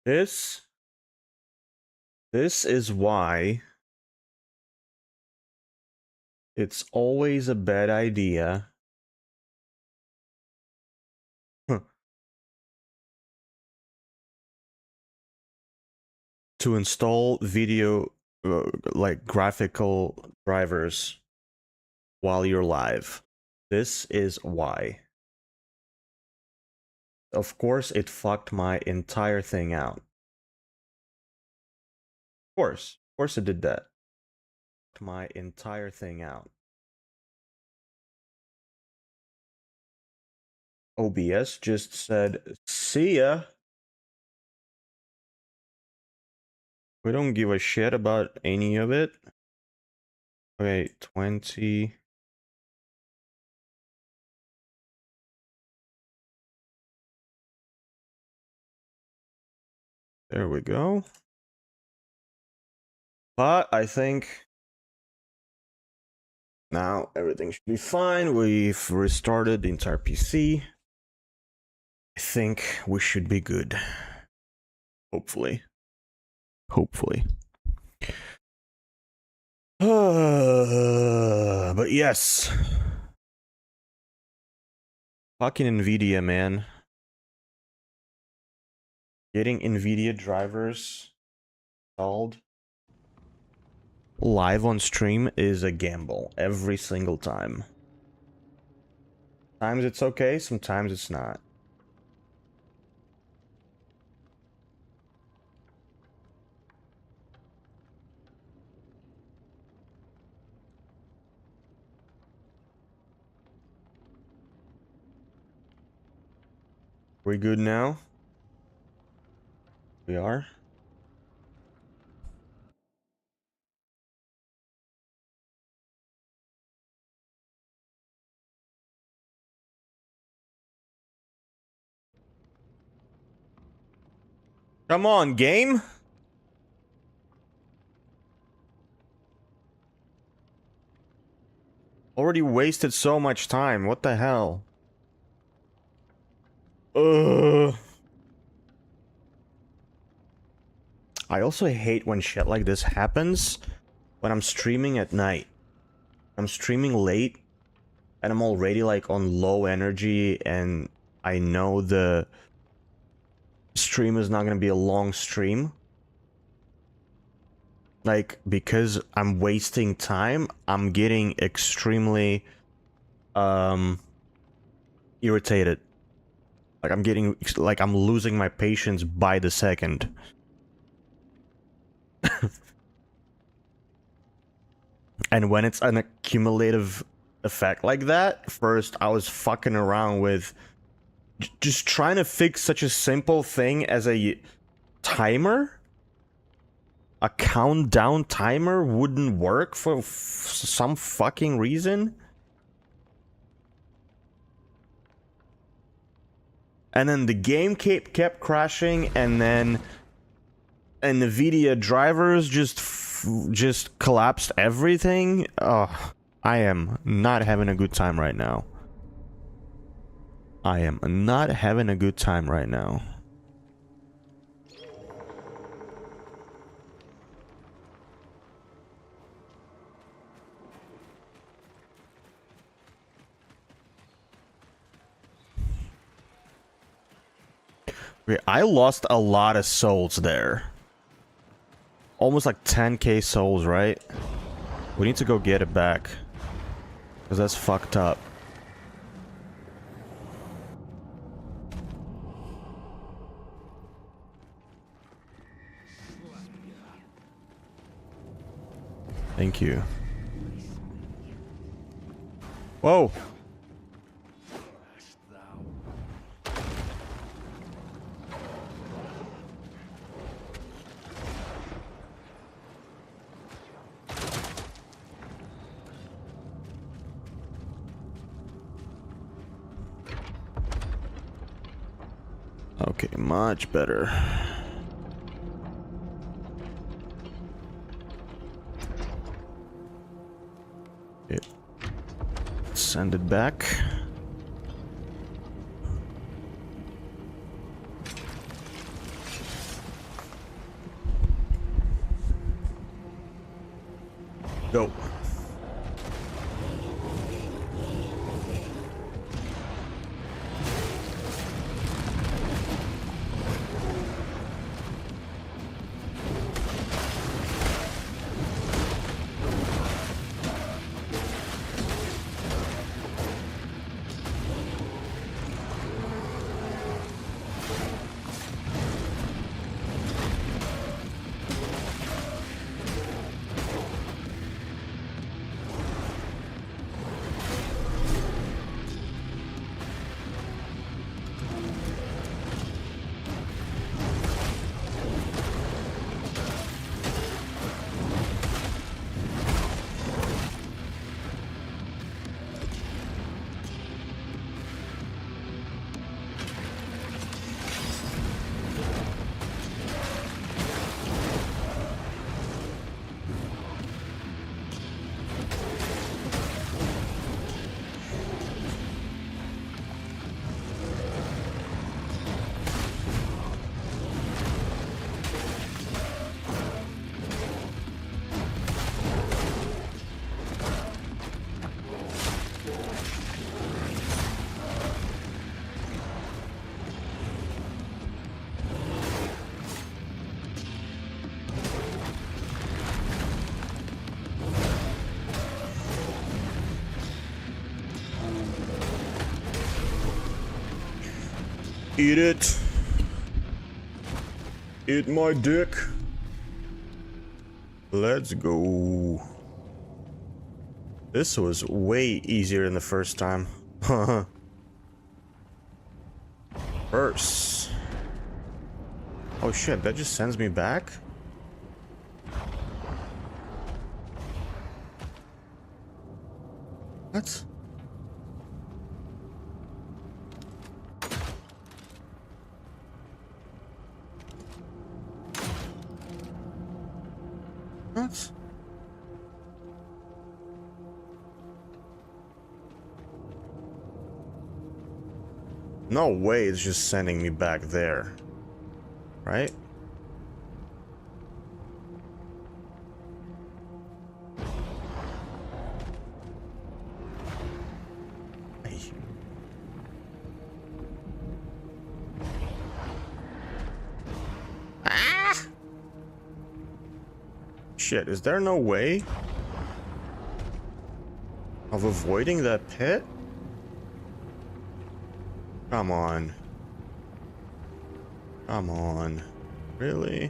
This is why it's always a bad idea to install video like graphical drivers while you're live. This is why. Of course, it fucked my entire thing out. Of course it did that. My entire thing out. OBS just said, see ya. We don't give a shit about any of it. Okay, 20. There we go. But I think now everything should be fine. We've restarted the entire PC. I think we should be good. Hopefully. Hopefully. But yes. Fucking Nvidia, man. Getting Nvidia drivers installed live on stream is a gamble every single time. Sometimes it's okay, sometimes it's not. We good now? We are? Come on, game! Already wasted so much time, what the hell? I also hate when shit like this happens when I'm streaming at night. I'm streaming late and I'm already like on low energy and I know the stream is not gonna be a long stream. Like, because I'm wasting time, I'm getting extremely irritated. Like I'm losing my patience by the second. And when it's an accumulative effect like that, first I was fucking around with just trying to fix such a simple thing as a timer. A countdown timer wouldn't work for some fucking reason. And then the game kept crashing, and then NVIDIA drivers just collapsed everything. Oh, I am not having a good time right now. I am not having a good time right now. Okay, I lost a lot of souls there. Almost like 10k souls, right? We need to go get it back. Because that's fucked up. Thank you. Whoa! Okay, much better. Okay. Send it back. Go. Eat it. Eat my dick. Let's go. This was way easier than the first time. First. Oh shit, that just sends me back? What? What? No way it's just sending me back there. Right? Shit, is there no way of avoiding that pit? Come on. Come on. Really?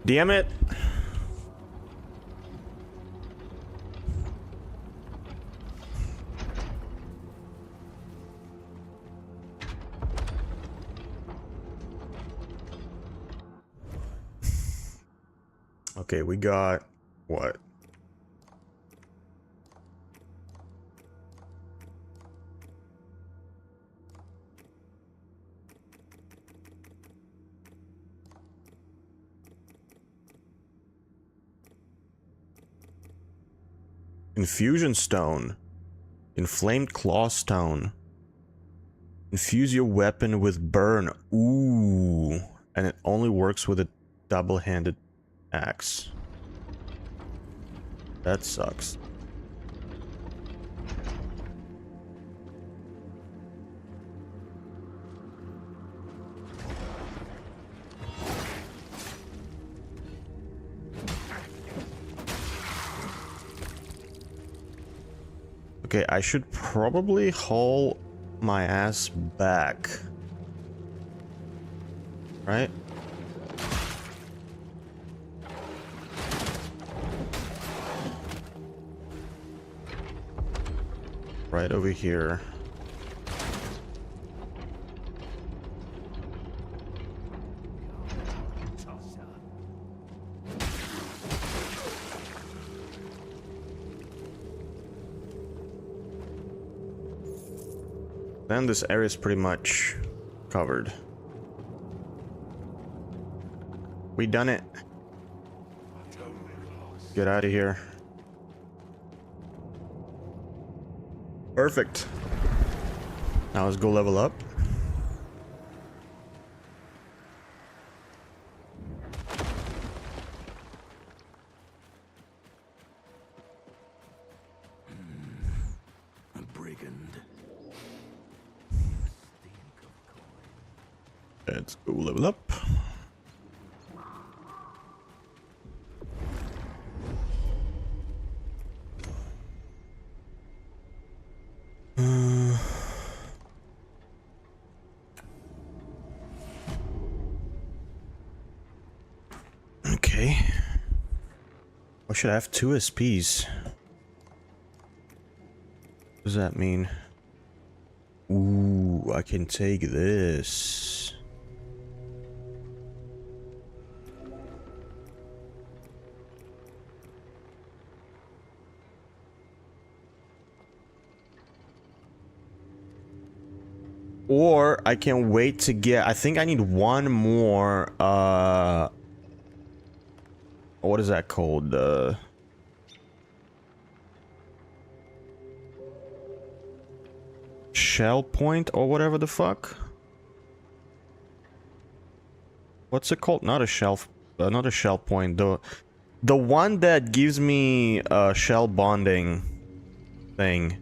Damn it. Okay, we got what? Infusion stone. Inflamed claw stone. Infuse your weapon with burn. Ooh. And it only works with a double-handed axe. That sucks. Okay, I should probably haul my ass back. Right? Right over here. Then this area is pretty much covered. We done it. Get out of here. Perfect. Now let's go level up. Let's go level up. Okay. Why should I have 2 SPs? What does that mean? Ooh, I can take this. Or I can wait to get, I think I need 1 more, what is that called? Shell point or whatever the fuck? What's it called? Not a shelf, not a shell point. The one that gives me a shell bonding thing.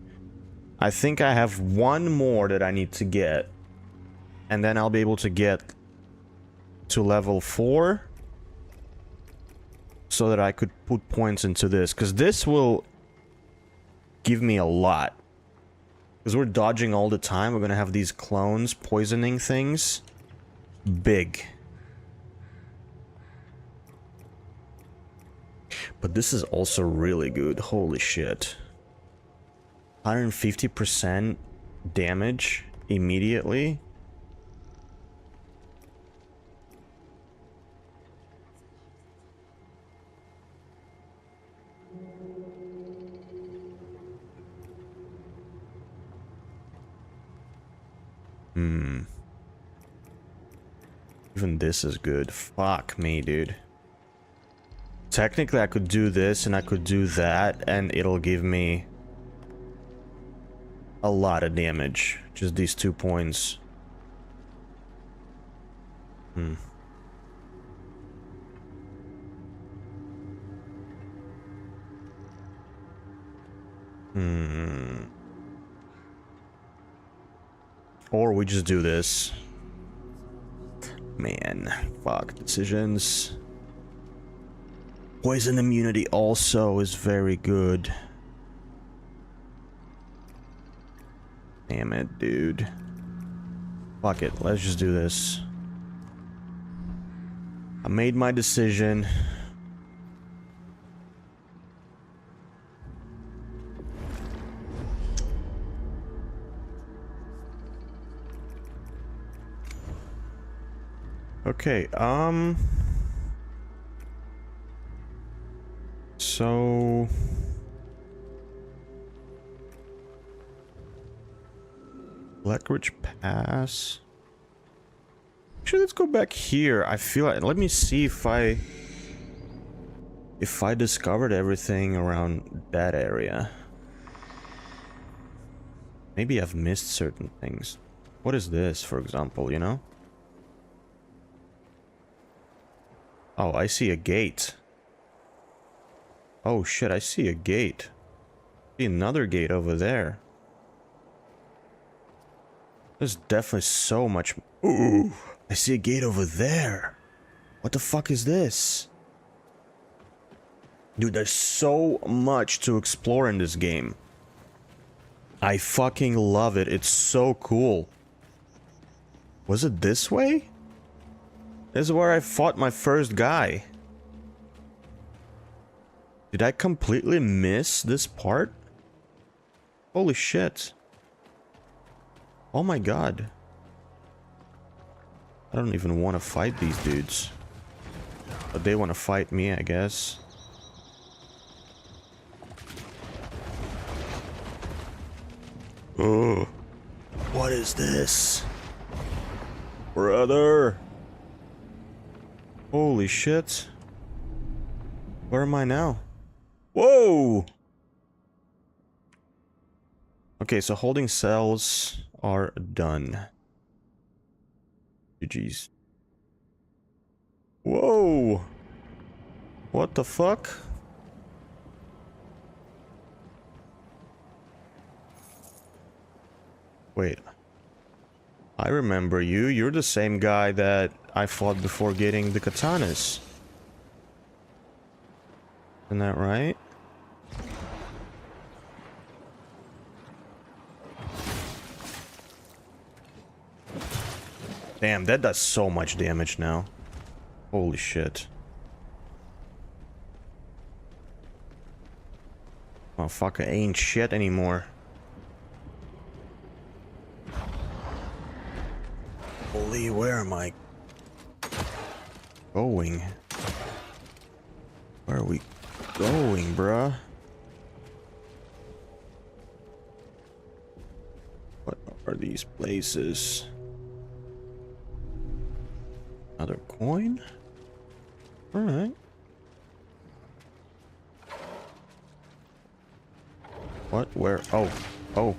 I think I have 1 more that I need to get, and then I'll be able to get to level 4 so that I could put points into this, because this will give me a lot. Because we're dodging all the time, we're gonna have these clones poisoning things. Big. But this is also really good. Holy shit. 150% damage immediately. Even this is good. Fuck me, dude. Technically, I could do this and I could do that, and it'll give me a lot of damage. Just these 2 points. Or we just do this. Man, fuck decisions. Poison immunity also is very good. Damn it, dude. Fuck it, let's just do this. I made my decision. Okay, so Blackridge Pass. Actually, let's go back here. I feel like, let me see if I discovered everything around that area. Maybe I've missed certain things. What is this, for example, you know? Oh, I see a gate. Oh shit, I see a gate. I see another gate over there. There's definitely so much. Ooh, I see a gate over there. What the fuck is this? Dude, there's so much to explore in this game. I fucking love it. It's so cool. Was it this way? This is where I fought my first guy. Did I completely miss this part? Holy shit. Oh my god. I don't even want to fight these dudes. But they want to fight me, I guess. Oh. What is this? Brother. Holy shit. Where am I now? Whoa! Okay, so holding cells are done. GG's. Whoa! What the fuck? Wait. I remember you. You're the same guy that I fought before getting the katanas. Isn't that right? Damn, that does so much damage now. Holy shit. Motherfucker ain't shit anymore. Holy, where am I going? Where are we going, bruh? What are these places? Another coin? Alright. What? Where? Oh. Oh.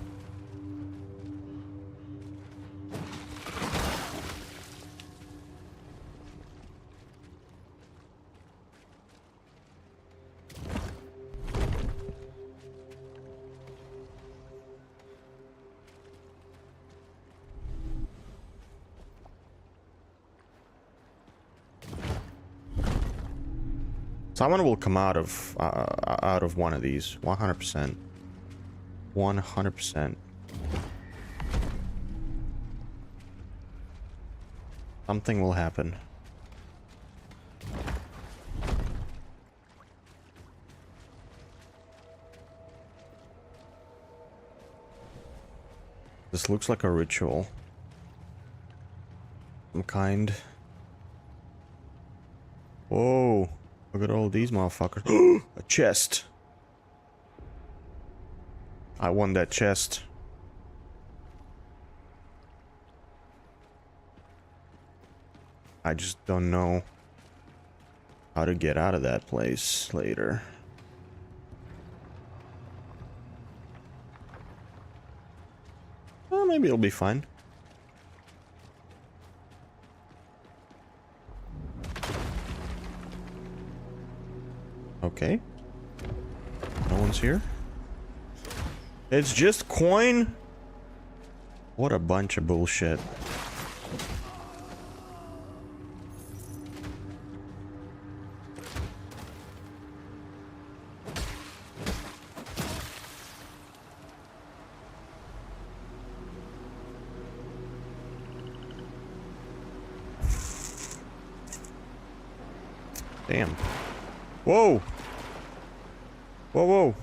Someone will come out of one of these. 100%. 100%. Something will happen. This looks like a ritual. Some kind. Whoa. Look at all these motherfuckers. A chest. I won that chest. I just don't know how to get out of that place later. Well, maybe it'll be fine. Okay. No one's here. It's just coin? What a bunch of bullshit. Damn. Whoa! Whoa, whoa.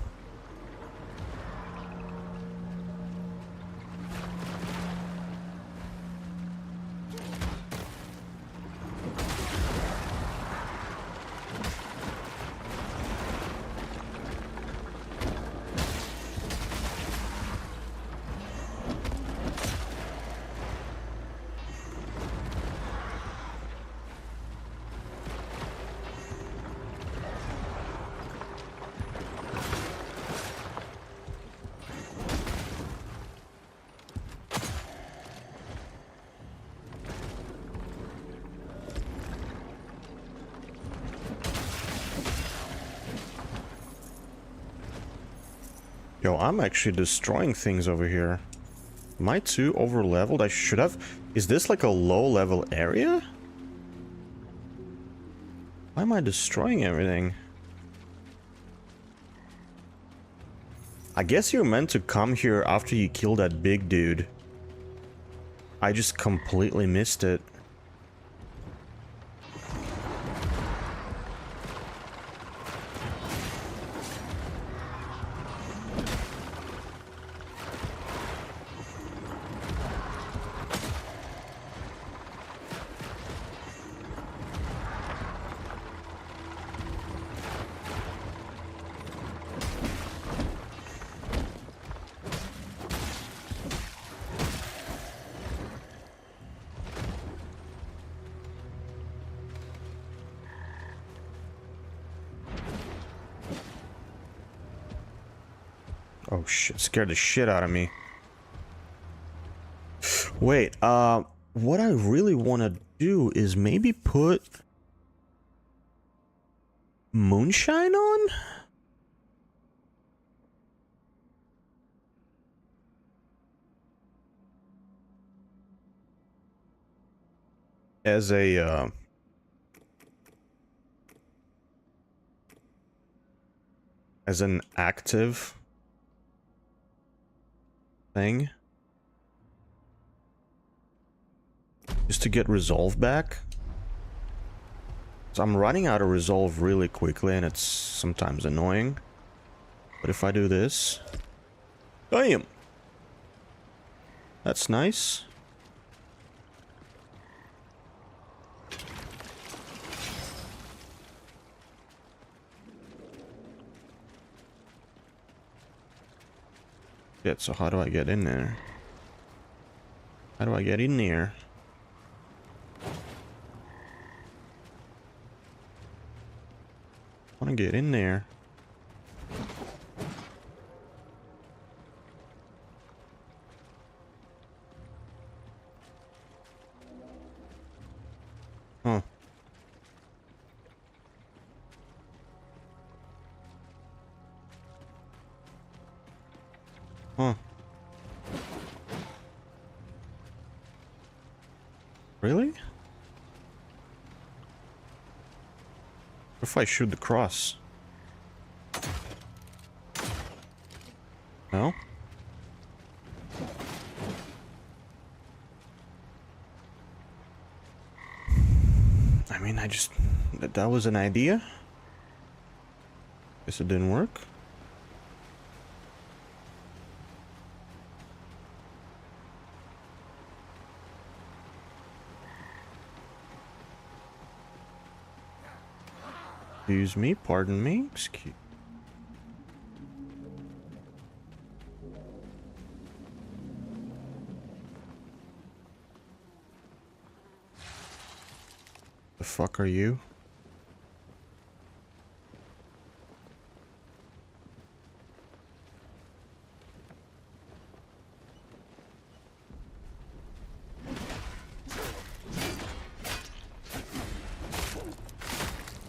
Yo, I'm actually destroying things over here. Am I too over leveled? I should have. Is this like a low level area? Why am I destroying everything? I guess you're meant to come here after you kill that big dude. I just completely missed it. Oh shit, scared the shit out of me. Wait, what I really want to do is maybe put moonshine on? as a as an active thing, just to get resolve back. So I'm running out of resolve really quickly, and it's sometimes annoying. But if I do this, bam, that's nice. Shit, so how do I get in there? How do I get in there? I want to get in there. Huh. Huh. Really? What if I shoot the cross? No? I mean, that was an idea. Guess it didn't work. Excuse me, pardon me, excuse. The fuck are you?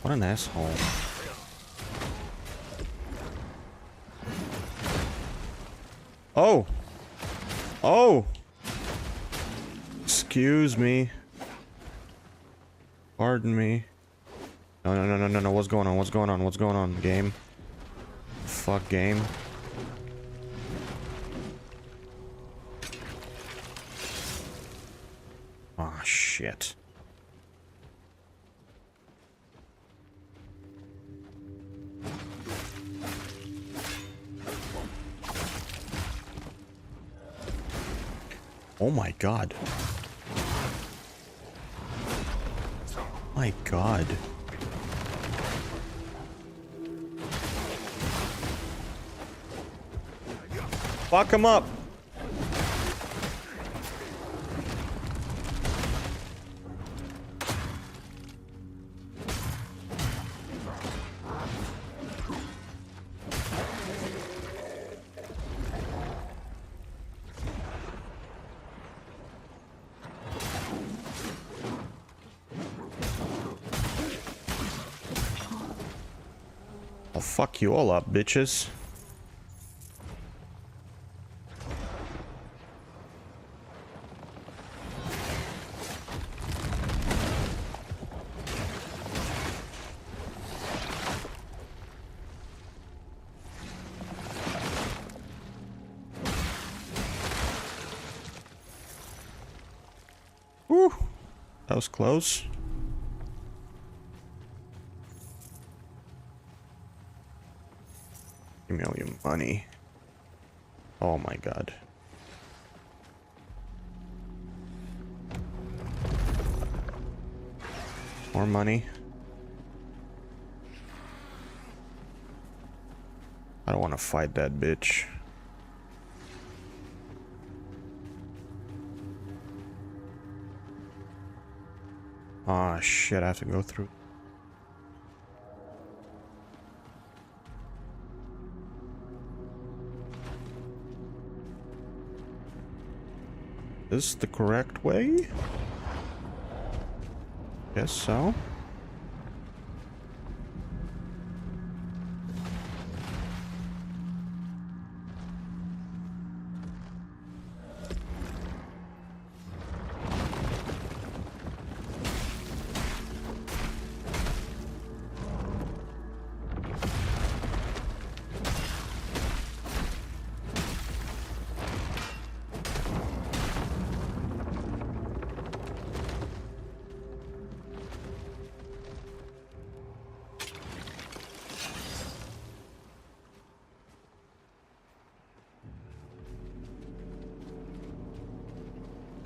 What an asshole. Oh! Oh! Excuse me. Pardon me. No. What's going on? What's going on? What's going on, game? Fuck, game. Ah, shit. Oh my god. My god. Fuck him up. I'll fuck you all up, bitches. Whew. That was close. Give me all your money. Oh my god. More money. I don't want to fight that bitch. Ah, shit, I have to go through. Is this the correct way? Guess so.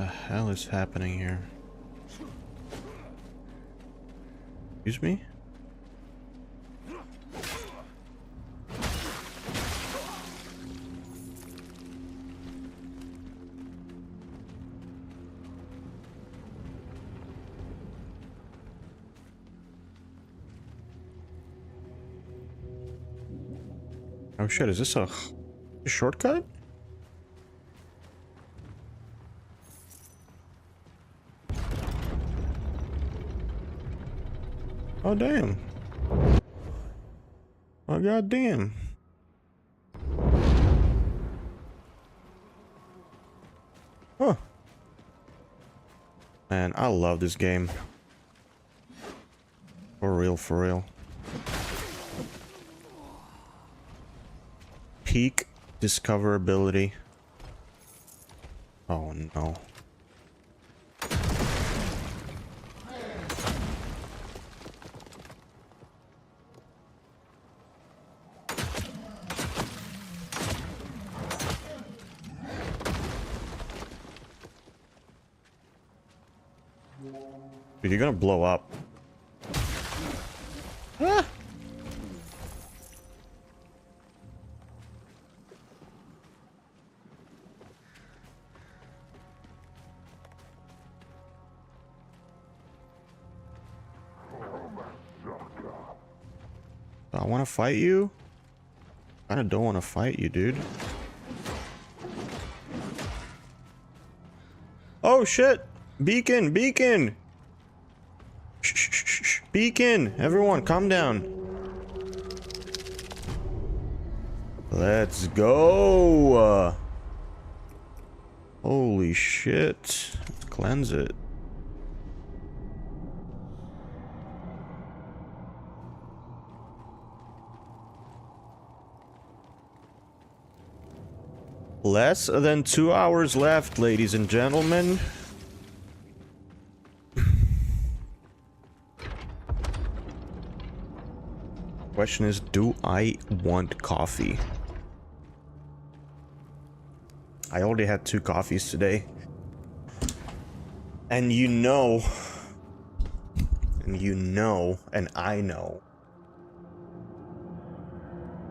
The hell is happening here? Excuse me? Oh shit, is this a shortcut? Oh damn. Oh god damn. Huh. Man, I love this game. For real, for real. Peak discoverability. Oh no. Dude, you're gonna blow up. Ah! I want to fight you? I kinda don't want to fight you, dude. Oh shit! Beacon! Beacon! Shh, shh, shh, shh. Beacon! Everyone, calm down. Let's go! Holy shit. Let's cleanse it. Less than 2 hours left, ladies and gentlemen. Question is, do I want coffee? I already had 2 coffees today. And you know, and I know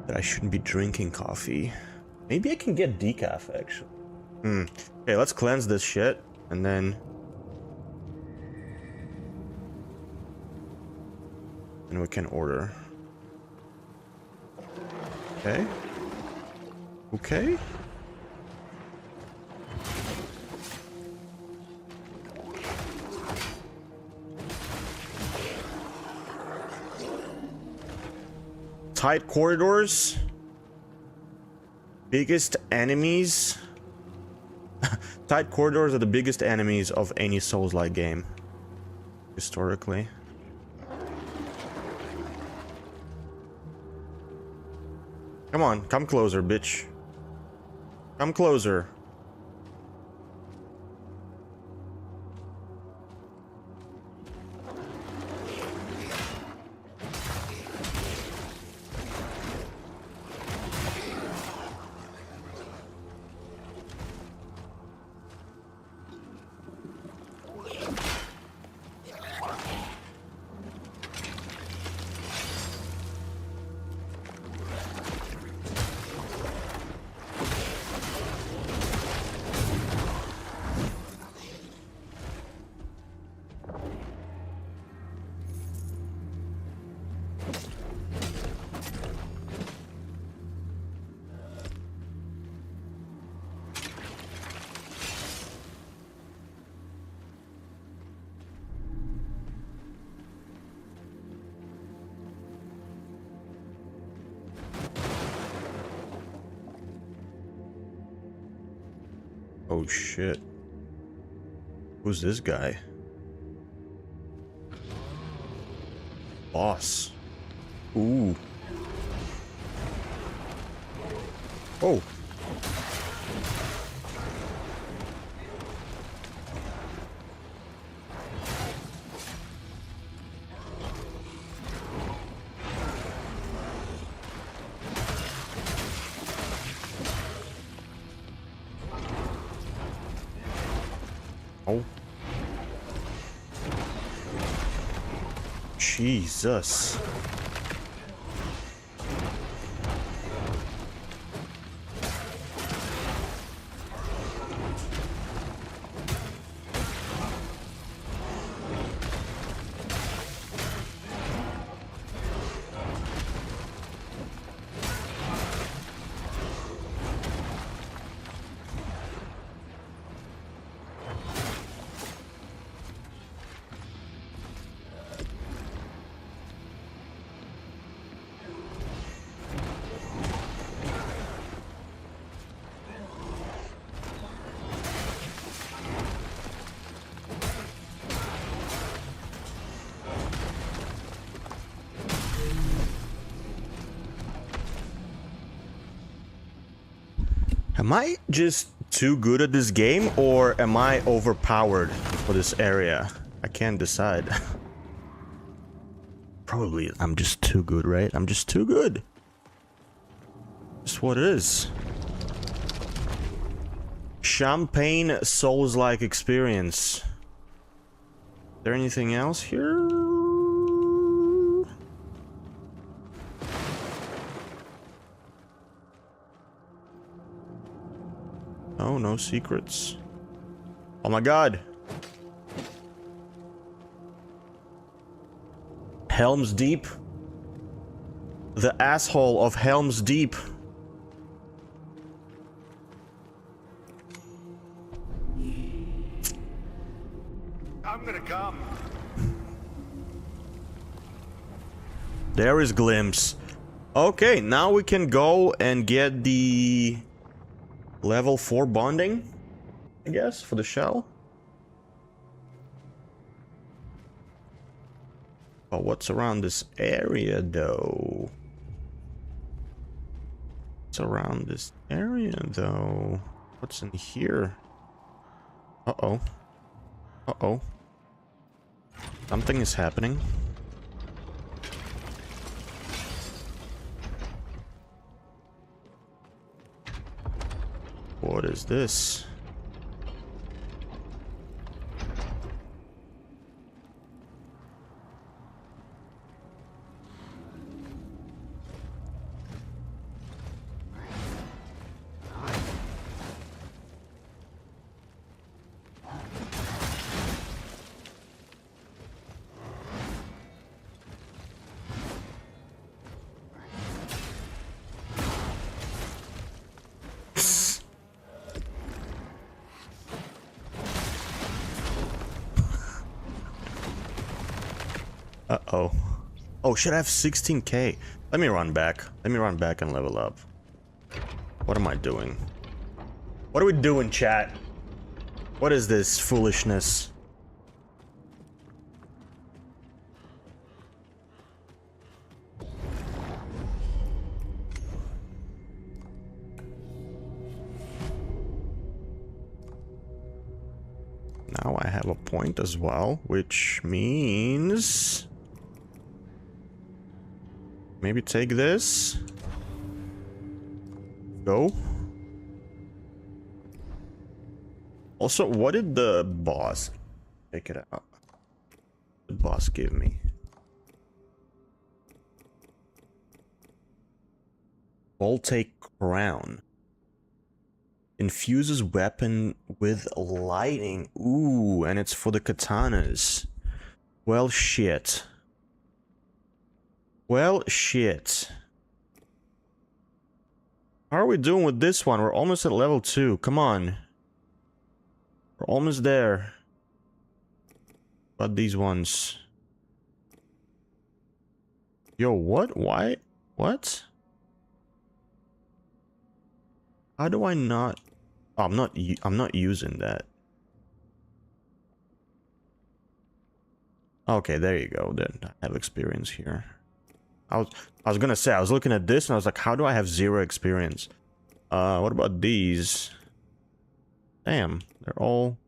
that I shouldn't be drinking coffee. Maybe I can get decaf, actually. Okay, let's cleanse this shit, and then... and we can order. Okay. Okay. Tight corridors. Biggest enemies. Tight corridors are the biggest enemies of any Souls-like game. Historically. Come on, come closer, bitch. Come closer. Oh shit. Who's this guy? Boss. Ooh. Oh. Oh. Jesus. Am I just too good at this game, or am I overpowered for this area? I can't decide. Probably I'm just too good, right? I'm just too good. Just what it is. Champagne Souls-like experience. Is there anything else here? Oh, no secrets. Oh my god. Helm's Deep. The asshole of Helm's Deep. I'm gonna come. There is Glimpse. Okay, now we can go and get the level 4 bonding, I guess, for the shell. But what's around this area, though? What's around this area, though? What's in here? Uh-oh. Uh-oh. Something is happening. What is this? Uh-oh. Oh, shit, I have 16k. Let me run back. Let me run back and level up. What am I doing? What are we doing, chat? What is this foolishness? Now I have a point as well, which means... maybe take this. Go. Also, what did the boss... check it out. The boss give me. Voltaic Crown. Infuses weapon with lighting. Ooh, and it's for the katanas. Well, shit. Well, shit. How are we doing with this one? We're almost at level 2. Come on. We're almost there. But these ones. Yo, what? Why? What? How do I not... oh, I'm not using that. Okay, there you go. Then I have experience here. I was gonna say, I was looking at this and I was like, how do I have 0 experience? What about these? Damn, they're all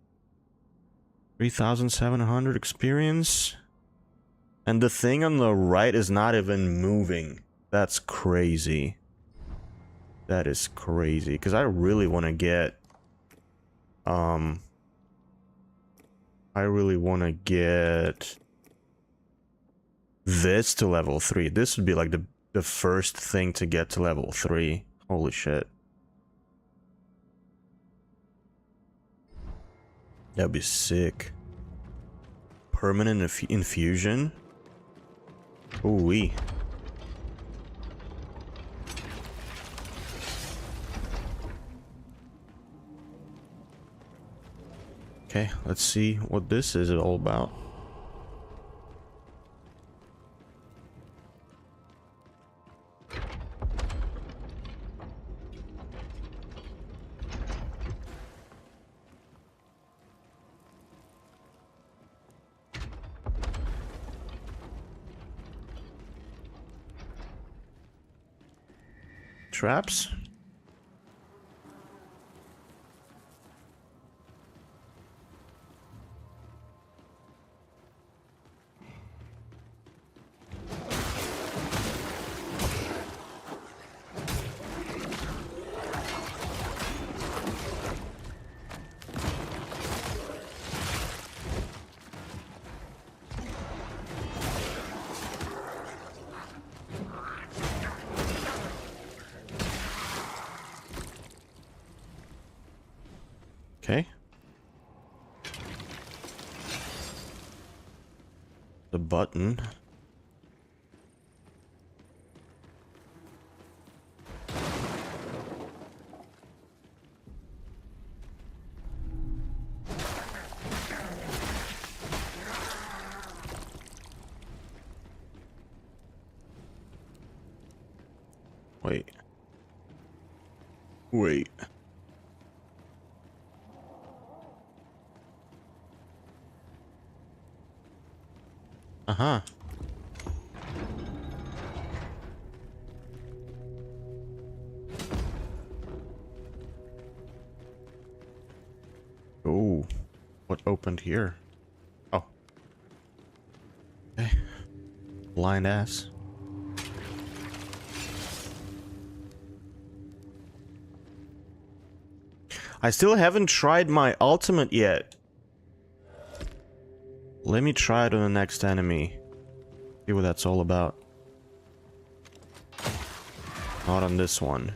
3,700 experience. And the thing on the right is not even moving. That's crazy. That is crazy, because I really want to get I really want to get this to level 3. This would be like the first thing to get to level 3. Holy shit. That'd be sick. Permanent infusion? Ooh-wee. Okay, let's see what this is all about. Traps? Okay. The button. Wait. Wait. Uh-huh. Oh, what opened here? Oh. Okay. Blind ass. I still haven't tried my ultimate yet. Let me try it on the next enemy. See what that's all about. Not on this one.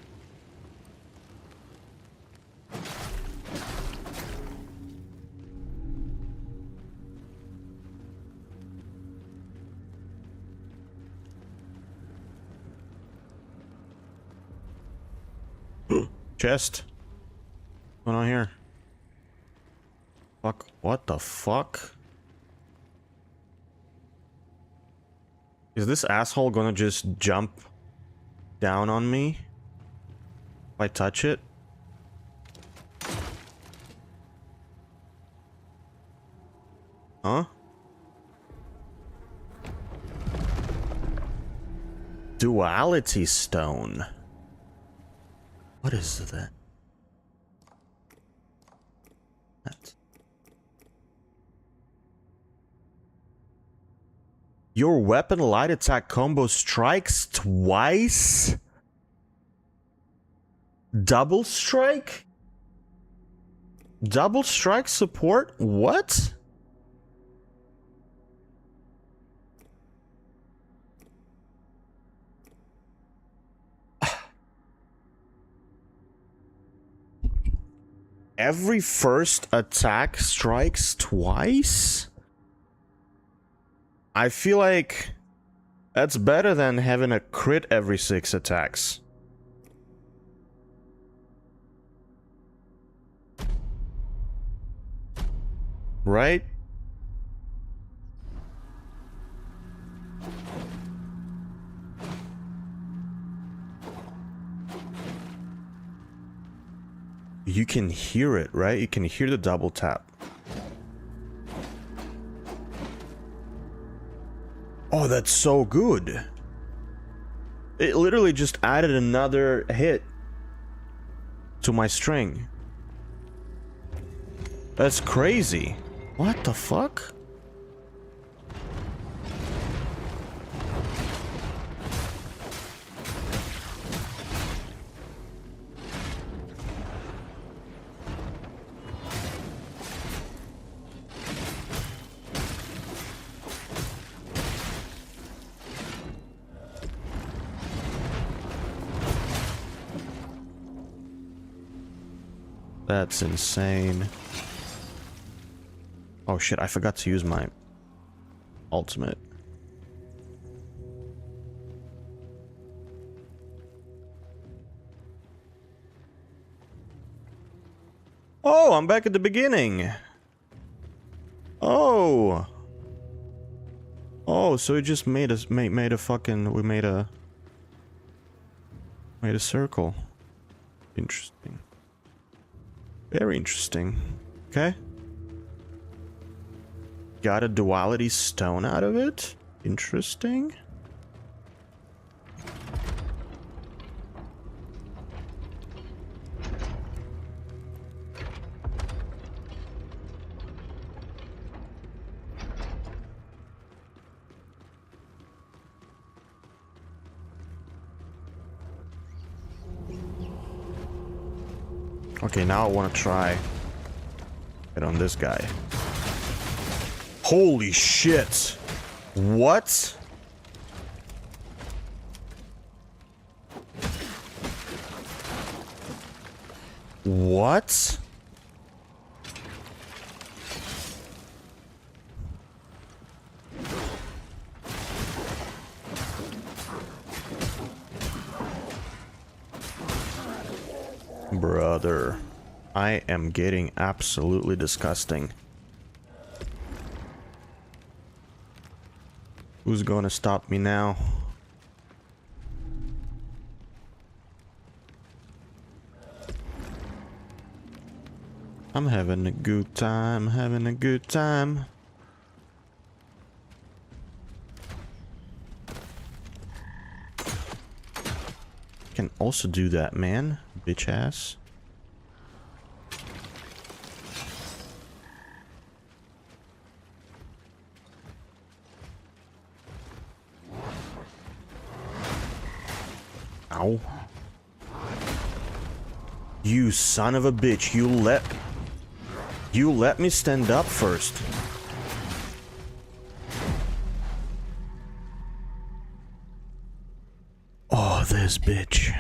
Chest. What's going on here? Fuck. What the fuck? Is this asshole gonna just jump down on me if I touch it? Huh? Duality stone. What is that? Your weapon light attack combo strikes twice? Double strike? Double strike support? What? Every first attack strikes twice? I feel like that's better than having a crit every 6 attacks. Right? You can hear it, right? You can hear the double tap. Oh, that's so good. It literally just added another hit to my string. That's crazy. What the fuck? That's insane. Oh shit, I forgot to use my ultimate. Oh, I'm back at the beginning. Oh. Oh, so it just made us made a fucking we made a circle. Interesting. Very interesting. Okay. Got a duality stone out of it. Interesting. Okay, now I want to try it on this guy. Holy shit! What? What? Brother, I am getting absolutely disgusting. Who's gonna stop me now? I'm having a good time, having a good time. Can also do that, man. Bitch ass. Ow. You son of a bitch, you let me stand up first. Oh, this bitch.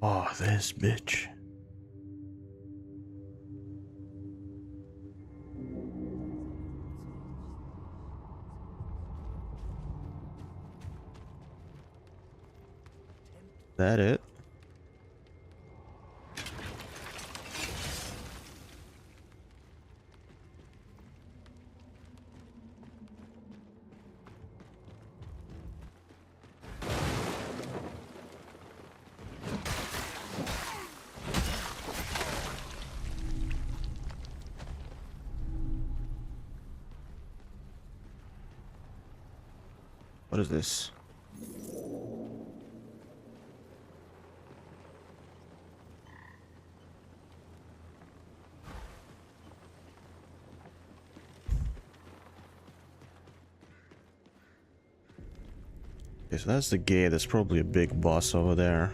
Oh, this bitch. That it? What is this? Okay, so that's the gate. There's probably a big boss over there.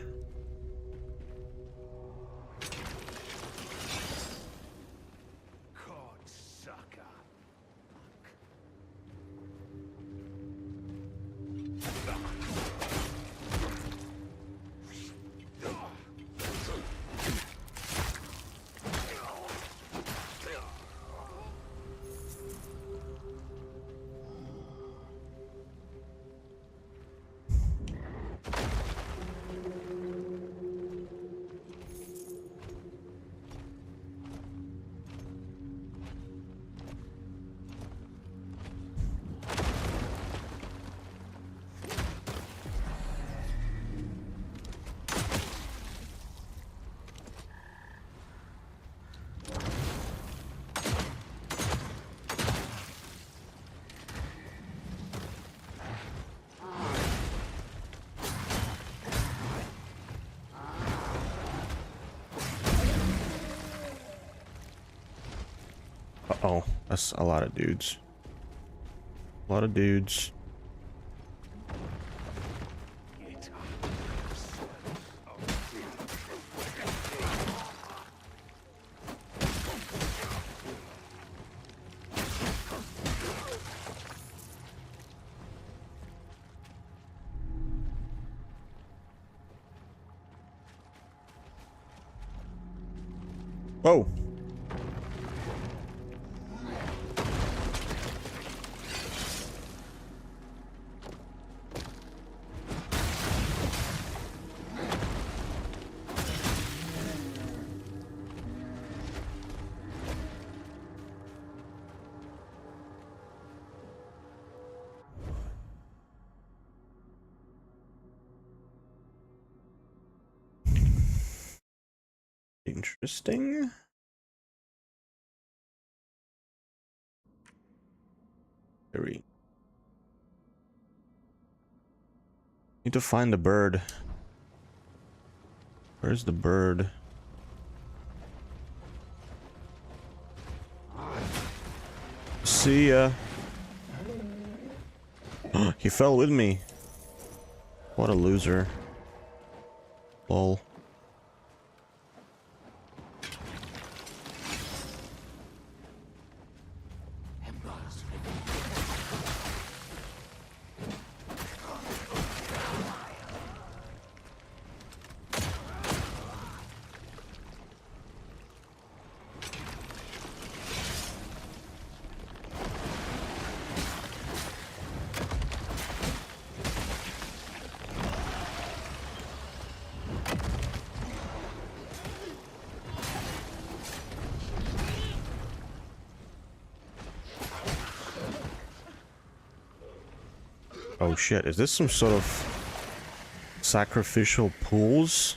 Uh-oh, that's a lot of dudes. A lot of dudes. Oh. Interesting. Very. Need to find the bird. Where's the bird? See ya. He fell with me. What a loser. Lol. Oh shit, is this some sort of sacrificial pools?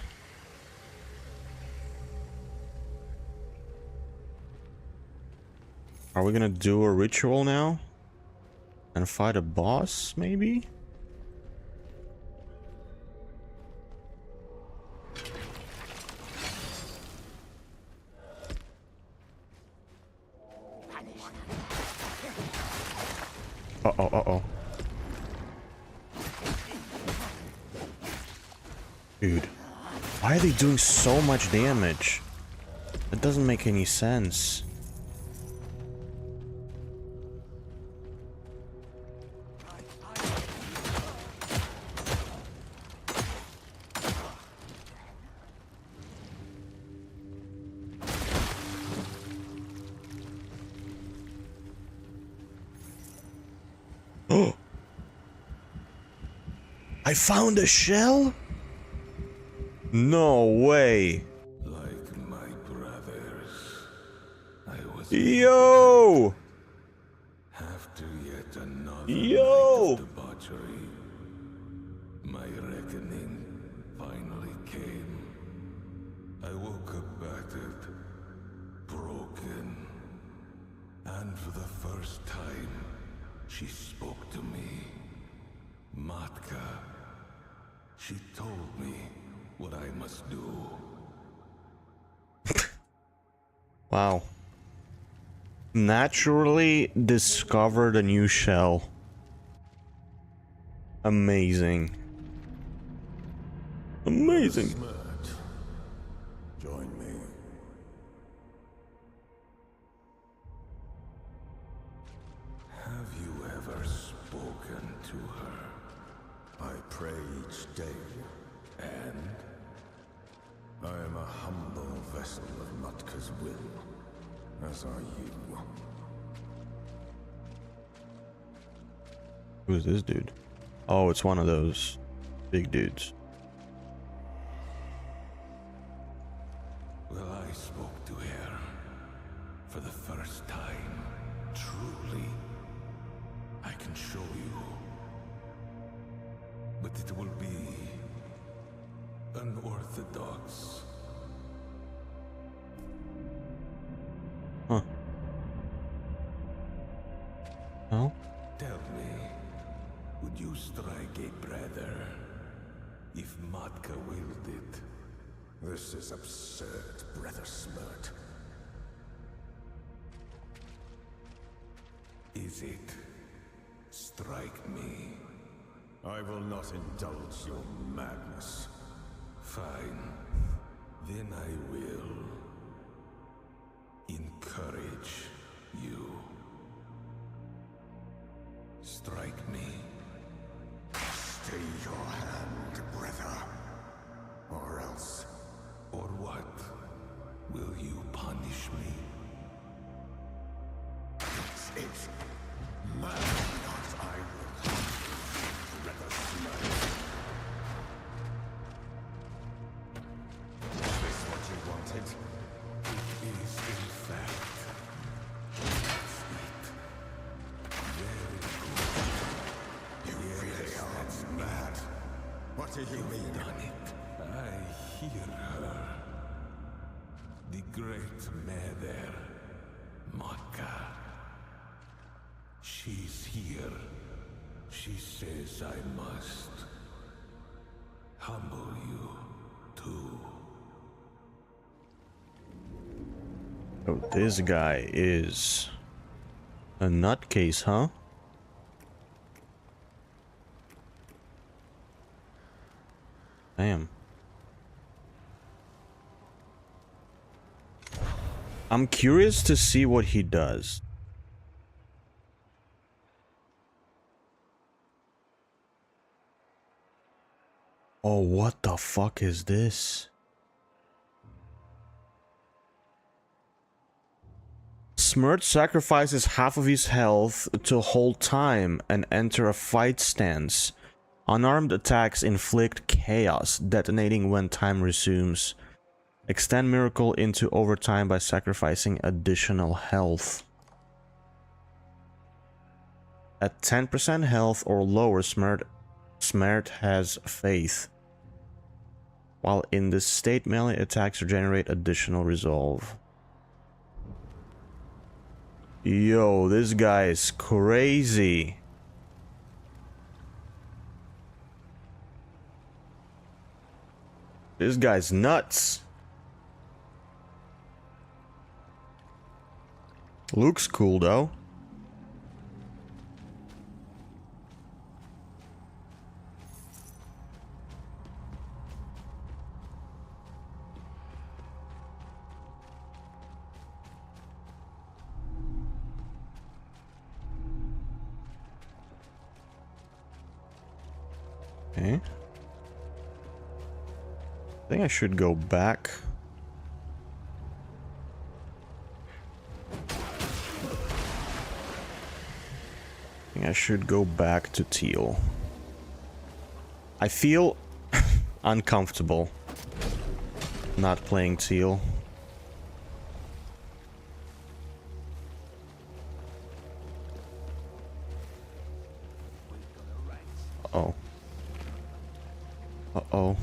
Are we gonna do a ritual now? And fight a boss, maybe? Uh-oh, uh-oh. Dude, why are they doing so much damage? That doesn't make any sense. Oh! I found a shell? No way. Like my brothers, I was Yo! after yet another Yo! night of debauchery. My reckoning finally came. I woke up battered, broken, and for the first time, she spoke to me. Matka. She told me what I must do. Wow. Naturally discovered a new shell. Amazing. Amazing. Smart. Join me. Have you ever spoken to her? I pray each day. And? I am a humble vessel of Matka's will, as are you. Who's this dude? Oh, it's one of those big dudes. Well, I spoke to her for the first time. Truly, I can show you. But it will be unorthodox. Huh. No? Tell me, would you strike a brother if Matka willed it? This is absurd, Brother Smirt. Is it? Strike me. I will not indulge your madness. Fine. Then I will encourage you. Strike me. Stay your hand, brother. Or else. Or what will you punish? great mother, Maka. She's here. She says I must humble you, too. Oh, this guy is a nutcase, huh? Damn. I'm curious to see what he does. Oh, what the fuck is this? Smirt sacrifices half of his health to hold time and enter a fight stance. Unarmed attacks inflict chaos, detonating when time resumes. Extend Miracle into overtime by sacrificing additional health. At 10% health or lower, Smirt has Faith. While in this state, melee attacks regenerate additional resolve. Yo, this guy is crazy. This guy's nuts. Looks cool though. Okay. I think I should go back. I should go back to teal. I feel uncomfortable not playing teal. Uh-oh. Uh-oh.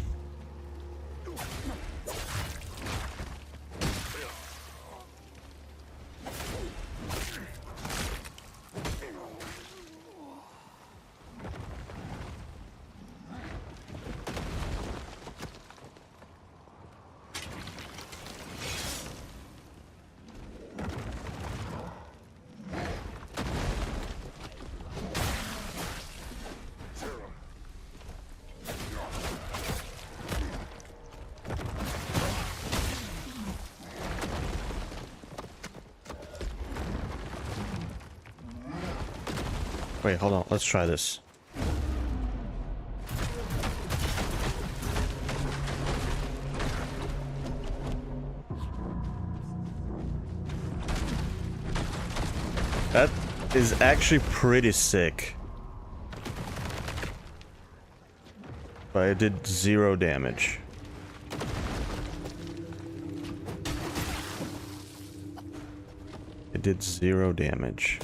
Wait, hold on. Let's try this. That is actually pretty sick. But I did 0 damage. It did 0 damage.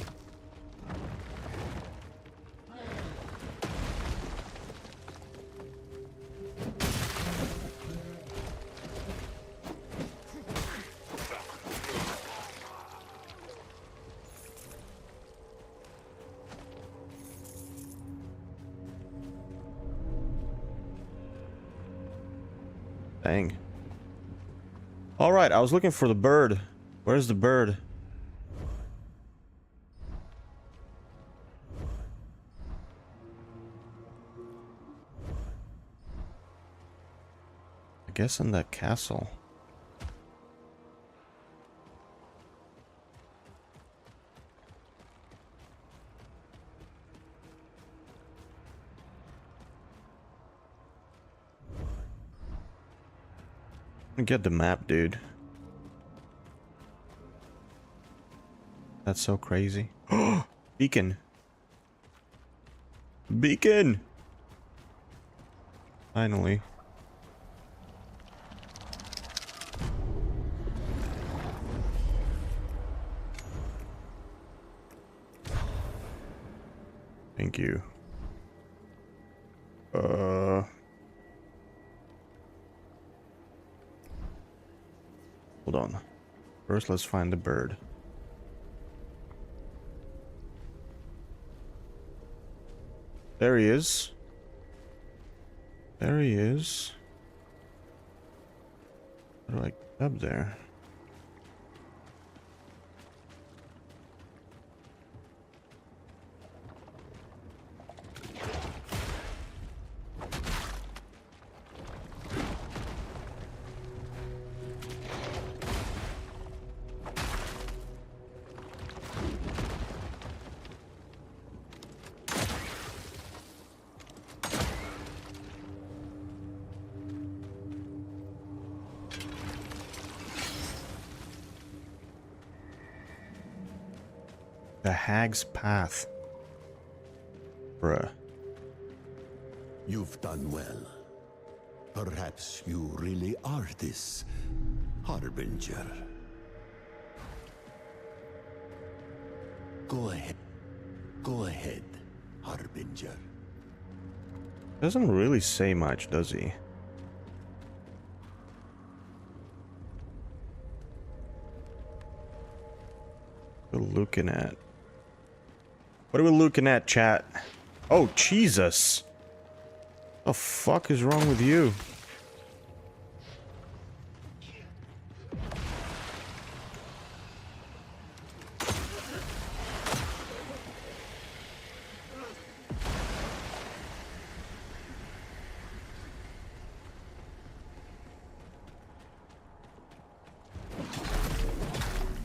Dang. Alright, I was looking for the bird. Where's the bird? I guess in that castle. Get the map, dude. That's so crazy. Beacon. Beacon. Finally. Thank you. Hold on. First, let's find the bird. There he is. There he is. How do I get up there? The Hag's Path. Bruh. You've done well. Perhaps you really are this harbinger. Go ahead. Go ahead, harbinger. Doesn't really say much, does he? What are we looking at? What are we looking at, chat? Oh, Jesus! What the fuck is wrong with you?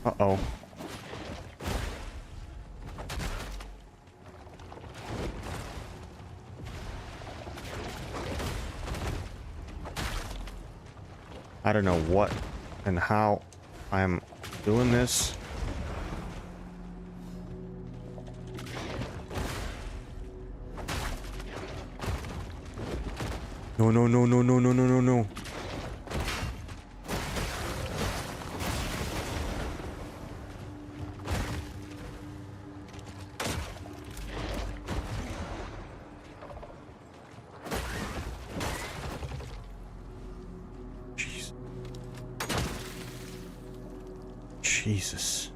Uh-oh. I don't know what and how I'm doing this. No, no, no, no, no, no, no, no, no. Jesus.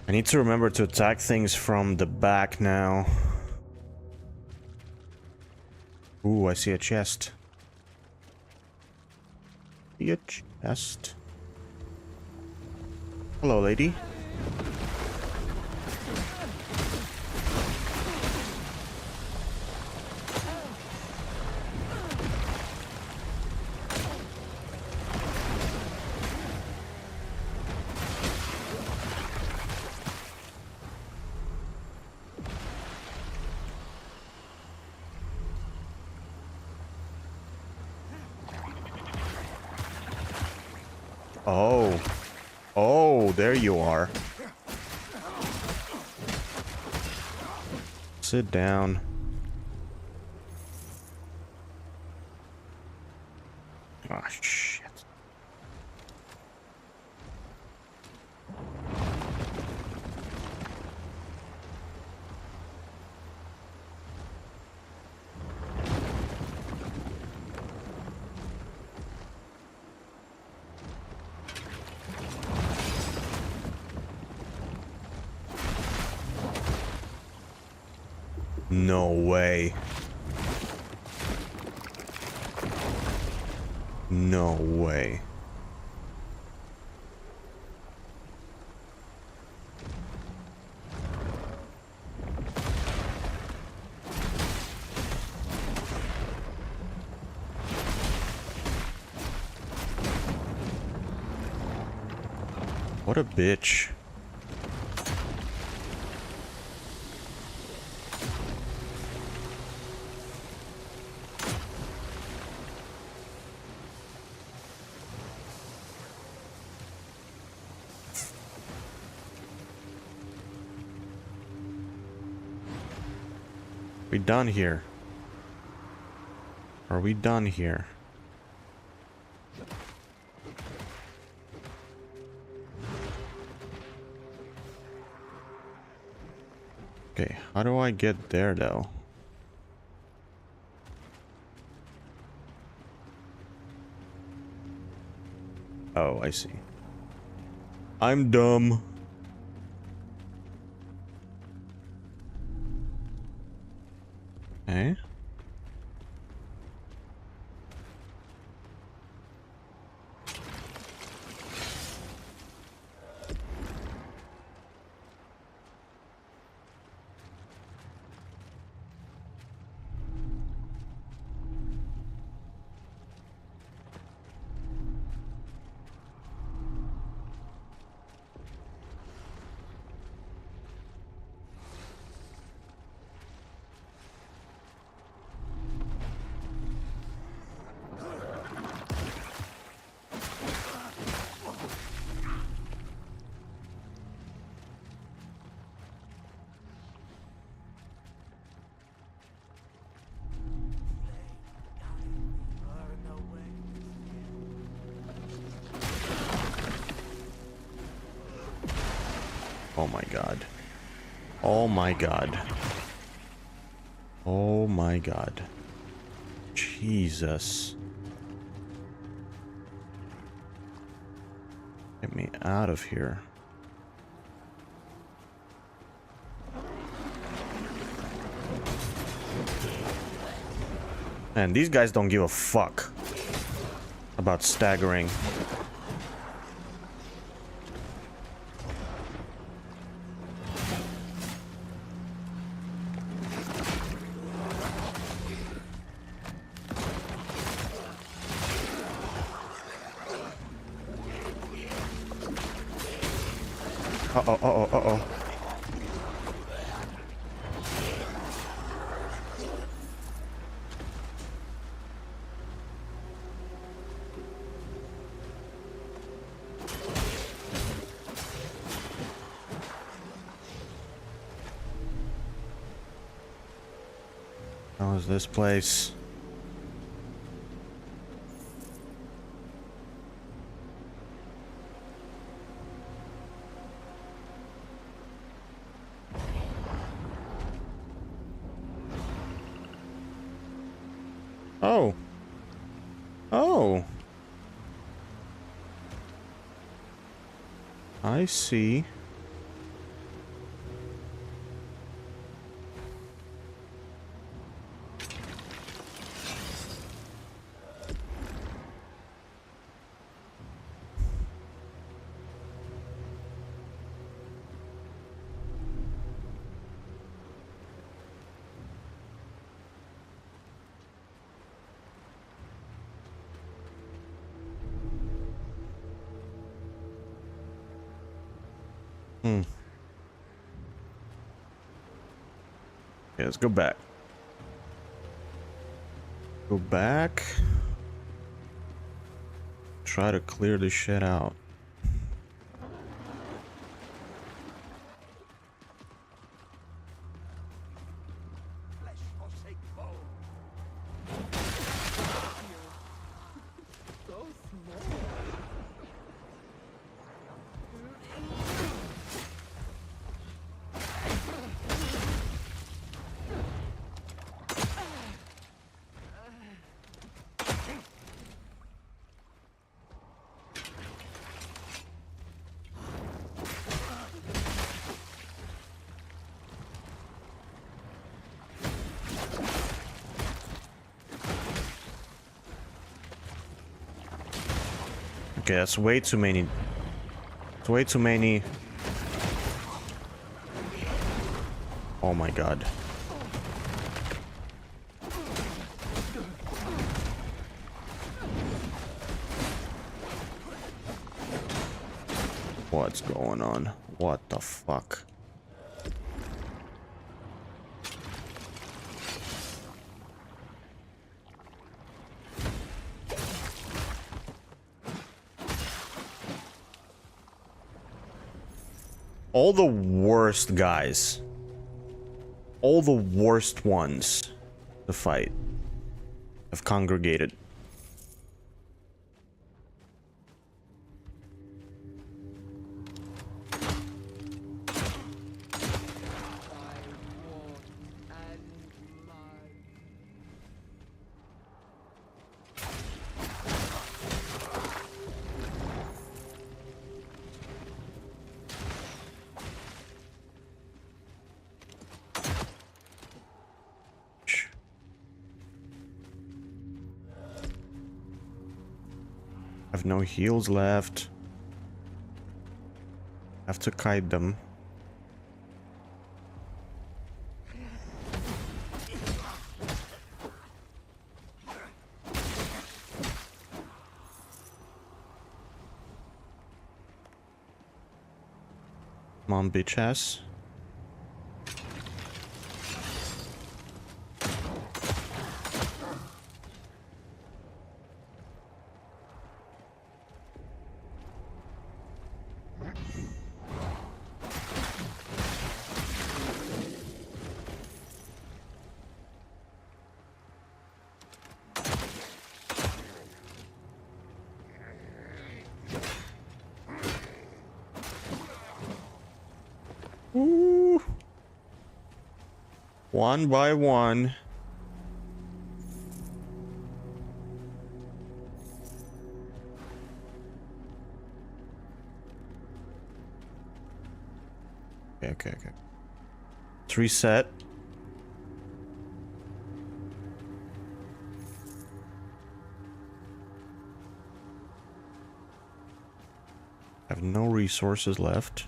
I need to remember to attack things from the back now. Ooh, I see a chest. See a chest. Hello, lady. Oh. Oh, there you are. Sit down. Ah, shit. No way. No way. What a bitch. We done here? Are we done here? Okay, how do I get there though? Oh, I see. I'm dumb. Okay. Oh my god. Oh my god. Oh my god. Jesus. Get me out of here. Man, these guys don't give a fuck about staggering. Uh-oh, uh-oh, uh-oh. How is this place? Oh. Oh. I see. Okay, let's go back. Go back. Try to clear this shit out. Okay, that's way too many. It's way too many. Oh my god. What's going on? What the fuck? All the worst guys. All the worst ones to fight have congregated. Have no heals left. Have to kite them. Come on, bitch ass. Ooh. One by one. Okay. Let's reset. I have no resources left.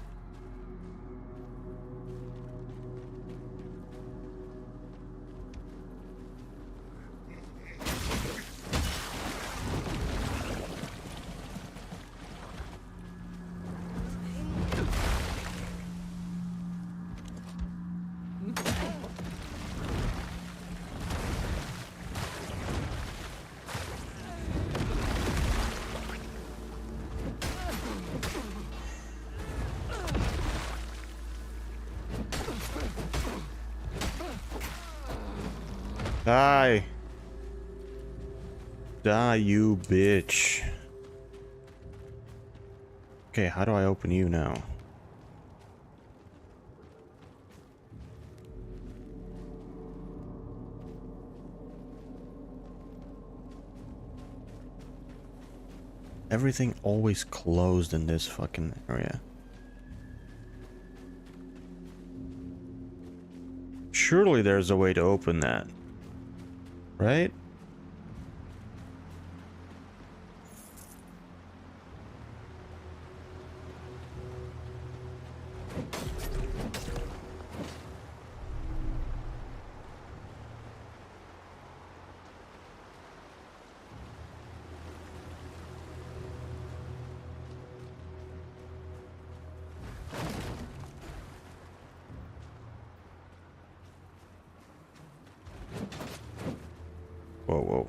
Die. Die, you bitch. Okay, how do I open you now? Everything always closed in this fucking area. Surely there's a way to open that. Right? Whoa.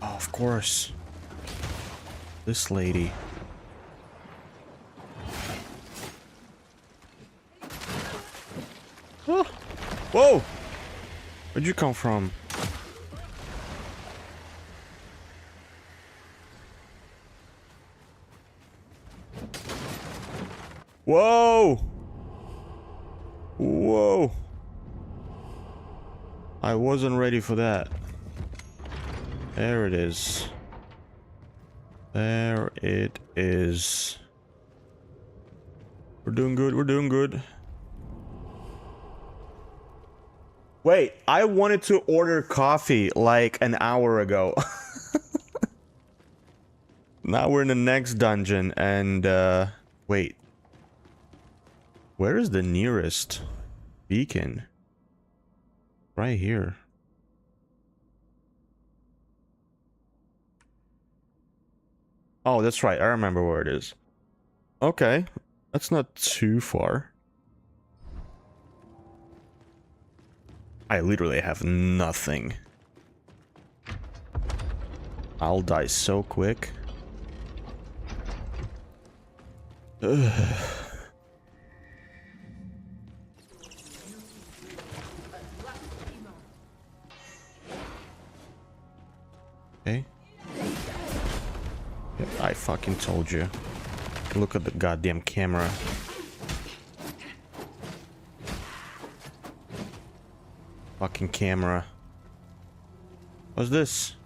Oh, of course. This lady. Oh. Whoa! Where'd you come from? Whoa! Whoa! I wasn't ready for that. There it is. There it is. We're doing good, we're doing good. Wait, I wanted to order coffee like an hour ago. Now we're in the next dungeon and wait. Where is the nearest beacon? Right here. Oh, that's right. I remember where it is. Okay. That's not too far. I literally have nothing. I'll die so quick. Ugh. Okay. Yep, I fucking told you. Look at the goddamn camera. Fucking camera. What's this?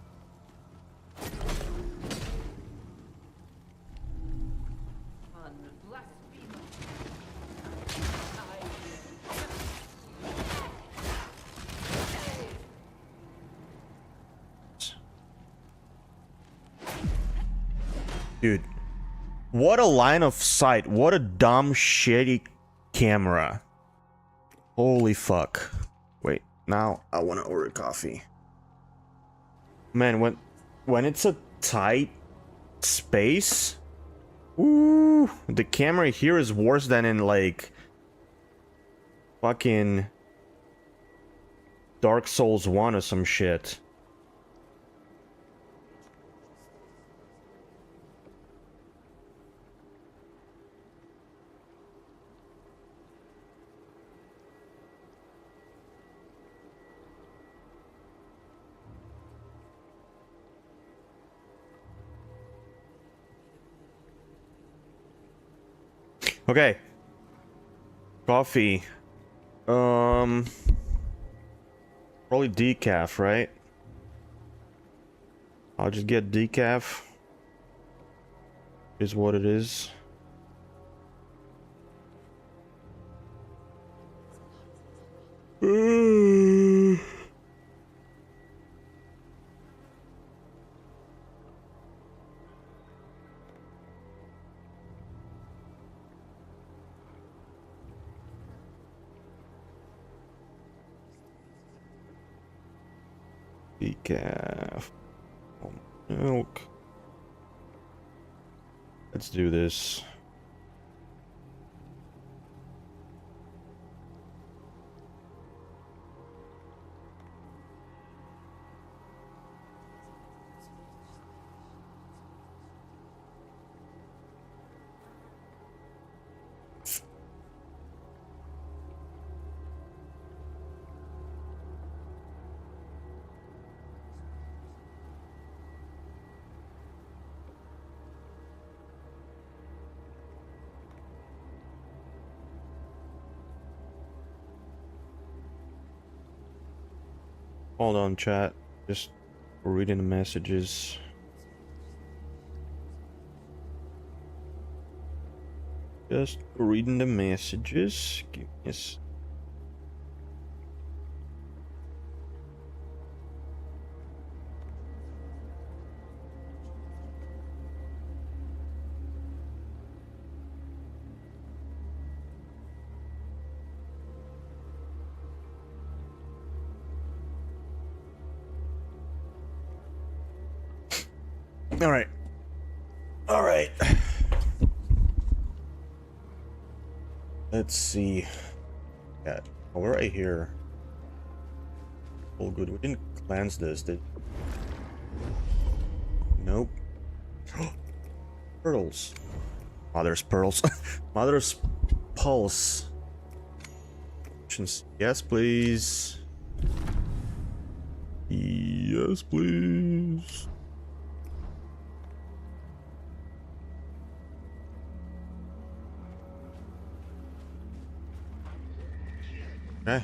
Dude, what a line of sight. What a dumb, shitty camera. Holy fuck. Wait, now I want to order coffee. Man, when it's a tight space, ooh, the camera here is worse than in like fucking Dark Souls 1 or some shit. Okay. Coffee. Probably decaf, right? I'll just get decaf. Is what it is. Decaf. Milk. Let's do this. Hold on, chat. Just reading the messages. Just reading the messages. Give me a All right. All right. Let's see. Yeah, oh, we're right here. All good. We didn't cleanse this, did? Nope. Pearls. Mother's pearls. Mother's pulse. Yes, please. Yes, please. Okay.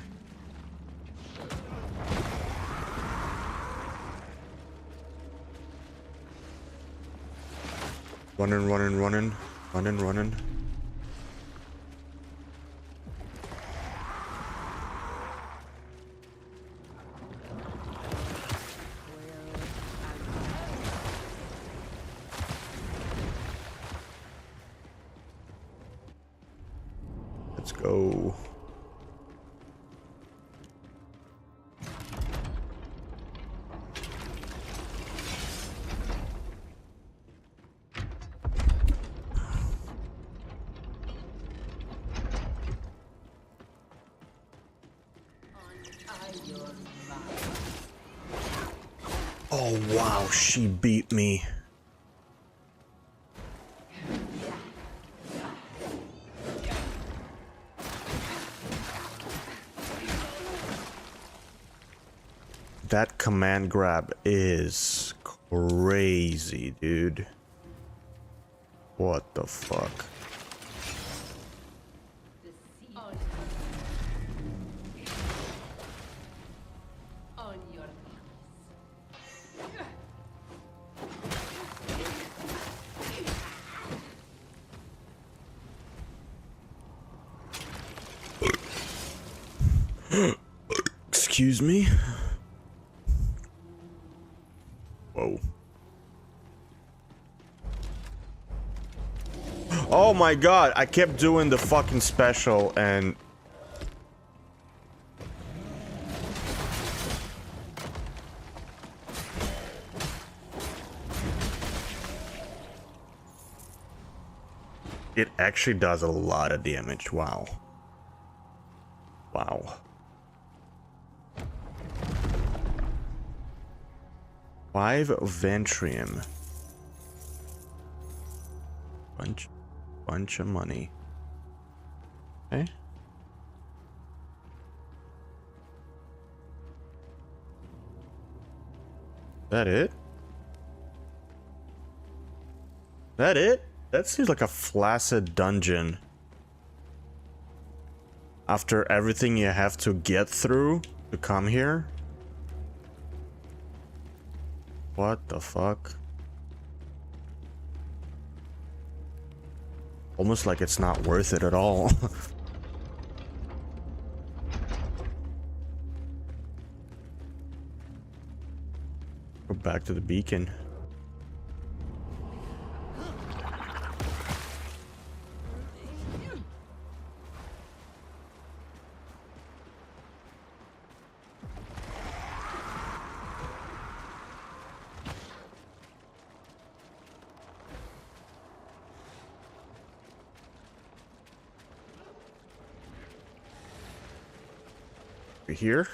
Running, running, running. Running, running. Let's go. Oh wow, she beat me. That command grab is crazy, dude. What the fuck? On your Excuse me? Whoa. Oh my god, I kept doing the fucking special and... It actually does a lot of damage, wow. Wow. 5 Ventrium. Bunch of money. Okay. That it? That it? That seems like a flaccid dungeon. After everything you have to get through to come here? What the fuck? Almost like it's not worth it at all. Go back to the beacon. Here.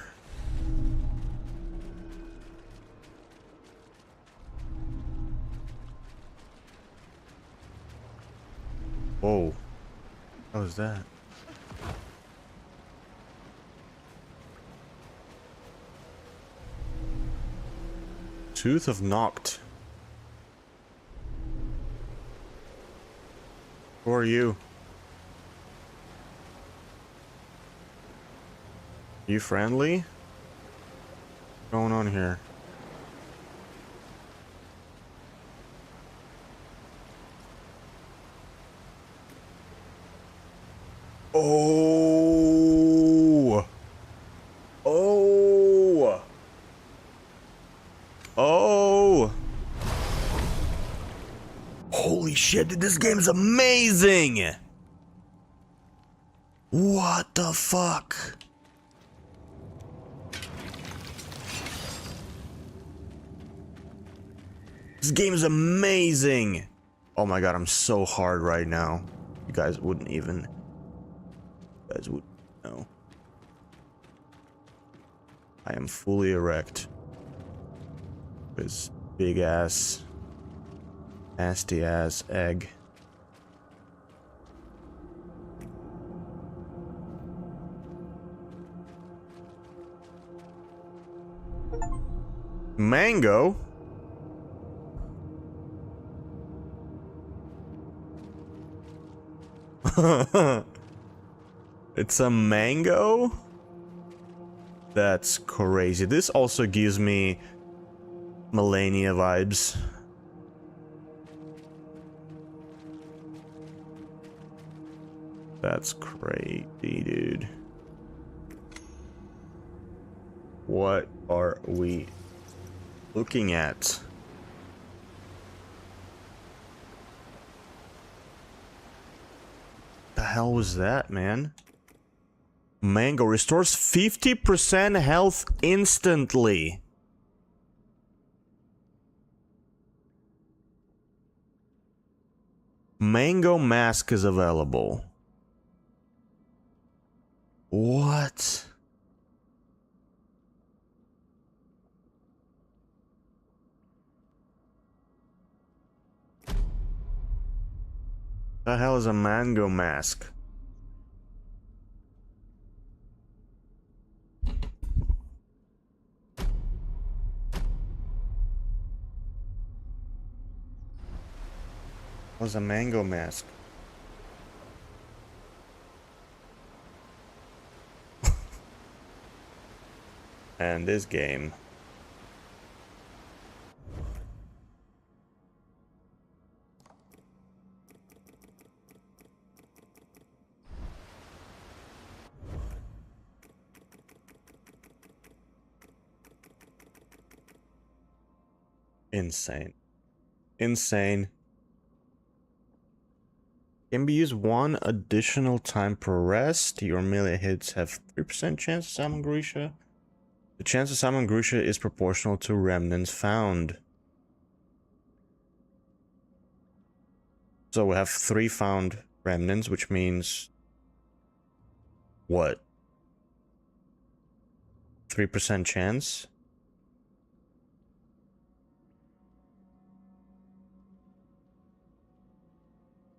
Whoa. What was that? Tooth of Noct. Who are you? You friendly? What's going on here? Oh! Oh! Oh! Holy shit, dude, this game's amazing! What the fuck? This game is amazing. Oh my god, I'm so hard right now. You guys wouldn't even... You guys wouldn't know. I am fully erect. This big ass... nasty ass egg. Mango? It's a mango? That's crazy. This also gives me Millennia vibes. That's crazy, dude. What are we looking at? The hell was that, man? Mango restores 50% health instantly. Mango mask is available. What? The hell is a mango mask? What's a mango mask? And this game. Insane. Insane. Can be used one additional time per rest. Your melee hits have 3% chance to summon Grisha. The chance to summon Grisha is proportional to remnants found. So we have 3 found remnants, which means... what? 3% chance?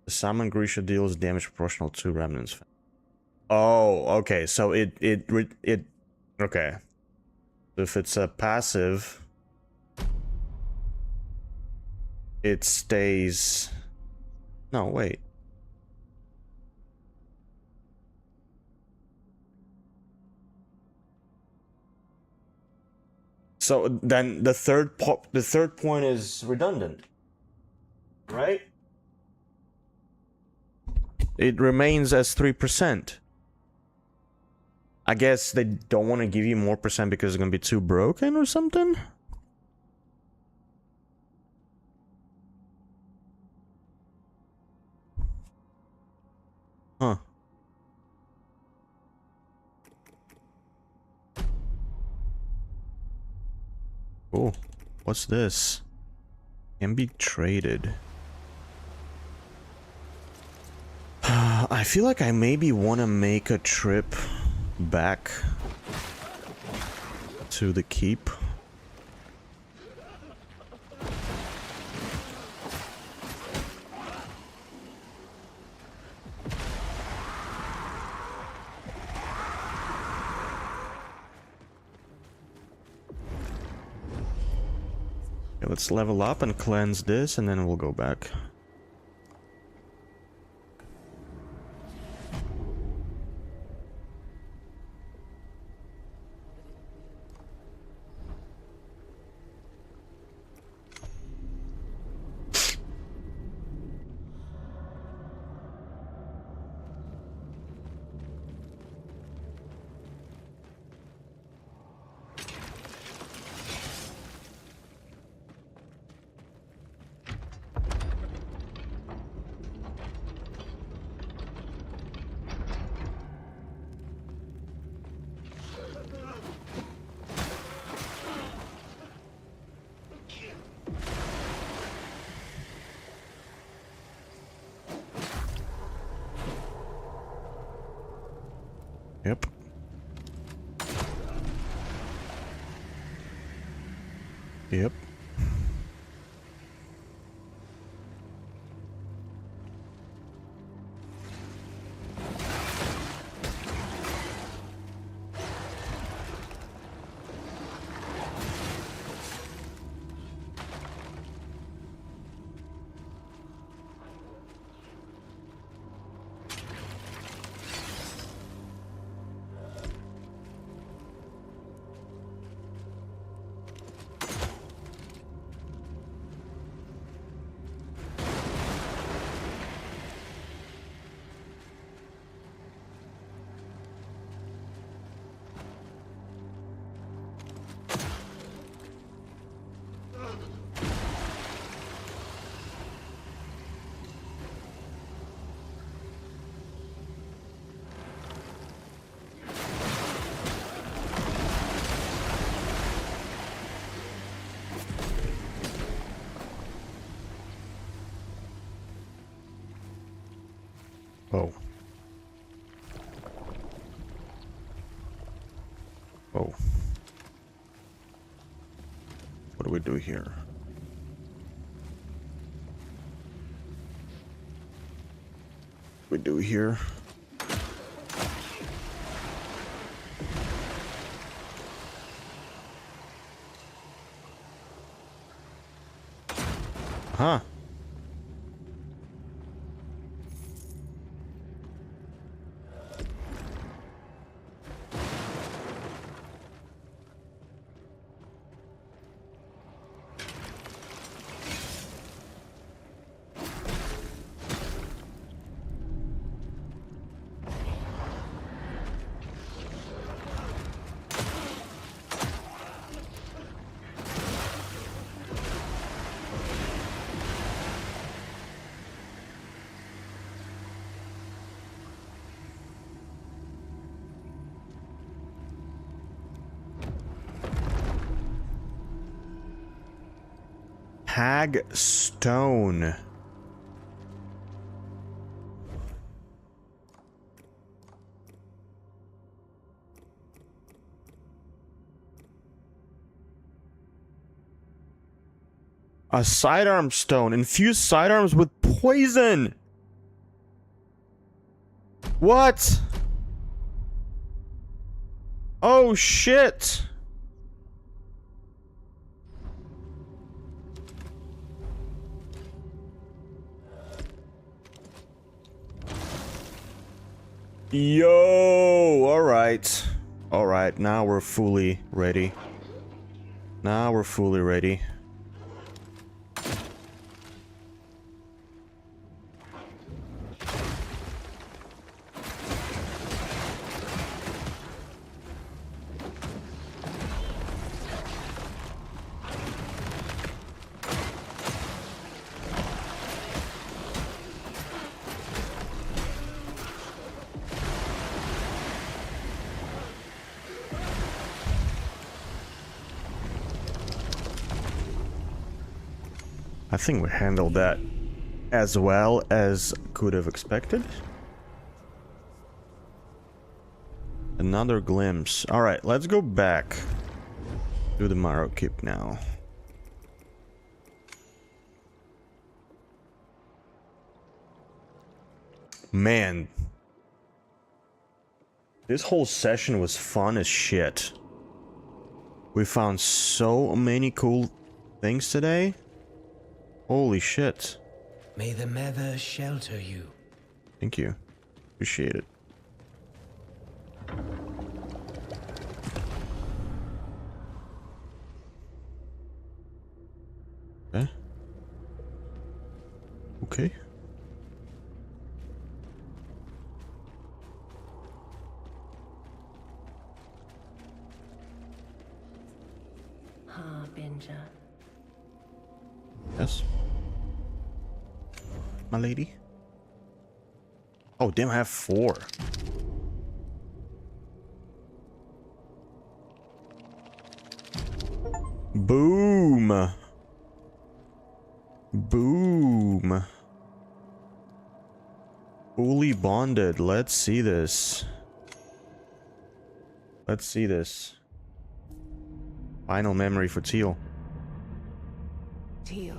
The summon Grisha deals damage proportional to remnants found. Oh, okay, so it okay. If it's a passive, it stays... no, wait. So then the third point is redundant, right? It remains as 3%. I guess they don't want to give you more percent because it's gonna be too broken or something? Huh. Oh, what's this? Can be traded. I feel like I maybe want to make a trip back to the keep. Okay, let's level up and cleanse this, and then we'll go back. Yep. Yep. Oh. Oh. What do we do here? We do here. Huh. Hag Stone. A sidearm stone. Infuse sidearms with poison. What? Oh shit. Yo, all right. All right, now we're fully ready. Now we're fully ready. I think we handled that as well as could have expected. Another glimpse. Alright, let's go back to the Marrow Keep now. Man. This whole session was fun as shit. We found so many cool things today. Holy shit. May the Mother shelter you. Thank you. Appreciate it. Okay. Okay. Harbinger. Yes. My lady. Oh, damn, I have 4. Boom. Boom. Fully bonded. Let's see this. Let's see this. Final memory for Teal. Teal.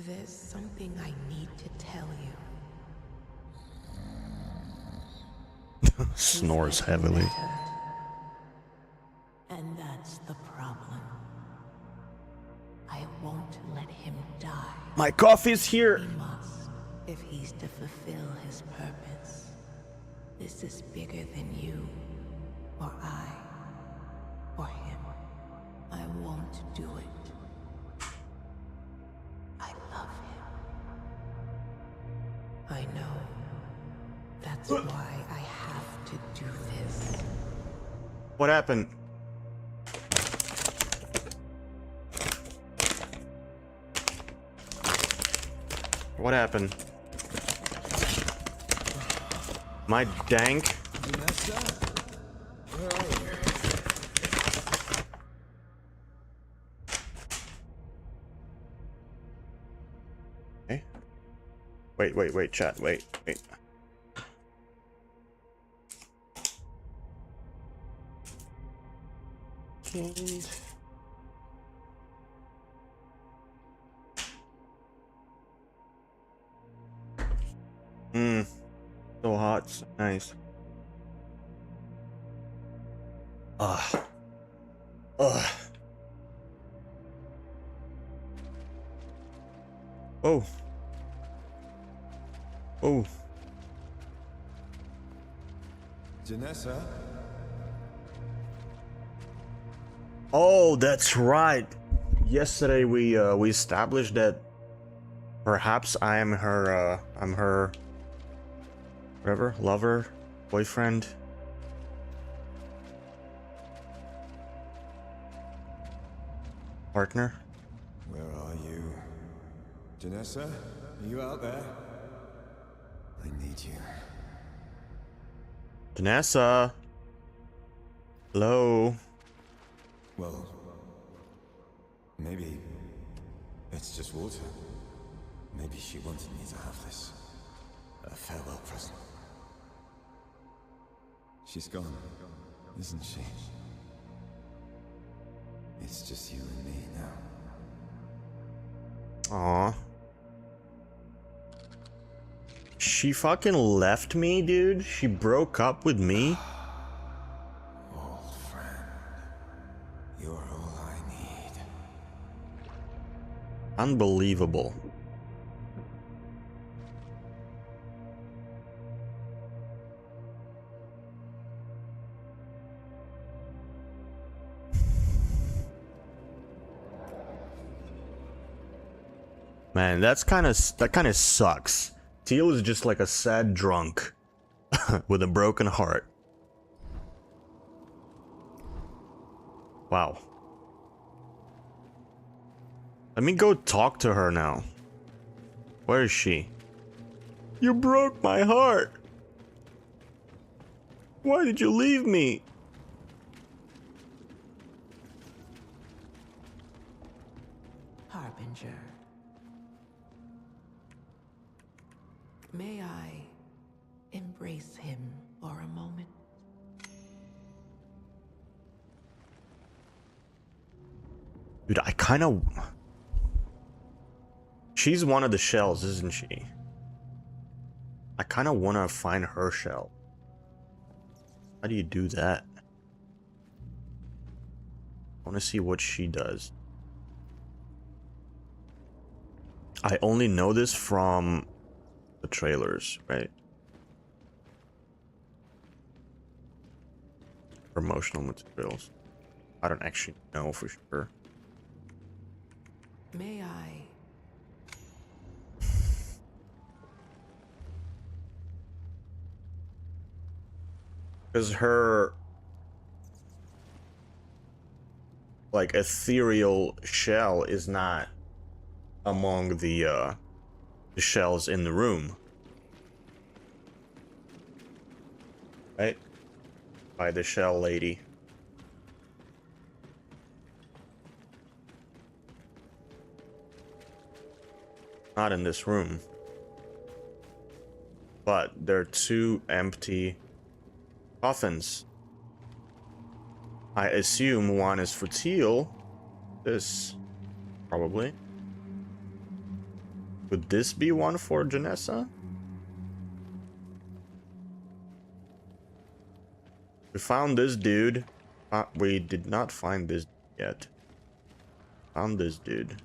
There's something I need to tell you. Snores heavily. And that's the problem. I won't let him die. My coffee's here. He must, if he's to fulfill his purpose. This is bigger than you, or I, or him. I won't do it. I love him. I know. That's why I have to do this. What happened? What happened? My dank? Wait, chat, wait. So hot, so nice. Ugh. Oh. Janessa? Oh, that's right. Yesterday we established that perhaps I'm her whatever, lover, boyfriend. Partner. Where are you? Janessa? Are you out there? I need you. Janessa. Hello. Well, maybe it's just water. Maybe she wanted me to have this. A farewell present. She's gone, isn't she? It's just you and me now. Aw. She fucking left me, dude. She broke up with me. Old friend, you're all I need. Unbelievable. Man, that kind of sucks. Teal is just like a sad drunk with a broken heart. Wow. Let me go talk to her now. Where is she? You broke my heart. Why did you leave me? Harbinger. May I embrace him for a moment? Dude, I kind of... She's one of the shells, isn't she? I kind of want to find her shell. How do you do that? I want to see what she does. I only know this from the trailers, right? Promotional materials. I don't actually know for sure. May I? Because her like ethereal shell is not among the shells in the room, right? By the shell lady. Not in this room. But there are two empty coffins. I assume one is for Teal. This, probably. Could this be one for Janessa? We found this dude. We did not find this yet. Found this dude.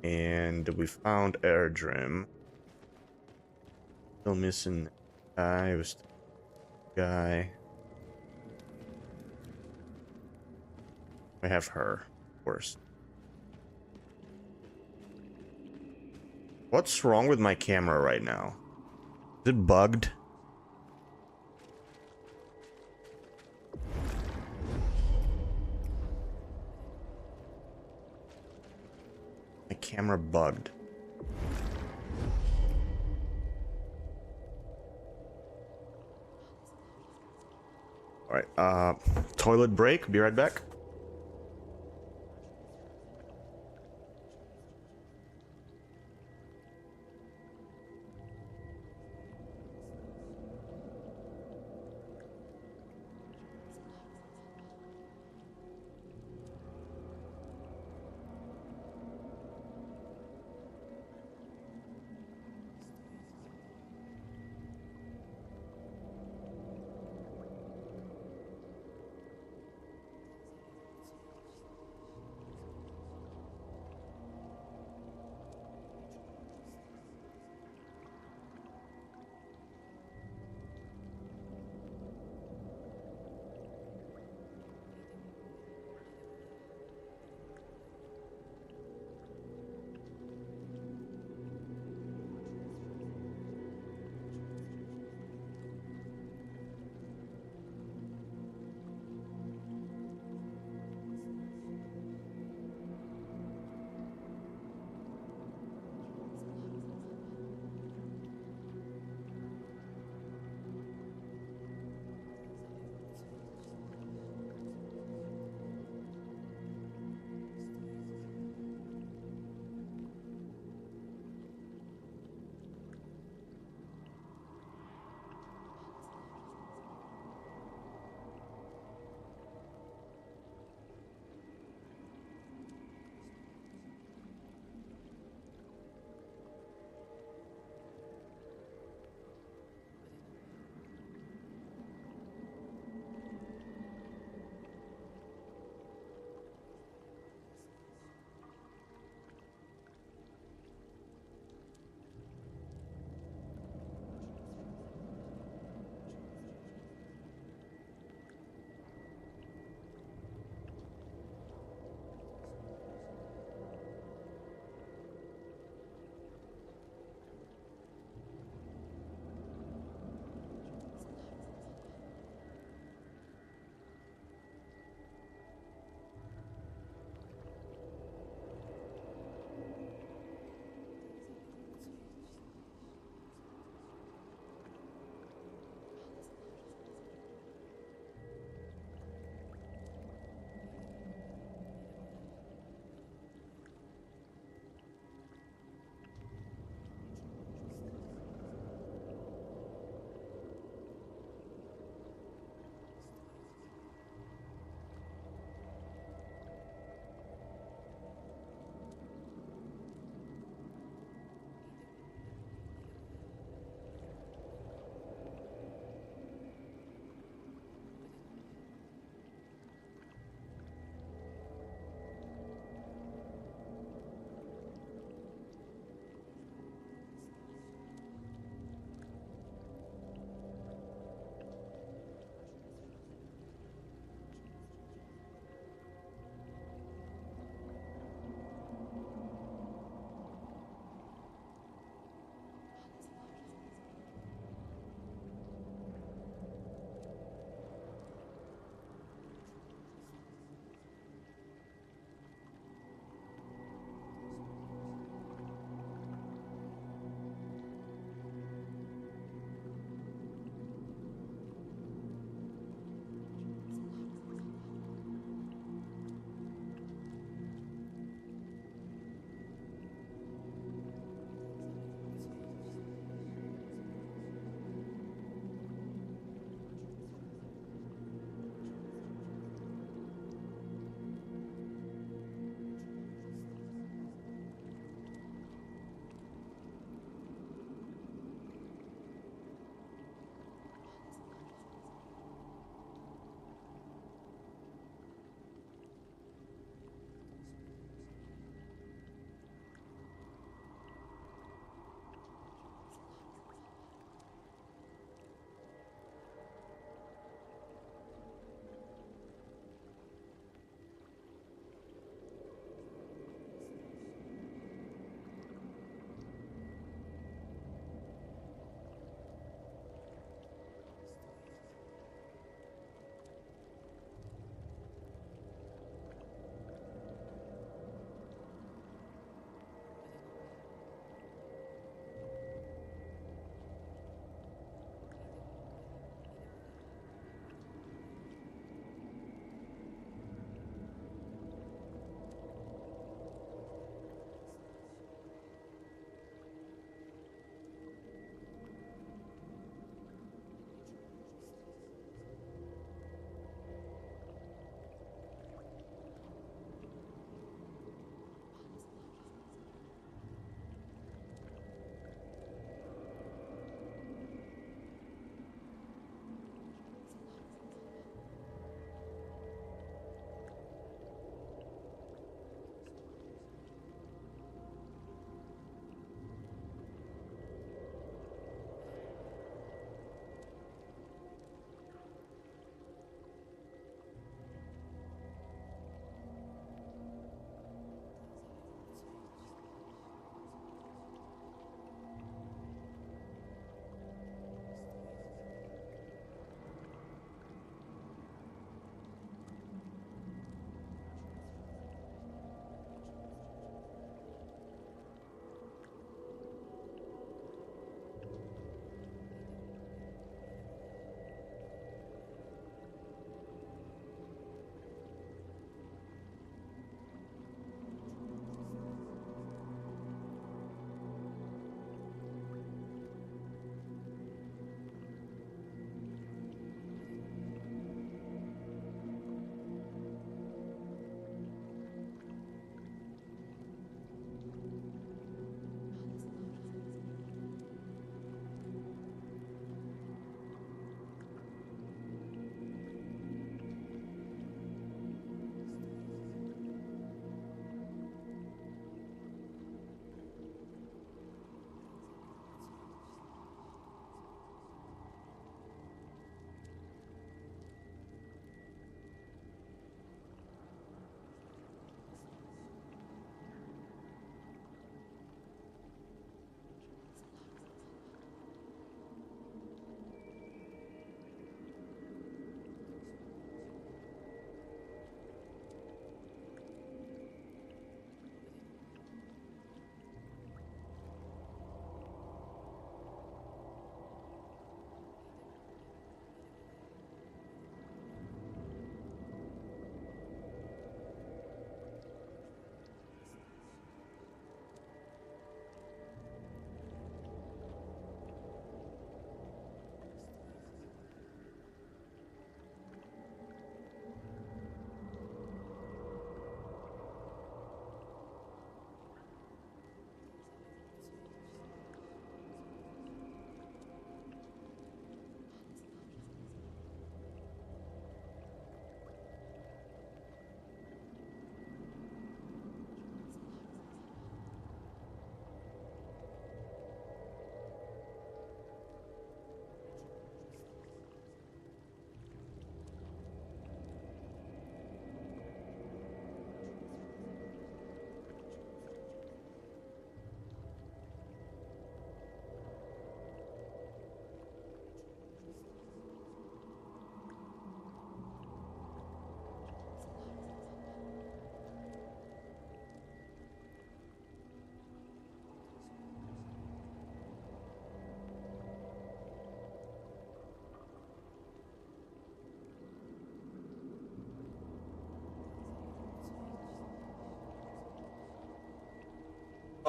And we found Airdrim. Still missing guy. It was guy. We have her, of course. What's wrong with my camera right now? Is it bugged? My camera bugged. Alright, toilet break, be right back.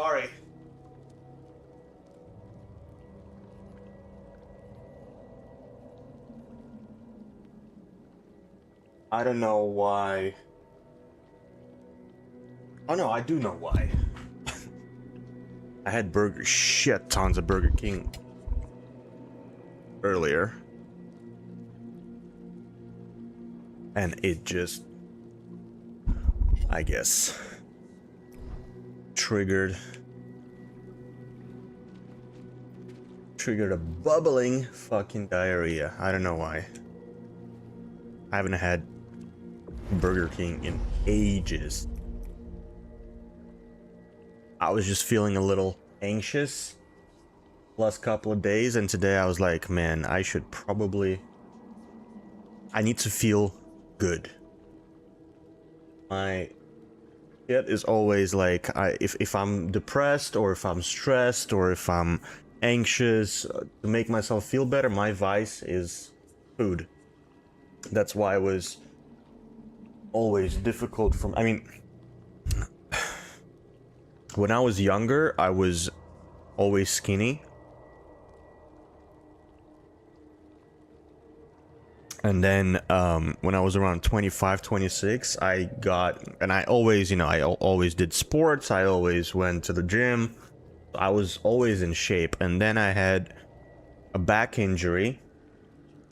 Sorry. I don't know why. Oh no, I do know why. I had shit tons of Burger King earlier. And it just, I guess, triggered a bubbling fucking diarrhea. I don't know why. I haven't had Burger King in ages. I was just feeling a little anxious last couple of days, and today I was like, man, I need to feel good. My shit is always like, if I'm depressed or if I'm stressed or if I'm anxious, to make myself feel better, my vice is food. That's why it was always difficult I mean, when I was younger, I was always skinny. And then when I was around 25, 26, I always did sports. I always went to the gym. I was always in shape. And then I had a back injury.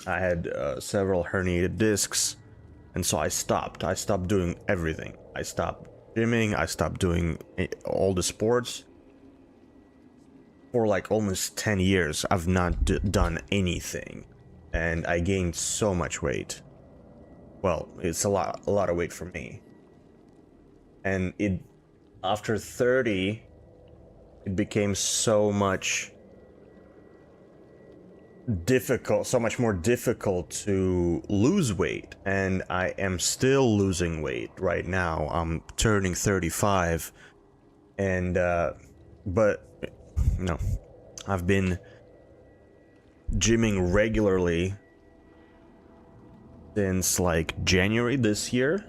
I had several herniated discs. And so I stopped. I stopped doing everything. I stopped gymming. I stopped doing all the sports. For like almost 10 years, I've not done anything. And I gained so much weight. Well, it's a lot of weight for me. And after 30, it became so much more difficult to lose weight. And I am still losing weight right now. I'm turning 35. And, but, I've been gymming regularly since like January this year.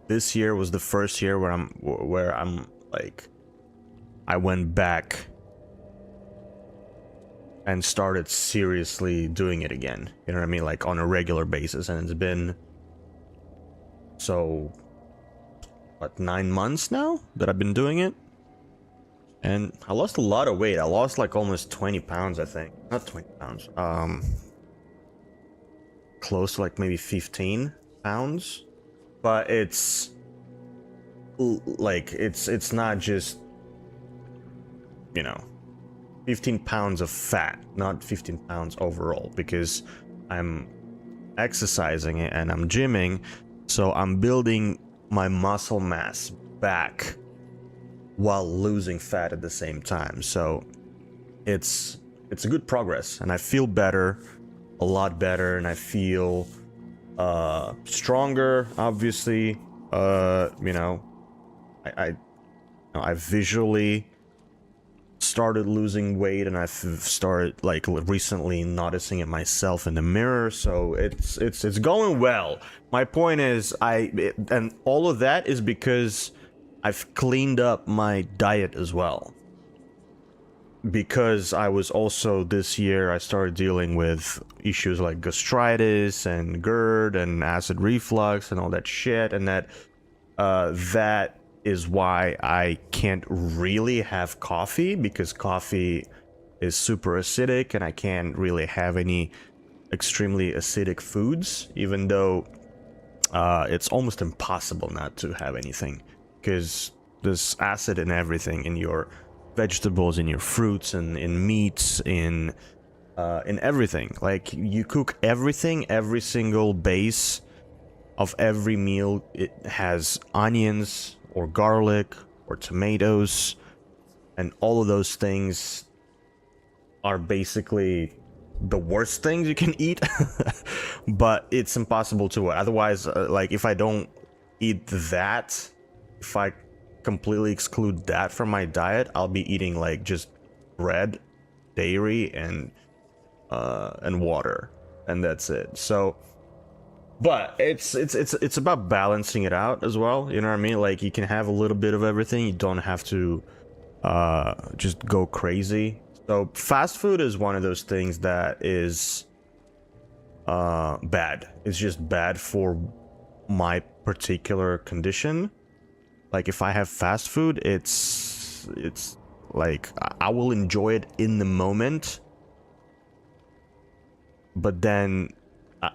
This year was the first year where I'm like, I went back and started seriously doing it again. You know what I mean? Like on a regular basis. And it's been, so what, 9 months now that I've been doing it. And I lost a lot of weight. I lost like almost 20 pounds, I think. Not 20 pounds. Close to like maybe 15 pounds. But it's like, it's not just, 15 pounds of fat, not 15 pounds overall, because I'm exercising and I'm gymming. So I'm building my muscle mass back while losing fat at the same time. So it's a good progress, and I feel better, a lot better, and I feel stronger, obviously. I visually started losing weight, and I've started like recently noticing it myself in the mirror. So it's going well. My point is, and all of that is because I've cleaned up my diet as well. Because I was also, this year, I started dealing with issues like gastritis and GERD and acid reflux and all that shit. And that is why I can't really have coffee, because coffee is super acidic and I can't really have any extremely acidic foods, even though it's almost impossible not to have anything. Because there's acid in everything, in your vegetables, in your fruits, and in meats, in everything. Like, you cook everything, every single base of every meal, it has onions or garlic or tomatoes, and all of those things are basically the worst things you can eat. But it's impossible to otherwise, like, if I don't eat that, if I completely exclude that from my diet, I'll be eating like just bread, dairy, and water, and that's it. So, but it's about balancing it out as well. You know what I mean? Like, you can have a little bit of everything. You don't have to just go crazy. So fast food is one of those things that is bad. It's just bad for my particular condition. Like if I have fast food, it's like I will enjoy it in the moment, but then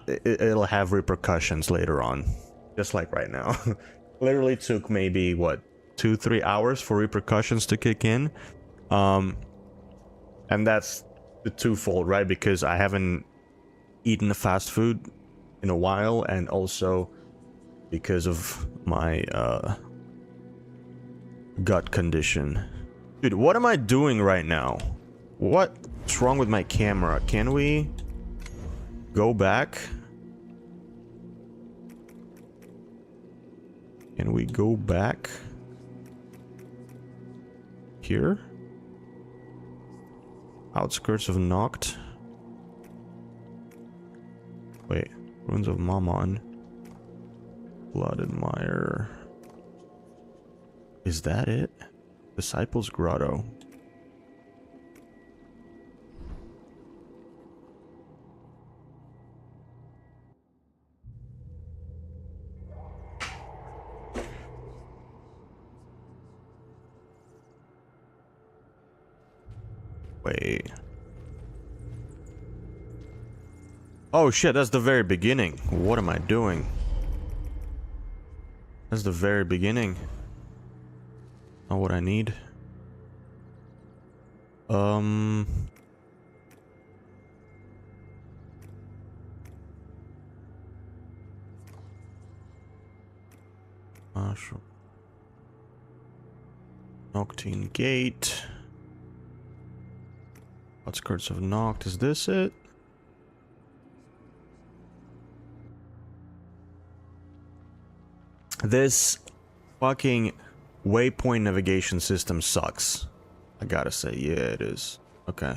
it'll have repercussions later on, just like right now. Literally took maybe what 2-3 hours for repercussions to kick in, and that's the twofold, right? Because I haven't eaten the fast food in a while, and also because of my gut condition. Dude, what am I doing right now? What's wrong with my camera? Can we go back? Can we go back here? Outskirts of Noct. Wait, Ruins of Mammon. Blooded Mire. Is that it? Disciples Grotto. Wait. Oh shit, that's the very beginning. What am I doing? That's the very beginning. Not what I need. Mushroom. Noctine Gate. Outskirts of Noct. Is this it? This fucking waypoint navigation system sucks. I gotta say, yeah, it is. Okay.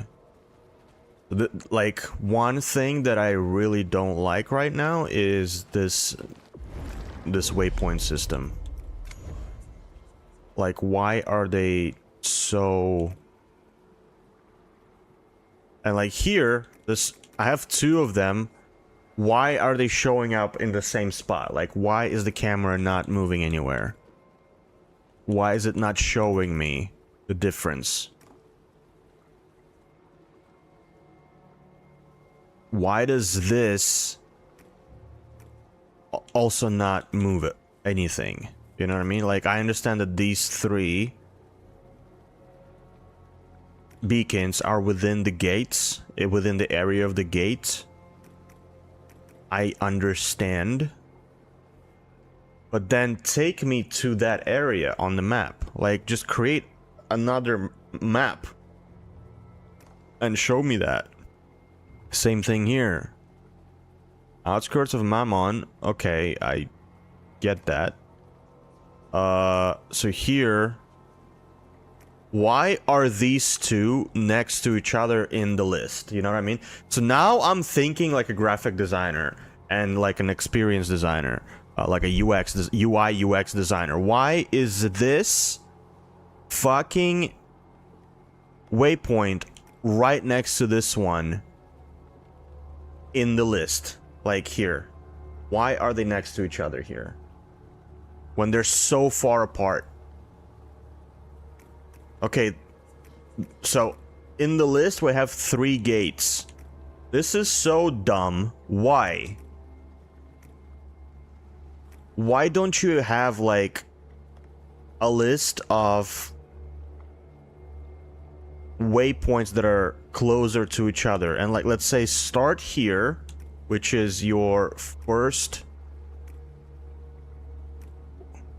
Like, one thing that I really don't like right now is this waypoint system. Like, why are they so... And like here, I have 2 of them. Why are they showing up in the same spot? Like, why is the camera not moving anywhere? Why is it not showing me the difference? Why does this also not move anything? You know what I mean? Like, I understand that these 3 beacons are within the gates, within the area of the gate. I understand. But then take me to that area on the map. Like, just create another map and show me that. Same thing here. Outskirts of Mammon. Okay, I get that. So here... Why are these 2 next to each other in the list? You know what I mean? So now I'm thinking like a graphic designer and like an experienced designer, like a UI UX designer. Why is this fucking waypoint right next to this one in the list? Like here. Why are they next to each other here when they're so far apart? Okay, so in the list we have 3 gates. This is so dumb. Why? Why don't you have like a list of waypoints that are closer to each other? And like, let's say start here, which is your first...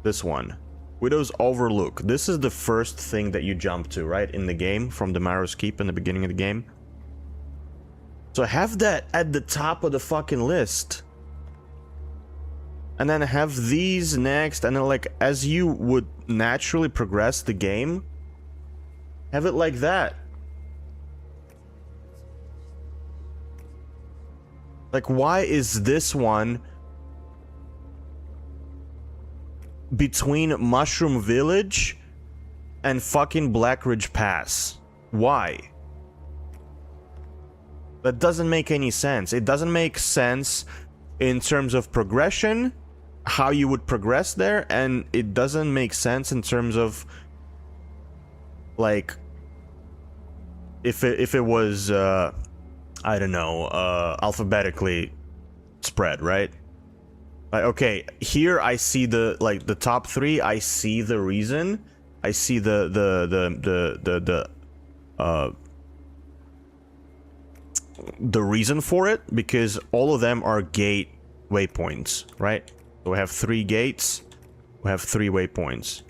This one. Widow's Overlook. This is the first thing that you jump to, right? In the game, from the Marrow's Keep in the beginning of the game. So have that at the top of the fucking list. And then have these next, and then like, as you would naturally progress the game, have it like that. Like, why is this one between Mushroom Village and fucking Black Ridge Pass. Why? That doesn't make any sense. It doesn't make sense in terms of progression, how you would progress there, and it doesn't make sense in terms of like if it was I don't know, alphabetically spread, right? Like, okay, here I see the top 3. I see the reason. I see the reason for it, because all of them are gate waypoints, right? So we have 3 gates, we have 3 waypoints.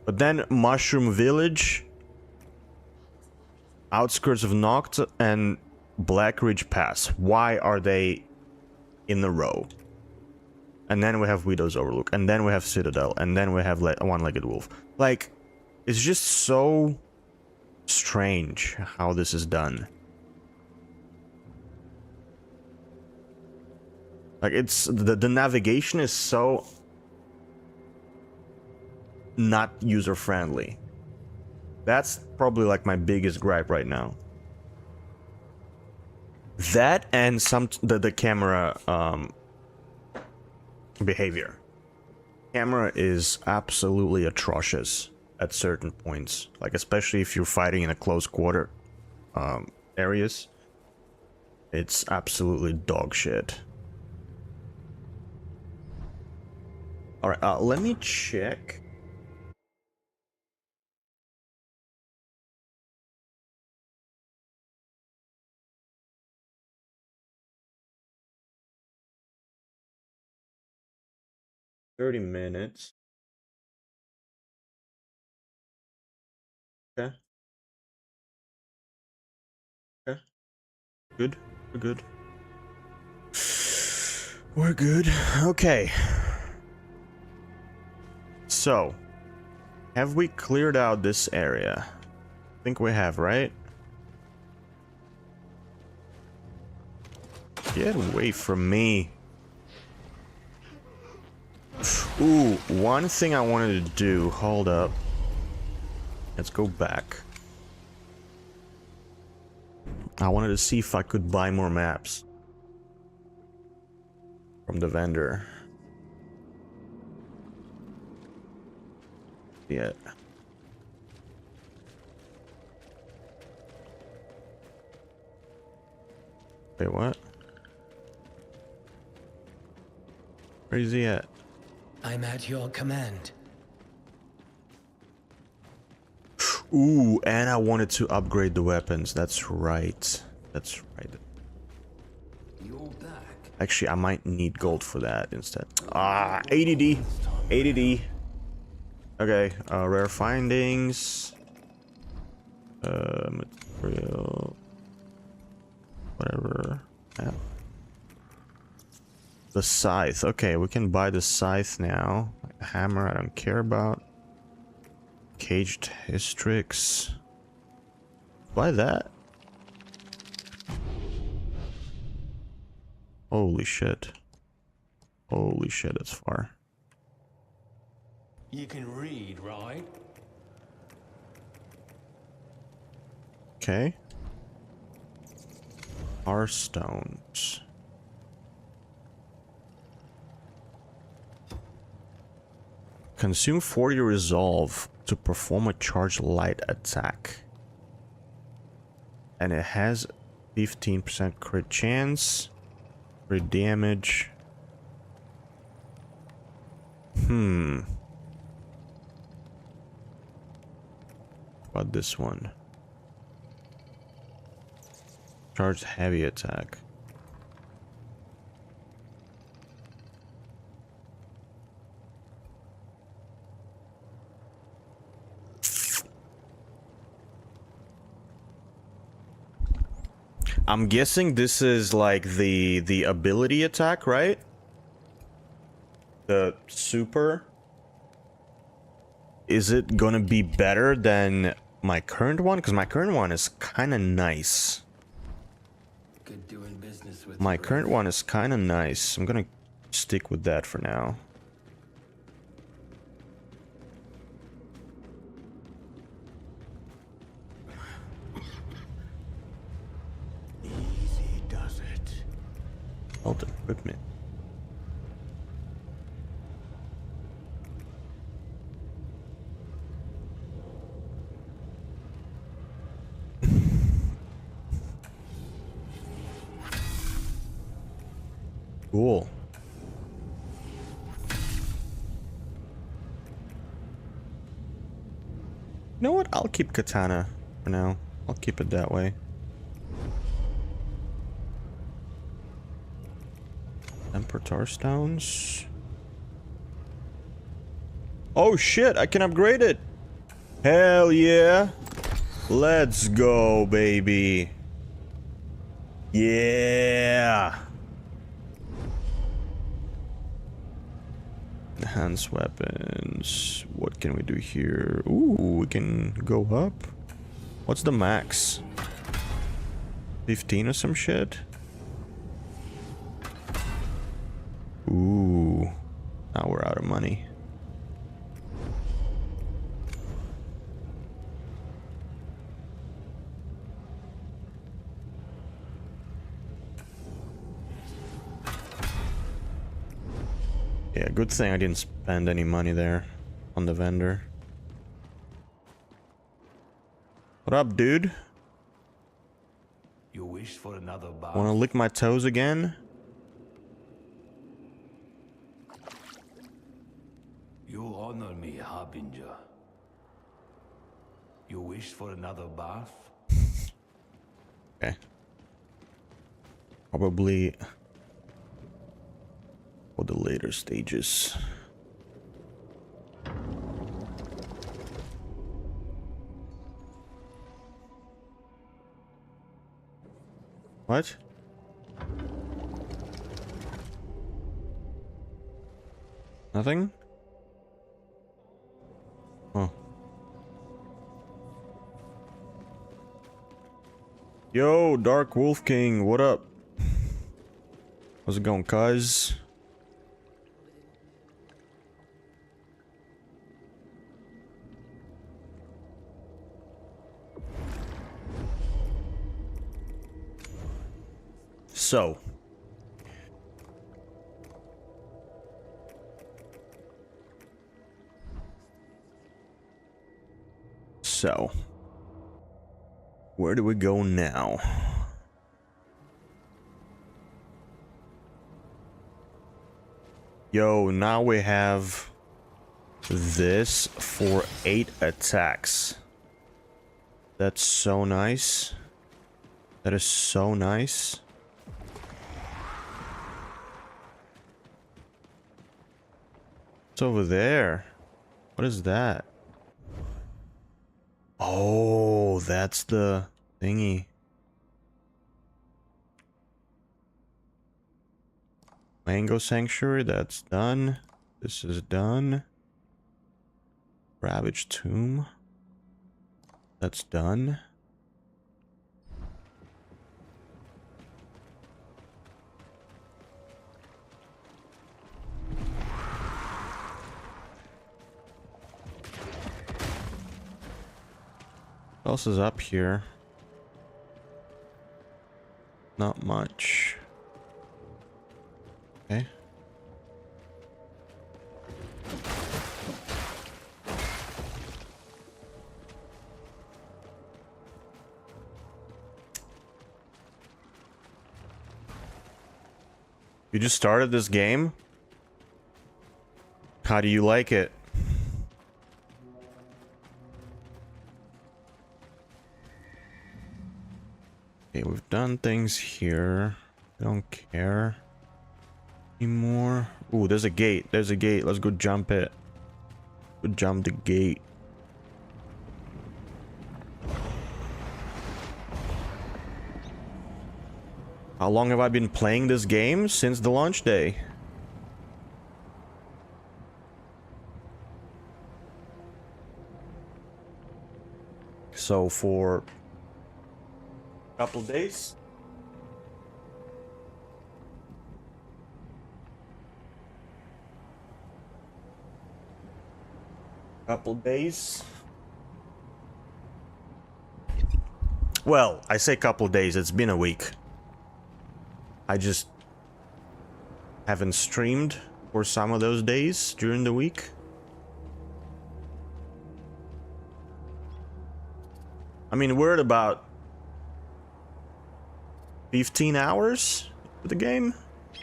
But then Mushroom Village, outskirts of Noct, and Black Ridge Pass. Why are they in a row? And then we have Widow's Overlook, and then we have Citadel, and then we have One-Legged Wolf. Like, it's just so strange how this is done. Like, it's the navigation is so not user-friendly. That's probably like my biggest gripe right now. That and the camera behavior. Camera is absolutely atrocious at certain points, like especially if you're fighting in a close quarter areas. It's absolutely dog shit. All right, let me check. $30 minutes. Okay. Okay. Good. We're good. We're good. Okay. So, have we cleared out this area? I think we have, right? Get away from me. Ooh, one thing I wanted to do. Hold up. Let's go back. I wanted to see if I could buy more maps from the vendor. Yeah. Wait, what? Where is he at? I'm at your command. Ooh, and I wanted to upgrade the weapons. That's right. That's right. You're back. Actually, I might need gold for that instead. Ah, ADD. ADD. Okay, rare findings. Material. Whatever. Yeah. The scythe. Okay, we can buy the scythe now. The hammer, I don't care about. Caged Hystrix. Buy that. Holy shit. Holy shit, that's far. You can read, right? Okay. Hearthstones. Consume 40 resolve to perform a charged light attack. And it has 15% crit chance. Crit damage. About this one. Charged heavy attack. I'm guessing this is like the ability attack, right? The super. Is it gonna be better than my current one? Because my current one is kind of nice. Good doing business with My current one is kind of nice. I'm gonna stick with that for now. Alt equipment. Cool. You know what? I'll keep katana for now. I'll keep it that way. Emperor stones. Oh shit, I can upgrade it. Hell yeah. Let's go, baby. Yeah. Enhanced weapons. What can we do here? Ooh, we can go up. What's the max? 15 or some shit? Ooh. Now we're out of money. Yeah, good thing I didn't spend any money there on the vendor. What up, dude? You wish for another bath? Wanna lick my toes again? You honor me, Harbinger. You wish for another bath? Okay. Probably for the later stages. What? Nothing? Oh. Yo, Dark Wolf King, what up? How's it going, cuz? So. Where do we go now? Yo, now we have this for 8 attacks. That's so nice. That is so nice. What's over there? What is that? Oh, that's the thingy. Mango Sanctuary, that's done. This is done. Ravaged Tomb. That's done. What else is up here? Not much. Okay. You just started this game? How do you like it? Okay, we've done things here. I don't care anymore. Ooh, there's a gate. There's a gate. Let's go jump it. Go jump the gate. How long have I been playing this game? Since the launch day. So for a couple days. Couple days. Well, I say couple days, it's been a week. I just Haven't streamed for some of those days during the week. I mean, we're at about 15 hours with the game,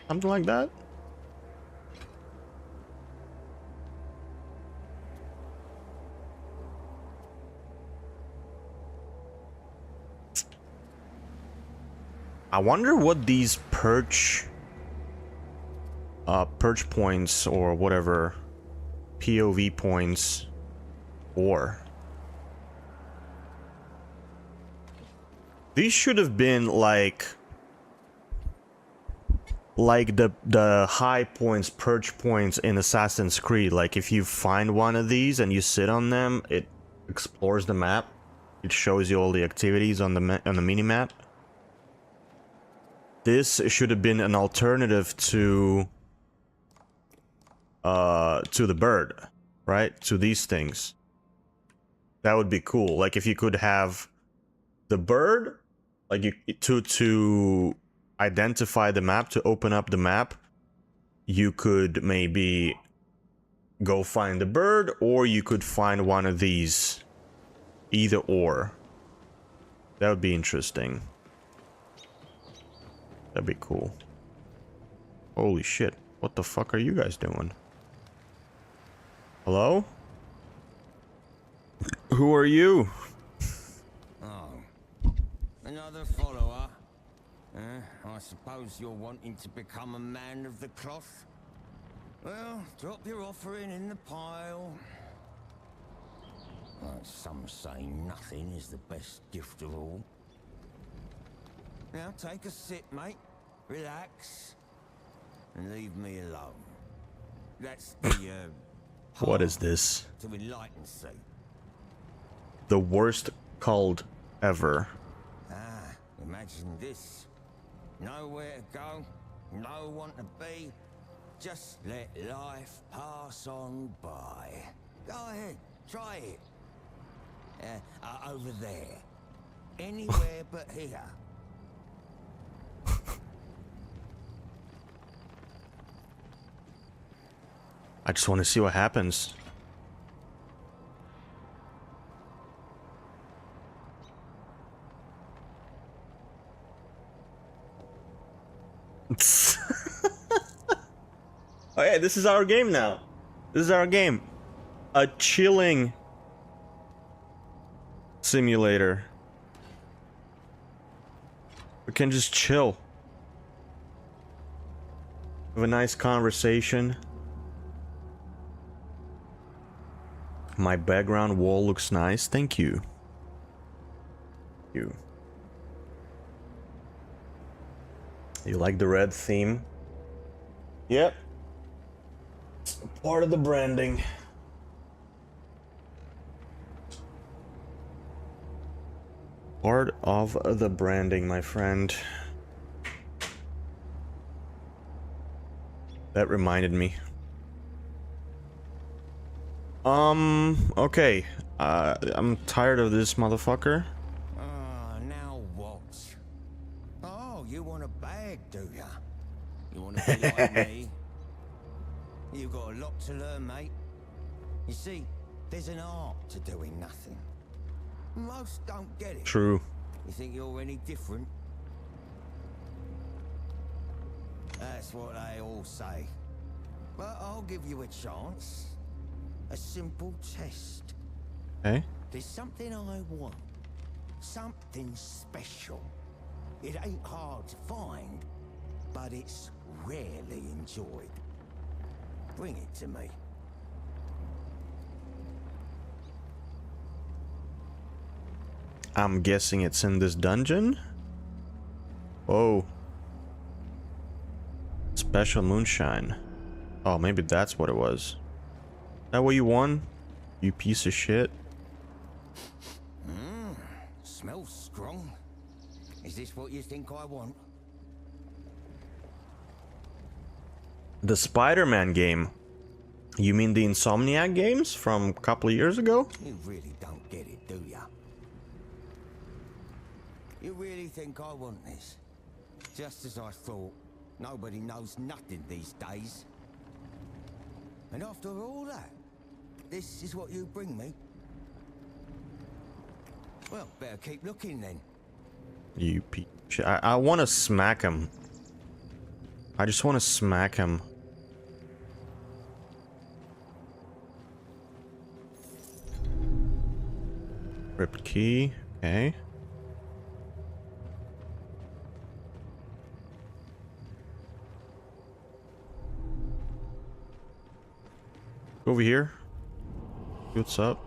something like that. I wonder what these perch points or whatever POV points for. These should have been like the high points, perch points in Assassin's Creed. Like if you find one of these and you sit on them, it explores the map. It shows you all the activities on the mini map. This should have been an alternative to the bird, right? To these things. That would be cool. Like if you could have the bird, like you to identify the map, to open up the map, you could maybe go find the bird, or you could find one of these. Either or. That would be interesting. That'd be cool. Holy shit. What the fuck are you guys doing? Hello? Who are you? Oh. Another follower? I suppose you're wanting to become a man of the cloth? Well, drop your offering in the pile. Some say nothing is the best gift of all. Now take a sip, mate. Relax. And leave me alone. That's the, What is this? to enlighten see. The worst cult ever. Ah, imagine this. Nowhere to go, no one to be. Just let life pass on by. Go ahead, try it. Over there. Anywhere but here. I just want to see what happens. Oh yeah, this is our game now. This is our game. A chilling simulator. We can just chill. Have a nice conversation. My background wall looks nice. Thank you. You like the red theme? Yep. Part of the branding. Part of the branding, my friend. That reminded me. Okay. I'm tired of this motherfucker. Now what? Oh, you want a bag, do ya? You want to be like me? You've got a lot to learn, mate. You see, there's an art to doing nothing. Most don't get it. True. You think you're any different? That's what they all say. But I'll give you a chance. A simple test. Okay. There's something I want. Something special. It ain't hard to find, but it's rarely enjoyed. Bring it to me. I'm guessing it's in this dungeon. Oh. Special moonshine. Oh, maybe that's what it was. That what you won? You piece of shit. Smells strong. Is this what you think I want? The Spider-Man game. You mean the Insomniac games from a couple of years ago? You really don't get it, do ya? You really think I want this? Just as I thought. Nobody knows nothing these days. And after all that, this is what you bring me? Well, better keep looking then. You piece of shit. I want to smack him. I just want to smack him. Ripped key. Okay. Over here. What's up?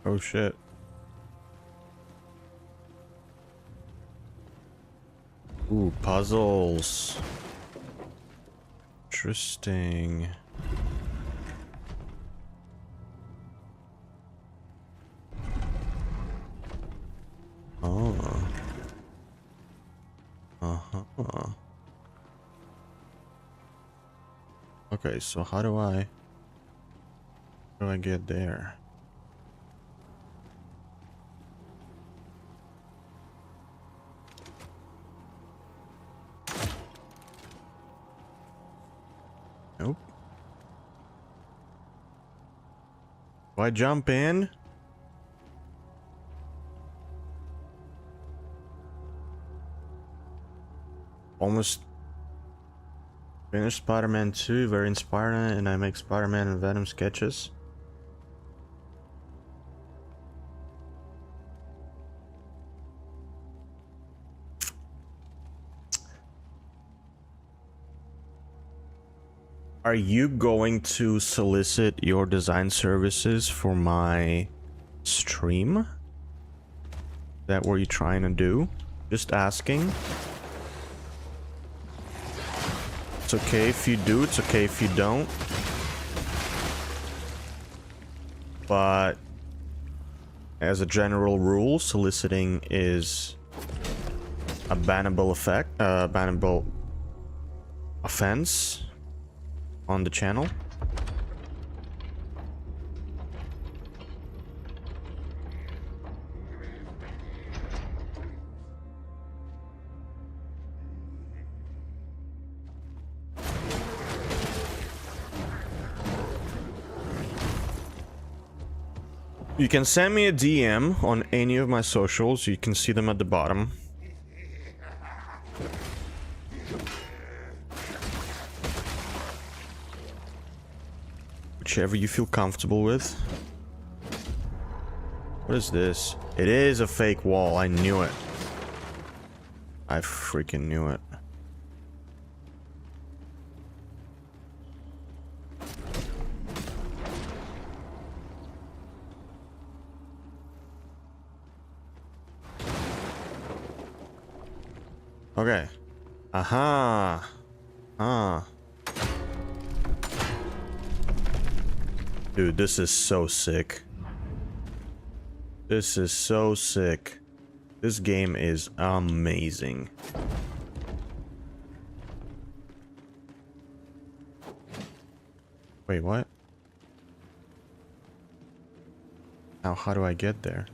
Oh shit. Ooh, puzzles. Interesting. Oh. Uh-huh. Okay, so how do I get there? Nope. Do I jump in? Almost finished Spider-Man 2, very inspiring, and I make Spider-Man and Venom sketches. Are you going to solicit your design services for my stream? Is that what you're trying to do? Just asking. It's okay if you do, it's okay if you don't. But as a general rule, soliciting is a bannable bannable offense on the channel. You can send me a DM on any of my socials. You can see them at the bottom. Whichever you feel comfortable with. What is this? It is a fake wall. I knew it. I freaking knew it. Okay. Aha. Ah. Dude, this is so sick. This is so sick. This game is amazing. Wait, what? Now, how do I get there?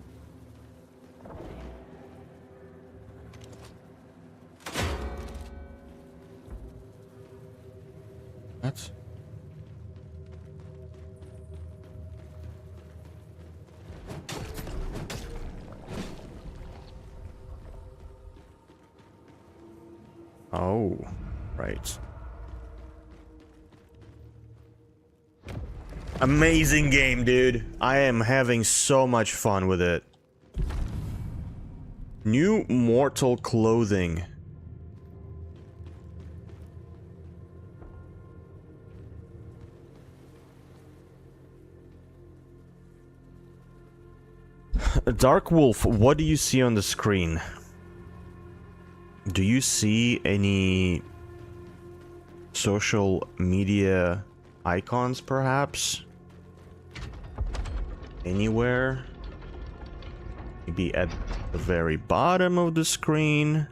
What? Oh, right. Amazing game, dude. I am having so much fun with it. New mortal clothing. Dark Wolf, what do you see on the screen? Do you see any social media icons, perhaps? Anywhere? Maybe at the very bottom of the screen?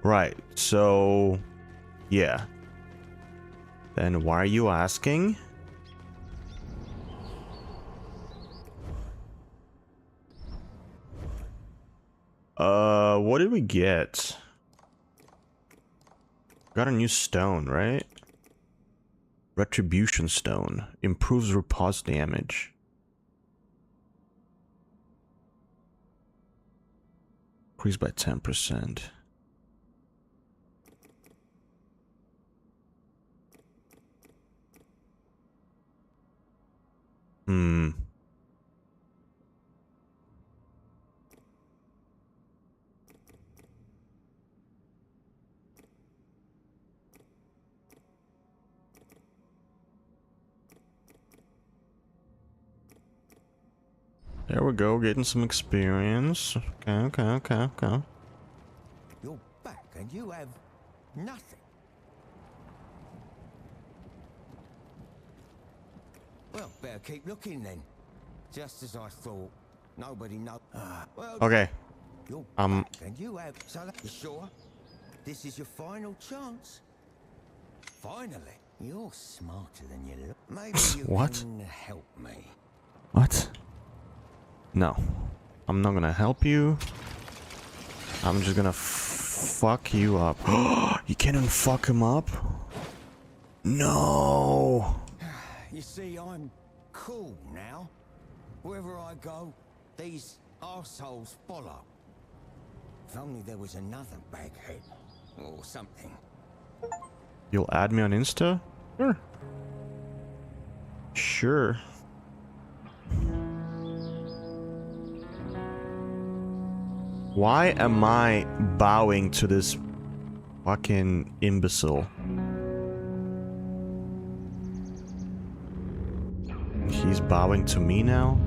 Right, so... yeah. Then why are you asking? What did we get? Got a new stone, right? Retribution stone. Improves repulse damage. Increased by 10%. There we go, getting some experience. Okay. You're back and you have nothing. Well, better keep looking then. Just as I thought. Nobody knows. Well, Okay. you're back and you have... So you sure? This is your final chance? Finally. You're smarter than you look. Maybe you What? can help me. What? No. I'm not gonna help you. I'm just gonna fuck you up. You can't even fuck him up? No. You see, I'm cool now. Wherever I go, these arseholes follow. If only there was another baghead or something. You'll add me on Insta? Sure. Sure. Why am I bowing to this fucking imbecile? He's bowing to me now?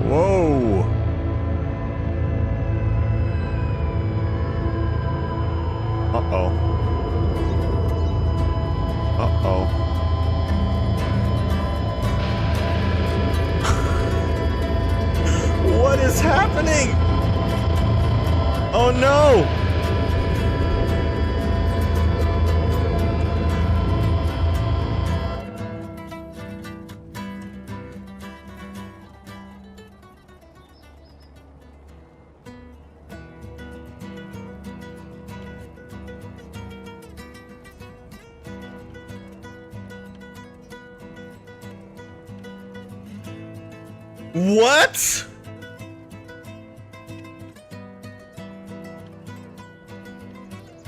Whoa! Uh-oh. Uh-oh. What is happening? Oh no! What?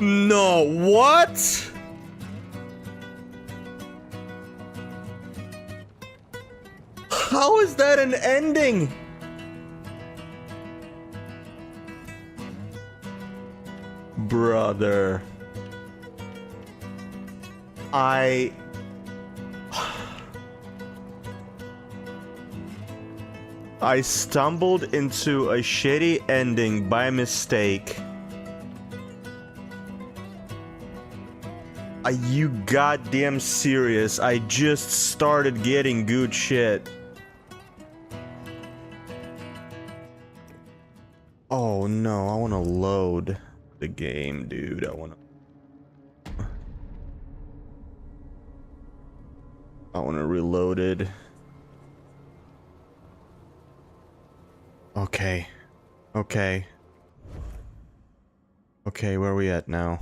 No, what? How is that an ending? Brother. I stumbled into a shitty ending by mistake. Are you goddamn serious? I just started getting good shit. Oh no, I wanna load the game, dude. I wanna reload it. Okay. Okay. Okay, where are we at now?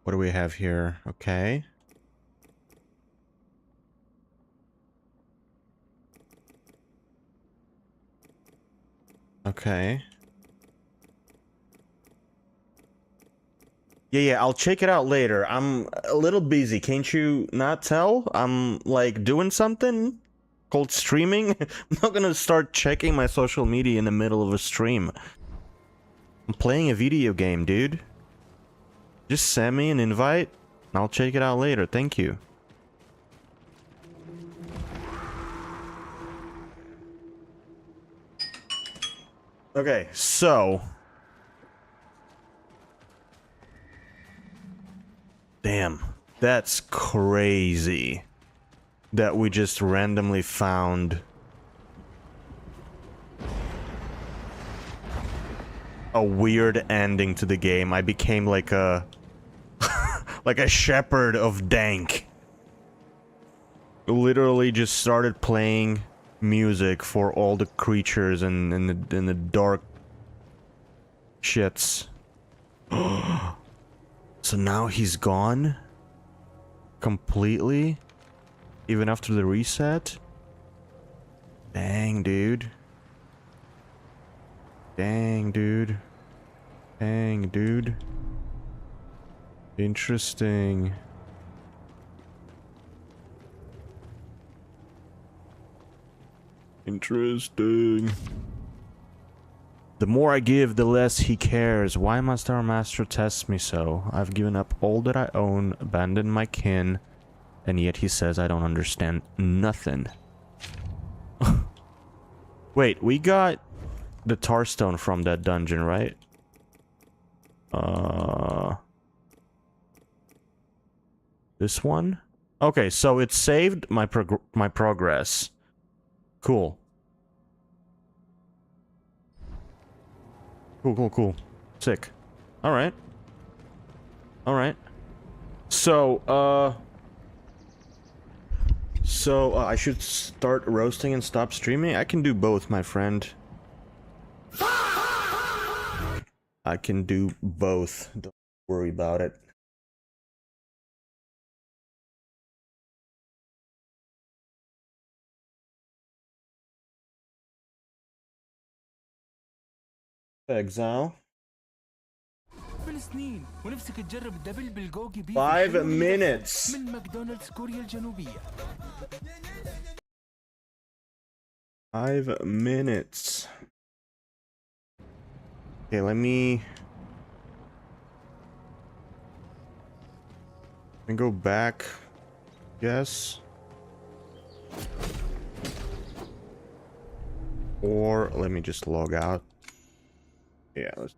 What do we have here? Okay. Okay. Yeah, I'll check it out later. I'm a little busy. Can't you not tell? I'm like doing something called streaming. I'm not gonna start checking my social media in the middle of a stream. I'm playing a video game, dude. Just send me an invite, and I'll check it out later. Thank you. Okay, so... Damn, that's crazy that we just randomly found a weird ending to the game. I became like a like a shepherd of dank. Literally just started playing music for all the creatures in the dark shits. So now he's gone? Completely? Even after the reset? Dang, dude. Dang, dude. Dang, dude. Interesting. Interesting. The more I give, the less he cares. Why must our master test me so? I've given up all that I own, abandoned my kin, and yet he says I don't understand nothing. Wait, we got the Tarstone from that dungeon, right? This one? Okay, so it saved my progress. Cool. Cool. Sick. Alright. Alright. So, I should start roasting and stop streaming? I can do both, my friend. I can do both. Don't worry about it. Exile. 5 minutes. 5 minutes. Okay, let me go back. Yes. Or let me just log out. Yeah, let's...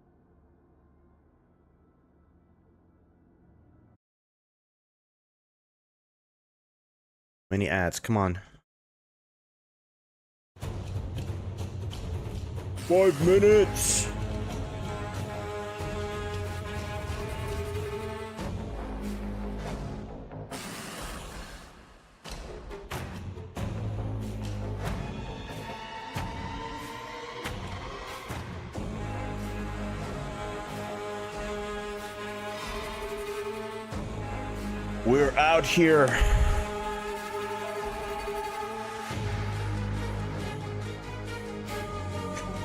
Many ads, come on. 5 minutes! We're out here.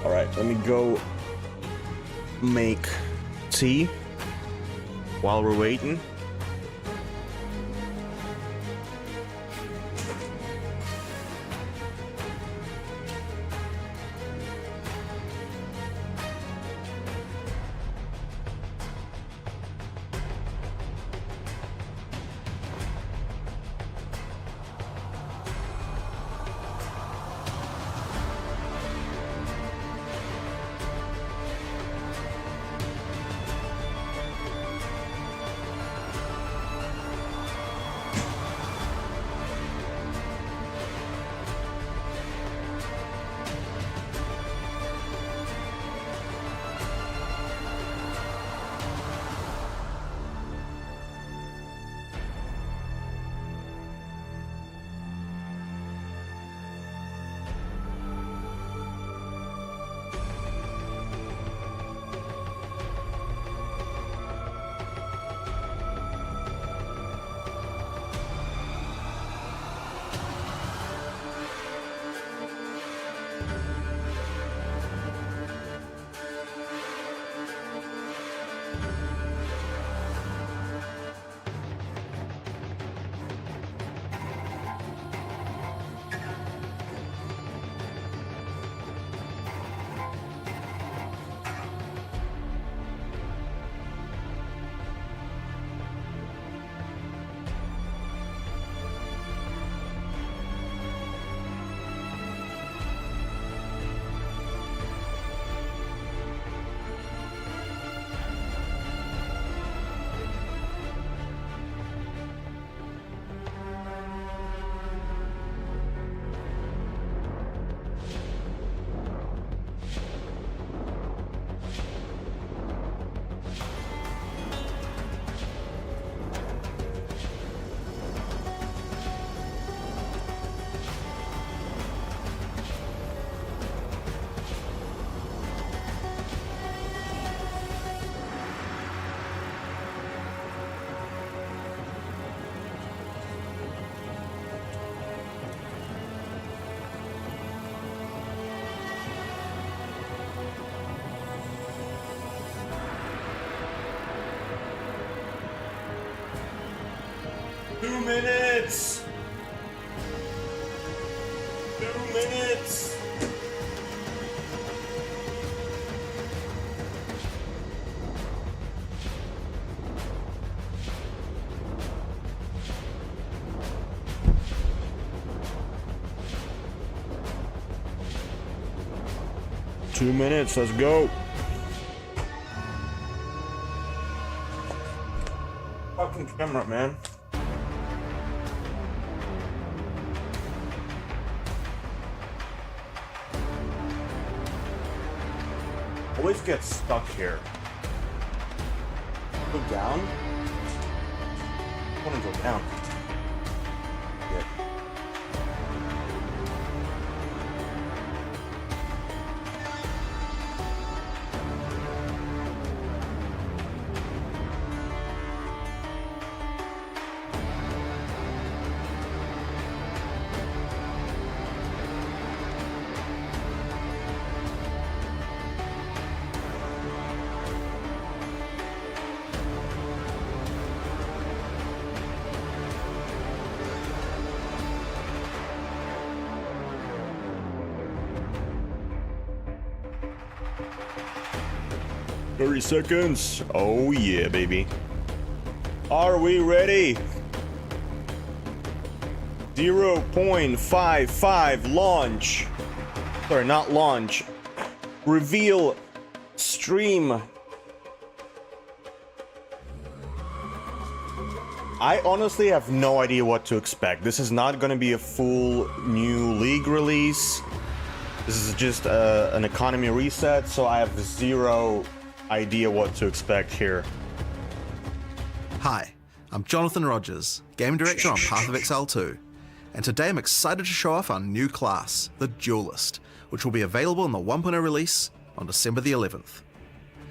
All right, let me go make tea while we're waiting. 2 minutes. 2 minutes. Two minutes, let's go. Fucking camera, man. Always get stuck here. Go down? I want to go down. Yeah. "30 seconds. Oh yeah, baby. Are we ready? 0.55 launch. Sorry, not launch. Reveal stream. I honestly have no idea what to expect. This is not going to be a full new league release. This is just an economy reset, so I have zero idea what to expect here. Hi, I'm Jonathan Rogers, Game Director on Path of Exile 2, and today I'm excited to show off our new class, the Duelist, which will be available in the 1.0 release on December the 11th.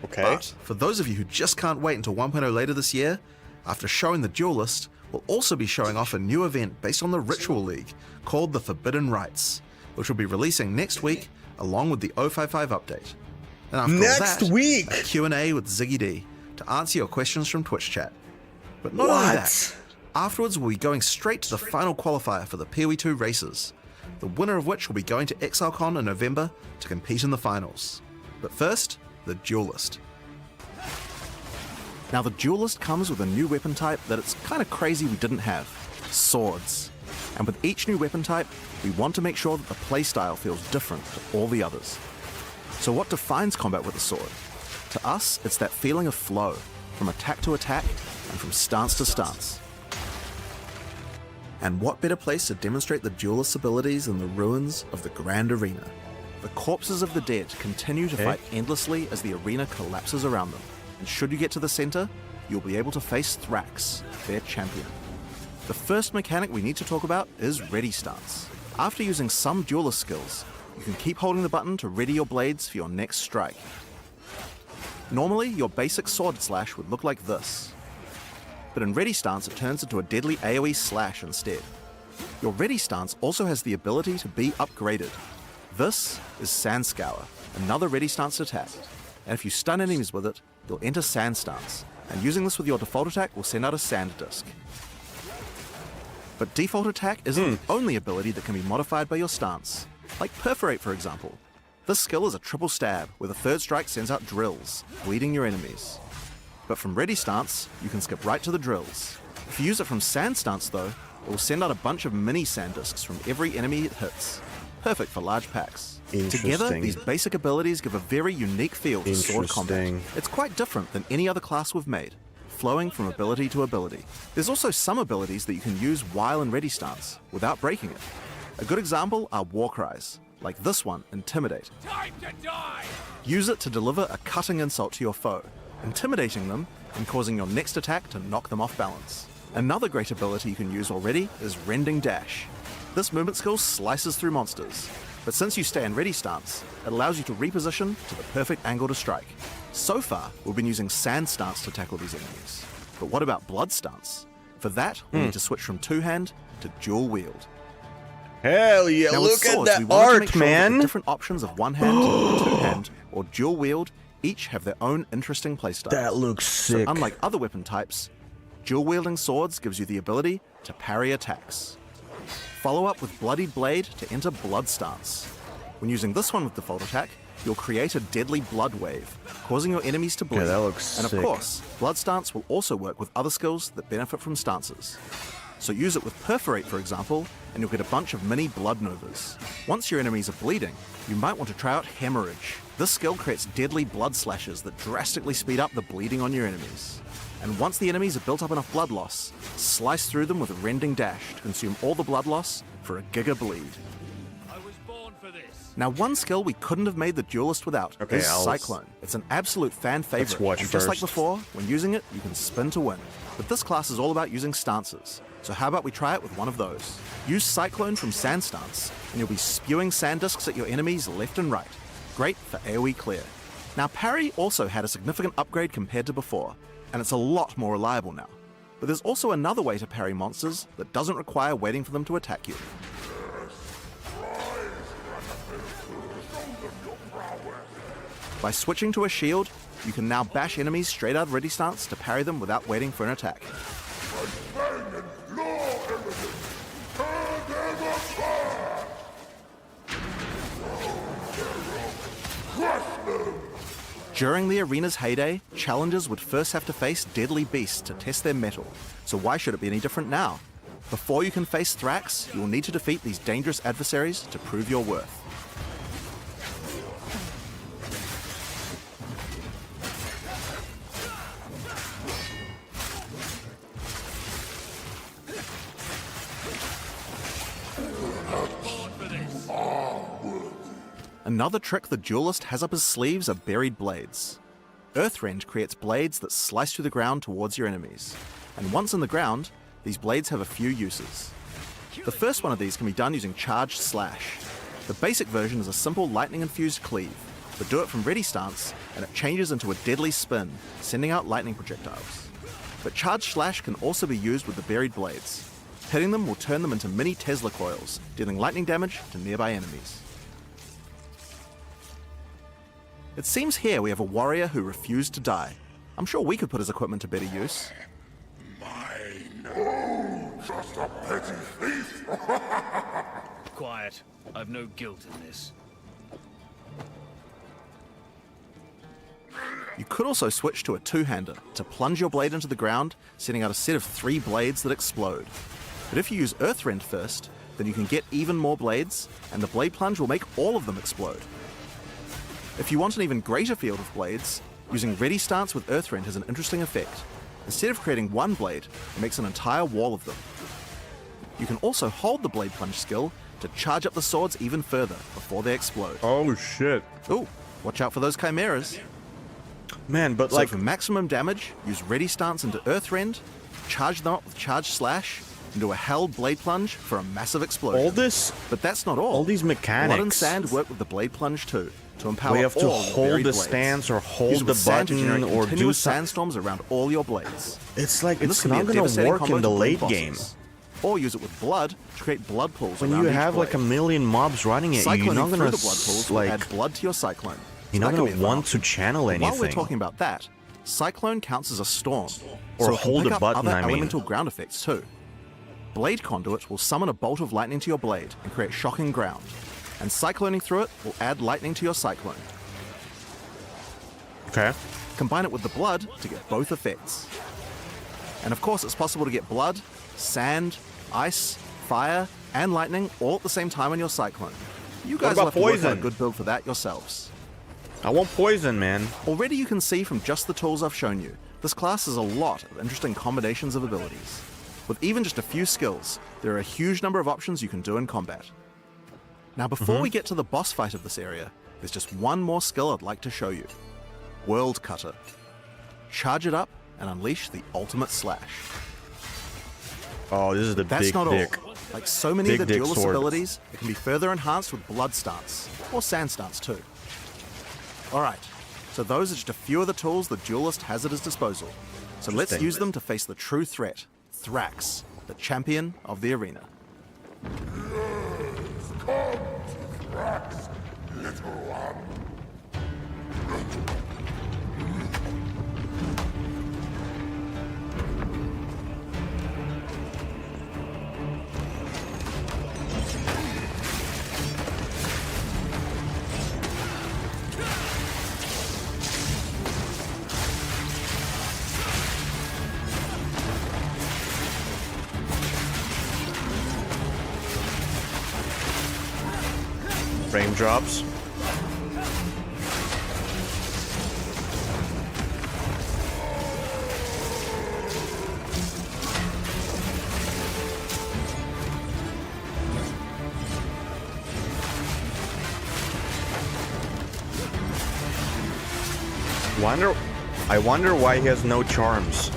Okay. But for those of you who just can't wait until 1.0 later this year, after showing the Duelist, we'll also be showing off a new event based on the Ritual League called the Forbidden Rites, which will be releasing next week along with the 055 update. And after Next all that, week! a Q&A with Ziggy D to answer your questions from Twitch chat. But not only that, afterwards we'll be going straight to the final qualifier for the POE2 races, the winner of which will be going to ExileCon in November to compete in the finals. But first, the Duelist. Now the Duelist comes with a new weapon type that it's kind of crazy we didn't have, swords. And with each new weapon type, we want to make sure that the playstyle feels different to all the others. So what defines combat with a sword? To us, it's that feeling of flow, from attack to attack, and from stance to stance. And what better place to demonstrate the Duelist's abilities than the ruins of the Grand Arena? The corpses of the dead continue to fight endlessly as the arena collapses around them. And should you get to the center, you'll be able to face Thrax, their champion. The first mechanic we need to talk about is Ready Stance. After using some Duelist skills, you can keep holding the button to ready your blades for your next strike. Normally, your basic sword slash would look like this. But in Ready Stance, it turns into a deadly AoE slash instead. Your Ready Stance also has the ability to be upgraded. This is Sand Scour, another Ready Stance attack. And if you stun enemies with it, you'll enter Sand Stance. And using this with your default attack will send out a Sand Disc. But default attack isn't the only ability that can be modified by your stance. Like Perforate, for example. This skill is a triple stab, where the third strike sends out drills, bleeding your enemies. But from Ready Stance, you can skip right to the drills. If you use it from Sand Stance though, it will send out a bunch of mini sand discs from every enemy it hits. Perfect for large packs. Together, these basic abilities give a very unique feel to sword combat. It's quite different than any other class we've made, flowing from ability to ability. There's also some abilities that you can use while in Ready Stance, without breaking it. A good example are war cries, like this one, Intimidate. Time to die! Use it to deliver a cutting insult to your foe, intimidating them and causing your next attack to knock them off balance. Another great ability you can use already is Rending Dash. This movement skill slices through monsters, but since you stay in Ready Stance, it allows you to reposition to the perfect angle to strike. So far, we've been using Sand Stance to tackle these enemies. But what about Blood Stance? For that, we need to switch from two-hand to dual wield. Hell yeah, Now, look with swords, at we that wanted to art, make sure that man. the different options of one-hand, two-hand, or dual wield each have their own interesting playstyles. That looks sick. So unlike other weapon types, dual-wielding swords gives you the ability to parry attacks. Follow up with Bloodied Blade to enter Blood Stance. When using this one with default attack, you'll create a deadly blood wave, causing your enemies to bleed. Yeah, that looks and of sick. course, Blood Stance will also work with other skills that benefit from stances. So use it with Perforate, for example, and you'll get a bunch of mini blood novas. Once your enemies are bleeding, you might want to try out Hemorrhage. This skill creates deadly blood slashes that drastically speed up the bleeding on your enemies. And once the enemies have built up enough blood loss, slice through them with a Rending Dash to consume all the blood loss for a giga bleed. I was born for this. Now, one skill we couldn't have made the Duelist without Okay, is I'll- Cyclone. It's an absolute fan favorite. watch and just like first. before, when using it, you can spin to win. But this class is all about using stances. So how about we try it with one of those? Use Cyclone from Sand Stance, and you'll be spewing sand discs at your enemies left and right. Great for AoE clear. Now, parry also had a significant upgrade compared to before, and it's a lot more reliable now. But there's also another way to parry monsters that doesn't require waiting for them to attack you. By switching to a shield, you can now bash enemies straight out of ready stance to parry them without waiting for an attack. During the arena's heyday, challengers would first have to face deadly beasts to test their mettle, so why should it be any different now? Before you can face Thrax, you will need to defeat these dangerous adversaries to prove your worth. Another trick the Duelist has up his sleeves are buried blades. Earthrend creates blades that slice through the ground towards your enemies, and once in the ground, these blades have a few uses. The first one of these can be done using Charged Slash. The basic version is a simple lightning-infused cleave, but do it from ready stance, and it changes into a deadly spin, sending out lightning projectiles. But Charged Slash can also be used with the buried blades. Hitting them will turn them into mini Tesla coils, dealing lightning damage to nearby enemies. It seems here we have a warrior who refused to die. I'm sure we could put his equipment to better use. Mine. Oh, just a petty thief. Quiet. I've no guilt in this. You could also switch to a two-hander to plunge your blade into the ground, sending out a set of 3 blades that explode. But if you use Earthrend first, then you can get even more blades, and the blade plunge will make all of them explode. If you want an even greater field of blades, using Ready Stance with Earthrend has an interesting effect. Instead of creating one blade, it makes an entire wall of them. You can also hold the blade plunge skill to charge up the swords even further before they explode. Oh shit. Ooh, watch out for those chimeras. Man, but So like, for maximum damage, use Ready Stance into Earthrend, charge them up with Charged Slash, and do a held blade plunge for a massive explosion. all this, But that's not all. all these Blood and mechanics. Sand work with the blade plunge too, to empower We have to all your hold buried the blades. stance or Use hold it the with sand to button generate or do continuous something. sandstorms around all your blades. It's like, And this it's can be not a gonna devastating work combo in to the boom late bosses. game. Or use it with blood to create blood pools When around you each have like a blade. million mobs running at you, you're Cycloning not through gonna the blood pools will like, add blood to your cyclone. you're So not that gonna can be a want fun to channel option. While we're anything. talking about that, Cyclone counts as a storm, Or so it can hold pick a up button, other I mean. elemental ground effects too. Blade Conduit will summon a bolt of lightning to your blade and create shocking ground, and cycloning through it will add lightning to your cyclone. Okay. Combine it with the blood to get both effects. And of course, it's possible to get blood, sand, ice, fire, and lightning all at the same time on your cyclone. You guys will about have to work out a poison? good build for that yourselves. I want poison, man. Already you can see from just the tools I've shown you, this class has a lot of interesting combinations of abilities. With even just a few skills, there are a huge number of options you can do in combat. Now before we get to the boss fight of this area, there's just one more skill I'd like to show you. World Cutter. Charge it up and unleash the ultimate slash. Oh, this is the That's big not dick. all. Like so many of the Big dick duelist sword. abilities, it can be further enhanced with Blood Stance, or Sand Stance too. Alright, so those are just a few of the tools the duelist has at his disposal. So let's Interesting. use them to face the true threat, Thrax, the champion of the arena. Come to Thrax, little one. frame drops. I wonder why he has no charms.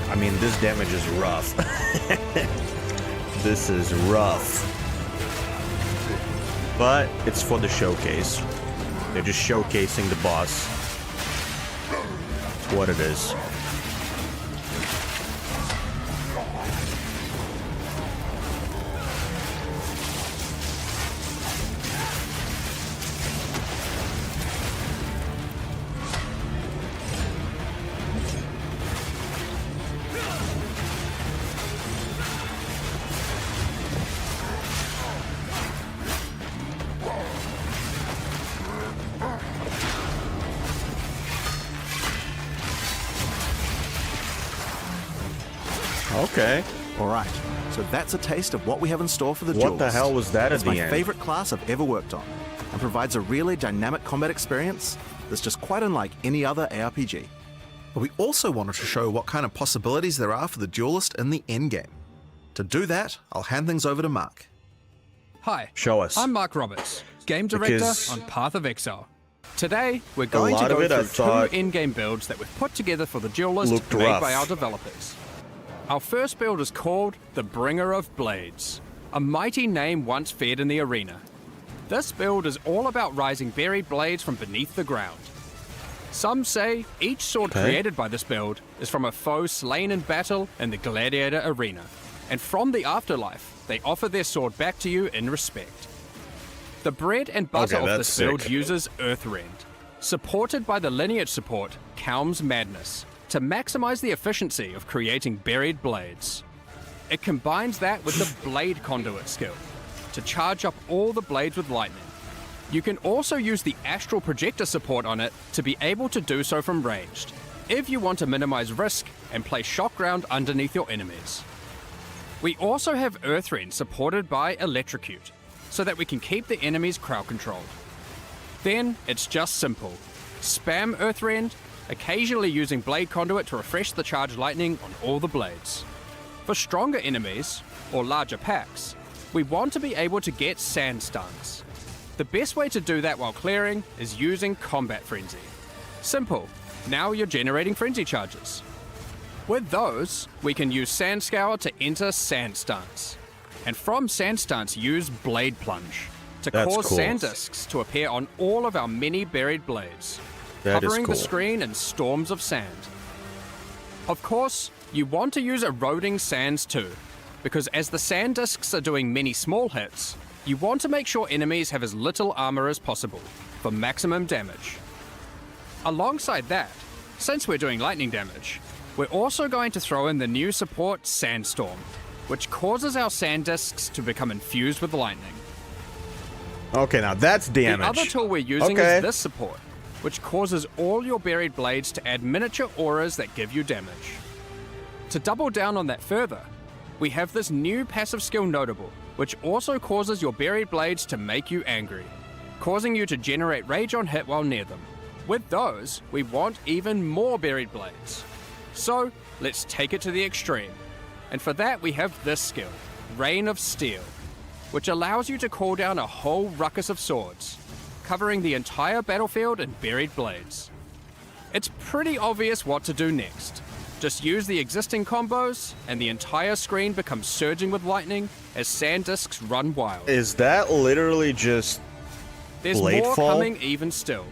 I mean, this damage is rough. This is rough. But it's for the showcase. They're just showcasing the boss. That's what it is. Okay. Alright, so that's a taste of what we have in store for the What the Duelist. hell was that at It's the my end? favorite class I've ever worked on, and provides a really dynamic combat experience that's just quite unlike any other ARPG. But we also wanted to show what kind of possibilities there are for the Duelist in the endgame. To do that, I'll hand things over to Mark. Hi, Show us. I'm Mark Roberts, Game Director Because on Path of Exile. Today, we're going to lot of go it I through thought two in-game builds that we've put together for the Duelist looked made rough. by our developers. Our first build is called the Bringer of Blades, a mighty name once feared in the arena. This build is all about rising buried blades from beneath the ground. Some say each sword created by this build is from a foe slain in battle in the gladiator arena, and from the afterlife, they offer their sword back to you in respect. The bread and butter Okay, of that's this build sick. uses Earthrend, supported by the lineage support Calm's Madness, to maximize the efficiency of creating buried blades. It combines that with the Blade Conduit skill, to charge up all the blades with lightning. You can also use the Astral Projector support on it to be able to do so from ranged, if you want to minimize risk and place shock ground underneath your enemies. We also have Earthrend supported by Electrocute, so that we can keep the enemies crowd controlled. Then it's just simple. Spam Earthrend, occasionally using Blade Conduit to refresh the charged lightning on all the blades. For stronger enemies, or larger packs, we want to be able to get sand stuns. The best way to do that while clearing is using Combat Frenzy. Simple, now you're generating frenzy charges. With those, we can use Sand Scour to enter sand stuns. And from sand stuns, use Blade Plunge to That's cause cool. sand discs to appear on all of our many buried blades, That is covering cool. the screen in storms of sand. Of course, you want to use eroding sands too, because as the sand discs are doing many small hits, you want to make sure enemies have as little armor as possible for maximum damage. Alongside that, since we're doing lightning damage, we're also going to throw in the new support Sandstorm, which causes our sand discs to become infused with lightning. Okay, now that's damage. The other tool we're using Okay. is this support, which causes all your buried blades to add miniature auras that give you damage. To double down on that further, we have this new passive skill Notable, which also causes your buried blades to make you angry, causing you to generate rage on hit while near them. With those, we want even more buried blades. So, let's take it to the extreme. And for that, we have this skill, Rain of Steel, which allows you to call down a whole ruckus of swords, covering the entire battlefield in buried blades. It's pretty obvious what to do next. Just use the existing combos, and the entire screen becomes surging with lightning as sand discs run wild. Is that literally just There's more Bladefall? coming even still.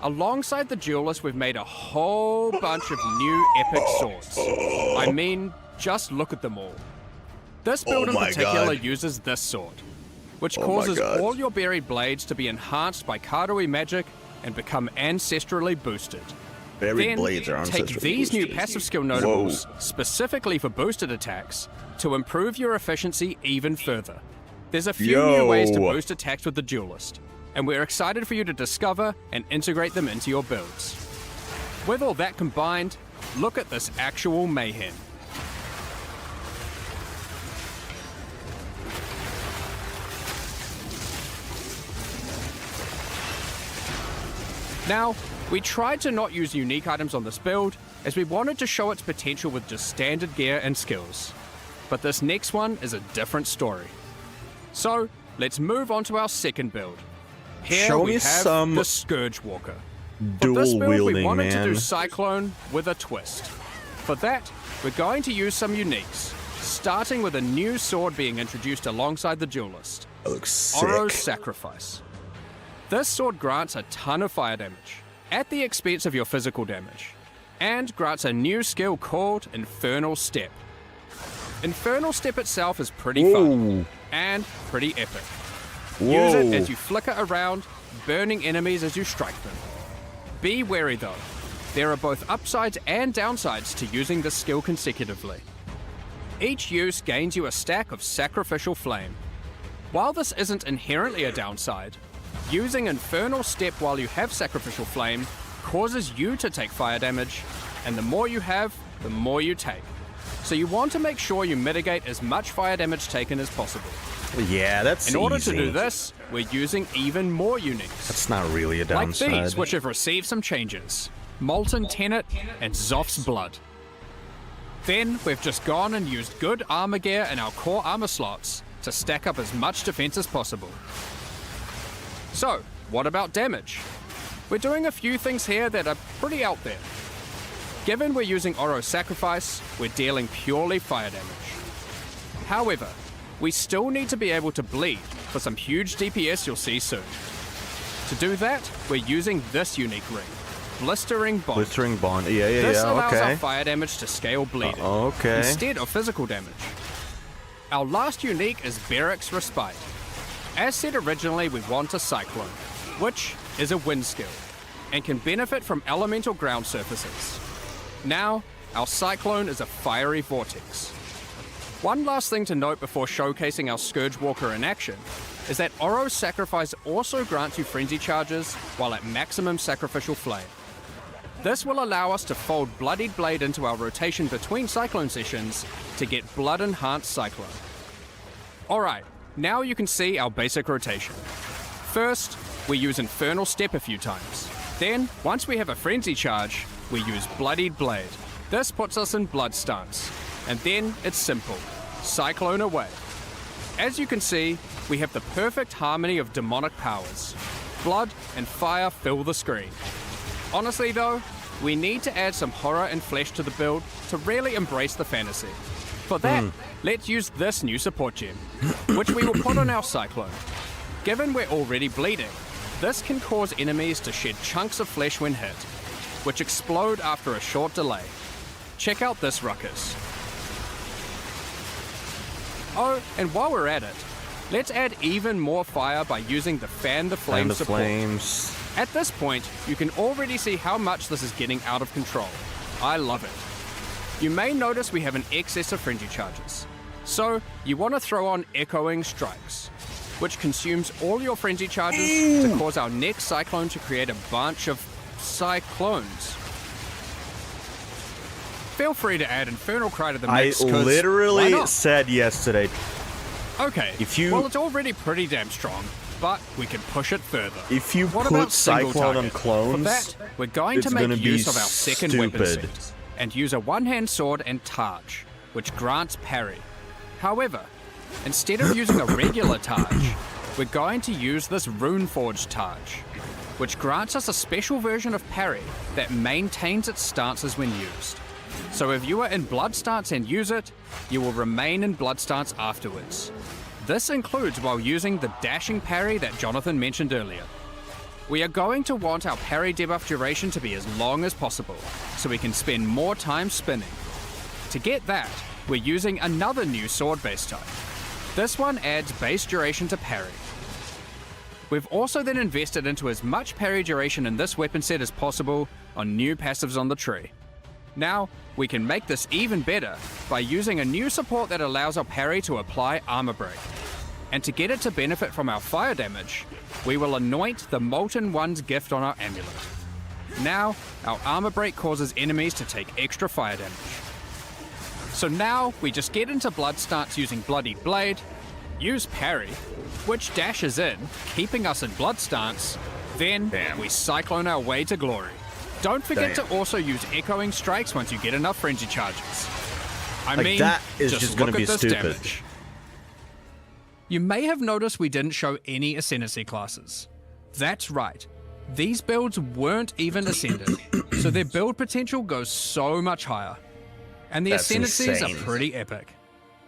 Alongside the Duelist, we've made a whole bunch of new epic swords. I mean, just look at them all. This build in my particular God. uses this sword, which Oh my causes God. all your buried blades to be enhanced by Karui magic and become ancestrally boosted. buried Then blades are take ancestral these new boosters. passive skill notables, specifically for boosted attacks, to improve your efficiency even further. There's a few new ways to Yo. boost attacks with the Duelist, and we're excited for you to discover and integrate them into your builds. With all that combined, look at this actual mayhem. Now, we tried to not use unique items on this build, as we wanted to show its potential with just standard gear and skills. But this next one is a different story. So, let's move on to our second build. Here Show we me have some the Scourge Walker. For this dual build, we wielding, wanted to do man. Cyclone with a twist. For that, we're going to use some uniques, starting with a new sword being introduced alongside the Duelist. That looks sick. Oro's Sacrifice. This sword grants a ton of fire damage, at the expense of your physical damage, and grants a new skill called Infernal Step. Infernal Step itself is pretty fun, and pretty epic. Use it as you flicker around, burning enemies as you strike them. Be wary though, there are both upsides and downsides to using this skill consecutively. Each use gains you a stack of Sacrificial Flame. While this isn't inherently a downside, using Infernal Step while you have Sacrificial Flame causes you to take fire damage, and the more you have, the more you take. So you want to make sure you mitigate as much fire damage taken as possible. Yeah, that's In order easy. to do this, we're using even more uniques. That's not really a Like downside. these, which have received some changes. Molten Tenet and Zoph's Blood. Then, we've just gone and used good armor gear in our core armor slots to stack up as much defense as possible. So, what about damage? We're doing a few things here that are pretty out there. Given we're using Oro's Sacrifice, we're dealing purely fire damage. However, we still need to be able to bleed for some huge DPS you'll see soon. To do that, we're using this unique ring, Blistering Bond. Blistering Bond. Yeah, This allows okay. our fire damage to scale bleeding, Okay. instead of physical damage. Our last unique is Barrack's Respite. As said originally, we want a Cyclone, which is a wind skill, and can benefit from elemental ground surfaces. Now, our Cyclone is a fiery vortex. One last thing to note before showcasing our Scourge Walker in action is that Oro's Sacrifice also grants you frenzy charges while at maximum Sacrificial Flame. This will allow us to fold Bloodied Blade into our rotation between Cyclone sessions to get Blood Enhanced Cyclone. Alright, now you can see our basic rotation. First, we use Infernal Step a few times. Then, once we have a frenzy charge, we use Bloodied Blade. This puts us in Blood stance. And then it's simple. Cyclone away. As you can see, we have the perfect harmony of demonic powers. Blood and fire fill the screen. Honestly though, we need to add some horror and flesh to the build to really embrace the fantasy. For that, let's use this new support gem, which we will put on our Cyclone. Given we're already bleeding, this can cause enemies to shed chunks of flesh when hit, which explode after a short delay. Check out this ruckus. Oh, and while we're at it, let's add even more fire by using the Fan the Flame And the support. flames. At this point, you can already see how much this is getting out of control. I love it. You may notice we have an excess of frenzy charges. So, you want to throw on Echoing Strikes, which consumes all your frenzy charges to cause our next Cyclone to create a bunch of Cyclones. Feel free to add Infernal Cry to the I mix, 'cause why literally not? said yesterday. Okay, If you- well, it's already pretty damn strong, but we can push it further. If you What put about single Cyclone on target? clones, For that, we're going to it's make gonna be use of our second weapon stupid. set and use a one-hand sword and Targe, which grants parry. However, instead of using a regular Targe, we're going to use this Runeforged Targe, which grants us a special version of parry that maintains its stances when used. So if you are in Blood stance and use it, you will remain in Blood stance afterwards. This includes while using the dashing parry that Jonathan mentioned earlier. We are going to want our parry debuff duration to be as long as possible, so we can spend more time spinning. To get that, we're using another new sword base type. This one adds base duration to parry. We've also then invested into as much parry duration in this weapon set as possible on new passives on the tree. Now, we can make this even better by using a new support that allows our parry to apply Armor Break. And to get it to benefit from our fire damage, we will anoint the Molten One's gift on our amulet. Now, our armor break causes enemies to take extra fire damage. So now, we just get into blood stance using Bloodied Blade, use parry, which dashes in, keeping us in blood stance, then we cyclone our way to glory. Don't forget to also use echoing strikes once you get enough frenzy charges. I mean, that is just gonna look be at this stupid. damage. You may have noticed we didn't show any Ascendancy classes. That's right. These builds weren't even Ascended, so their build potential goes so much higher. And the That's Ascendancies insane. are pretty epic.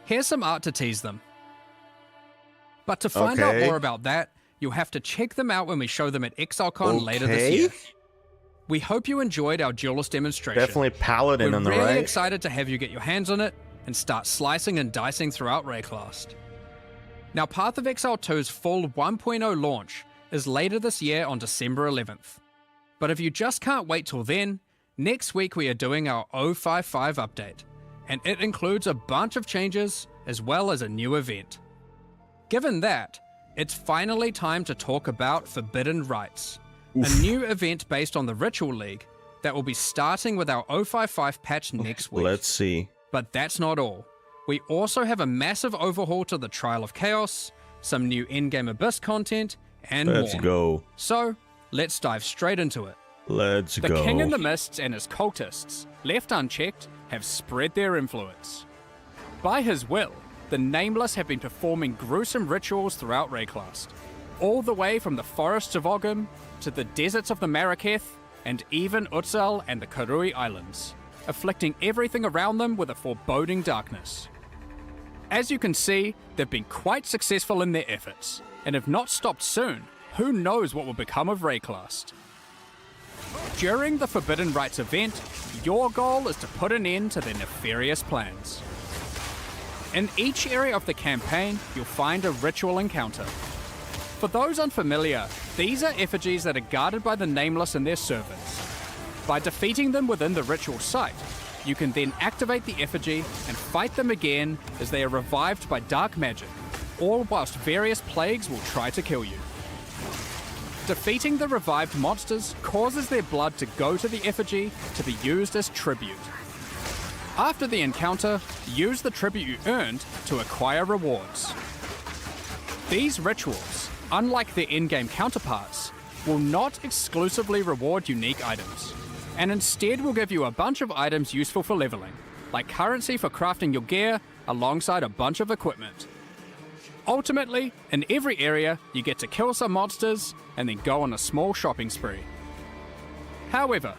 Here's some art to tease them. But to find out Okay. more about that, you'll have to check them out when we show them at ExileCon later this year. We hope you enjoyed our Duelist demonstration. Definitely Paladin We're on the really right. excited to have you get your hands on it and start slicing and dicing throughout Rayclast. Now, Path of Exile 2's full 1.0 launch is later this year on December 11th. But if you just can't wait till then, next week we are doing our 055 update, and it includes a bunch of changes as well as a new event. Given that, it's finally time to talk about Forbidden Rites, a new event based on the Ritual League that will be starting with our 055 patch next week. Let's see. But that's not all. We also have a massive overhaul to the Trial of Chaos, some new in-game Abyss content, and Let's more. go. So, let's dive straight into it. Let's The go. King in the Mists and his cultists, left unchecked, have spread their influence. By his will, the Nameless have been performing gruesome rituals throughout Rayclast, all the way from the forests of Ogum to the deserts of the Maraketh, and even Utsal and the Karui Islands, afflicting everything around them with a foreboding darkness. As you can see, they've been quite successful in their efforts, and if not stopped soon, who knows what will become of Rayclast. During the Forbidden Rites event, your goal is to put an end to their nefarious plans. In each area of the campaign, you'll find a ritual encounter. For those unfamiliar, these are effigies that are guarded by the Nameless and their servants. By defeating them within the ritual site, you can then activate the effigy and fight them again as they are revived by dark magic, all whilst various plagues will try to kill you. Defeating the revived monsters causes their blood to go to the effigy to be used as tribute. After the encounter, use the tribute you earned to acquire rewards. These rituals, unlike their in-game counterparts, will not exclusively reward unique items, and instead will give you a bunch of items useful for leveling, like currency for crafting your gear alongside a bunch of equipment. Ultimately, in every area, you get to kill some monsters and then go on a small shopping spree. However,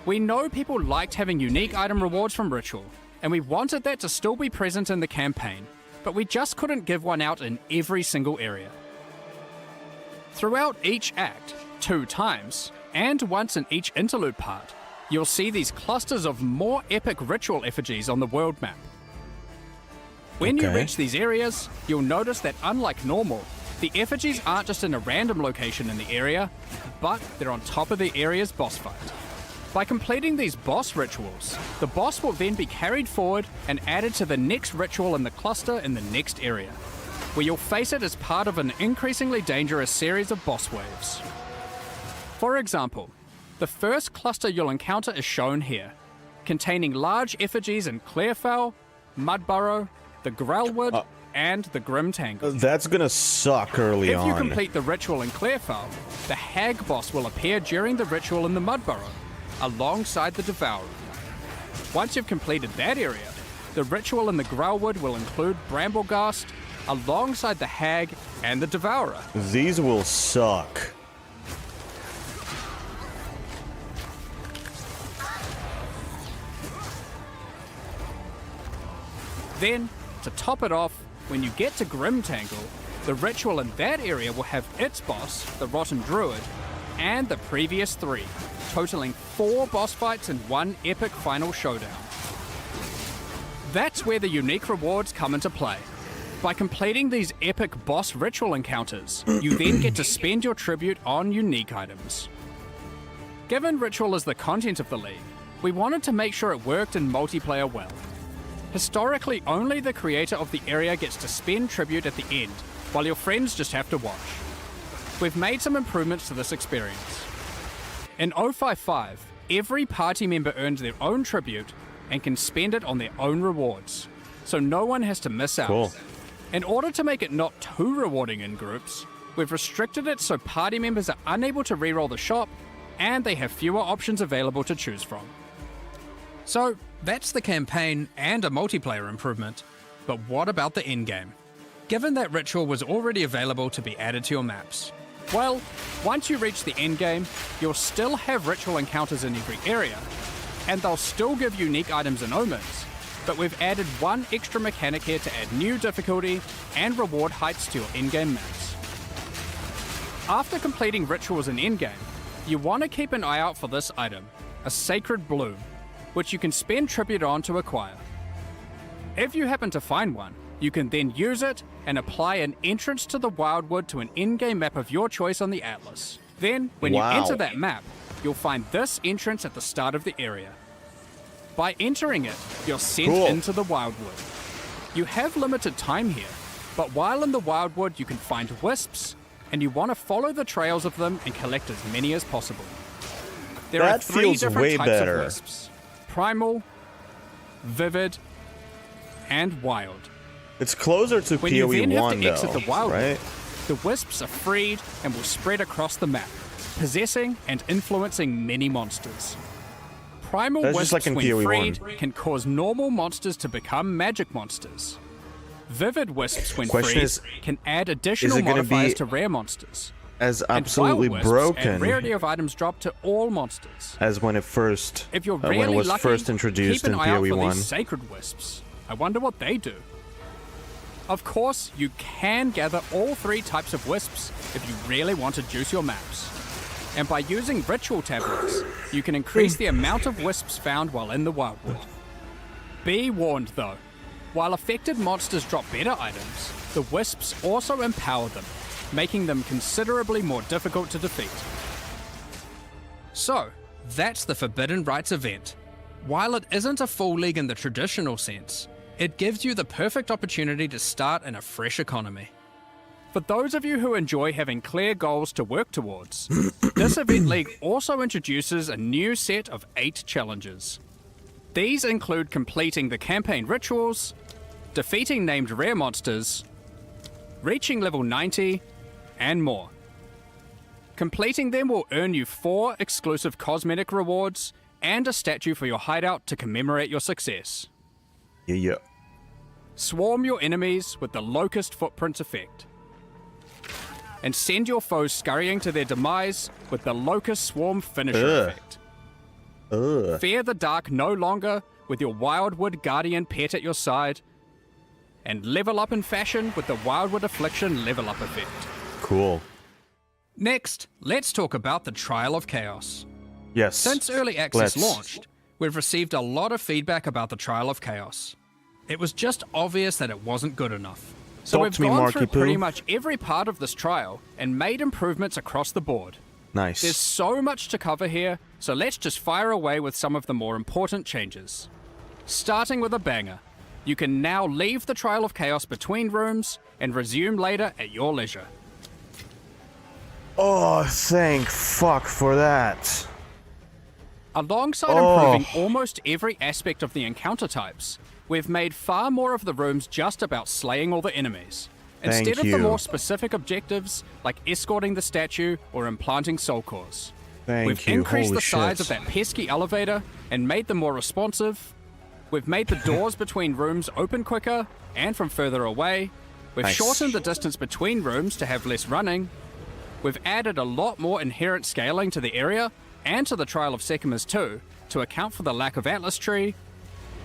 we know people liked having unique item rewards from Ritual, and we wanted that to still be present in the campaign, but we just couldn't give one out in every single area. Throughout each act, 2 times, and once in each interlude part, you'll see these clusters of more epic ritual effigies on the world map. When you Okay. reach these areas, you'll notice that unlike normal, the effigies aren't just in a random location in the area, but they're on top of the area's boss fight. By completing these boss rituals, the boss will then be carried forward and added to the next ritual in the cluster in the next area, where you'll face it as part of an increasingly dangerous series of boss waves. For example, the first cluster you'll encounter is shown here, containing large effigies in Clearfell, Mudburrow, the Grellwood, and the Grim Tangle. That's gonna suck early If on. you complete the ritual in Clearfell, the Hag boss will appear during the ritual in the Mudburrow, alongside the Devourer. Once you've completed that area, the ritual in the Grellwood will include Brambleghast, alongside the Hag and the Devourer. These will suck. Then, to top it off, when you get to Grim Tangle, the ritual in that area will have its boss, the Rotten Druid, and the previous 3, totaling 4 boss fights in one epic final showdown. That's where the unique rewards come into play. By completing these epic boss ritual encounters, you then get to spend your tribute on unique items. Given ritual is the content of the league, we wanted to make sure it worked in multiplayer well. Historically, only the creator of the area gets to spend tribute at the end, while your friends just have to watch. We've made some improvements to this experience. In 055, every party member earns their own tribute and can spend it on their own rewards, so no one has to miss out. Cool. In order to make it not too rewarding in groups, we've restricted it so party members are unable to reroll the shop and they have fewer options available to choose from. So that's the campaign and a multiplayer improvement, but what about the endgame? Given that Ritual was already available to be added to your maps, well, once you reach the endgame, you'll still have Ritual encounters in every area, and they'll still give unique items and omens, but we've added one extra mechanic here to add new difficulty and reward heights to your endgame maps. After completing Rituals in endgame, you want to keep an eye out for this item, a Sacred Bloom, which you can spend tribute on to acquire. If you happen to find one, you can then use it and apply an entrance to the Wildwood to an in-game map of your choice on the Atlas. Then, when you enter that map, you'll find this entrance at the start of the area. By entering it, you're sent into the Wildwood. You have limited time here, but while in the Wildwood you can find wisps, and you want to follow the trails of them and collect as many as possible. There are 3 different types of wisps: Primal, Vivid, and Wild. It's closer to When you then have POE1 to exit though, the Wildwood, right? the wisps are freed and will spread across the map, possessing and influencing many monsters. Primal That's wisps, just like in when POE1. freed, can cause normal monsters to become magic monsters. Vivid wisps, when Question freed, is, can add additional it gonna modifiers be to rare monsters. As And absolutely wild wisps broken add rarity of items drop to all monsters. as when it first If you're when really it was lucky, first introduced keep an in eye out for POE1. these sacred wisps. I wonder what they do. Of course, you can gather all 3 types of wisps if you really want to juice your maps. And by using ritual tablets, you can increase the amount of wisps found while in the Wildwood. Be warned though, while affected monsters drop better items, the wisps also empower them, making them considerably more difficult to defeat. So, that's the Forbidden Rites event. While it isn't a full league in the traditional sense, it gives you the perfect opportunity to start in a fresh economy. For those of you who enjoy having clear goals to work towards, this event league also introduces a new set of 8 challenges. These include completing the campaign rituals, defeating named rare monsters, reaching level 90, and more. Completing them will earn you 4 exclusive cosmetic rewards and a statue for your hideout to commemorate your success. Yeah. Swarm your enemies with the Locust Footprints effect. And send your foes scurrying to their demise with the Locust Swarm Finisher effect. Fear the dark no longer with your Wildwood Guardian pet at your side. And level up in fashion with the Wildwood Affliction level up effect. Cool. Next, let's talk about the Trial of Chaos. Yes. Since Early Access launched, we've received a lot of feedback about the Trial of Chaos. It was just obvious that it wasn't good enough. So we've gone through pretty much every part of this trial and made improvements across the board. Nice. There's so much to cover here, so let's just fire away with some of the more important changes. Starting with a banger. You can now leave the Trial of Chaos between rooms and resume later at your leisure. Oh, thank fuck for that. Alongside improving almost every aspect of the encounter types, we've made far more of the rooms just about slaying all the enemies. Instead of the more specific objectives, like escorting the statue or implanting soul cores. We've increased the size of that pesky elevator and made them more responsive. We've made the doors between rooms open quicker and from further away. We've shortened the distance between rooms to have less running. We've added a lot more inherent scaling to the area and to the Trial of Sekimas too, to account for the lack of Atlas Tree.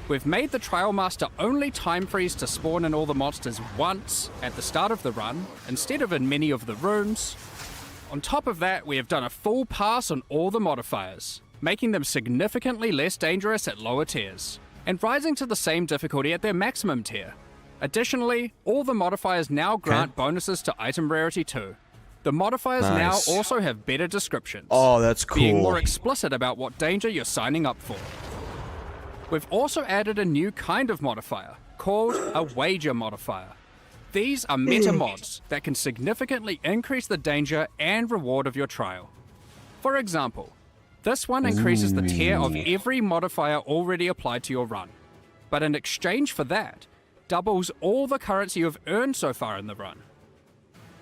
We've made the Trial Master only time freeze to spawn in all the monsters once at the start of the run, instead of in many of the rooms. On top of that, we have done a full pass on all the modifiers, making them significantly less dangerous at lower tiers, and rising to the same difficulty at their maximum tier. Additionally, all the modifiers now grant bonuses to item rarity too. The modifiers now also have better descriptions. Oh, that's cool. Being more explicit about what danger you're signing up for. We've also added a new kind of modifier, called a wager modifier. These are meta mods that can significantly increase the danger and reward of your trial. For example, this one increases the tier of every modifier already applied to your run, but in exchange for that, doubles all the currency you've earned so far in the run.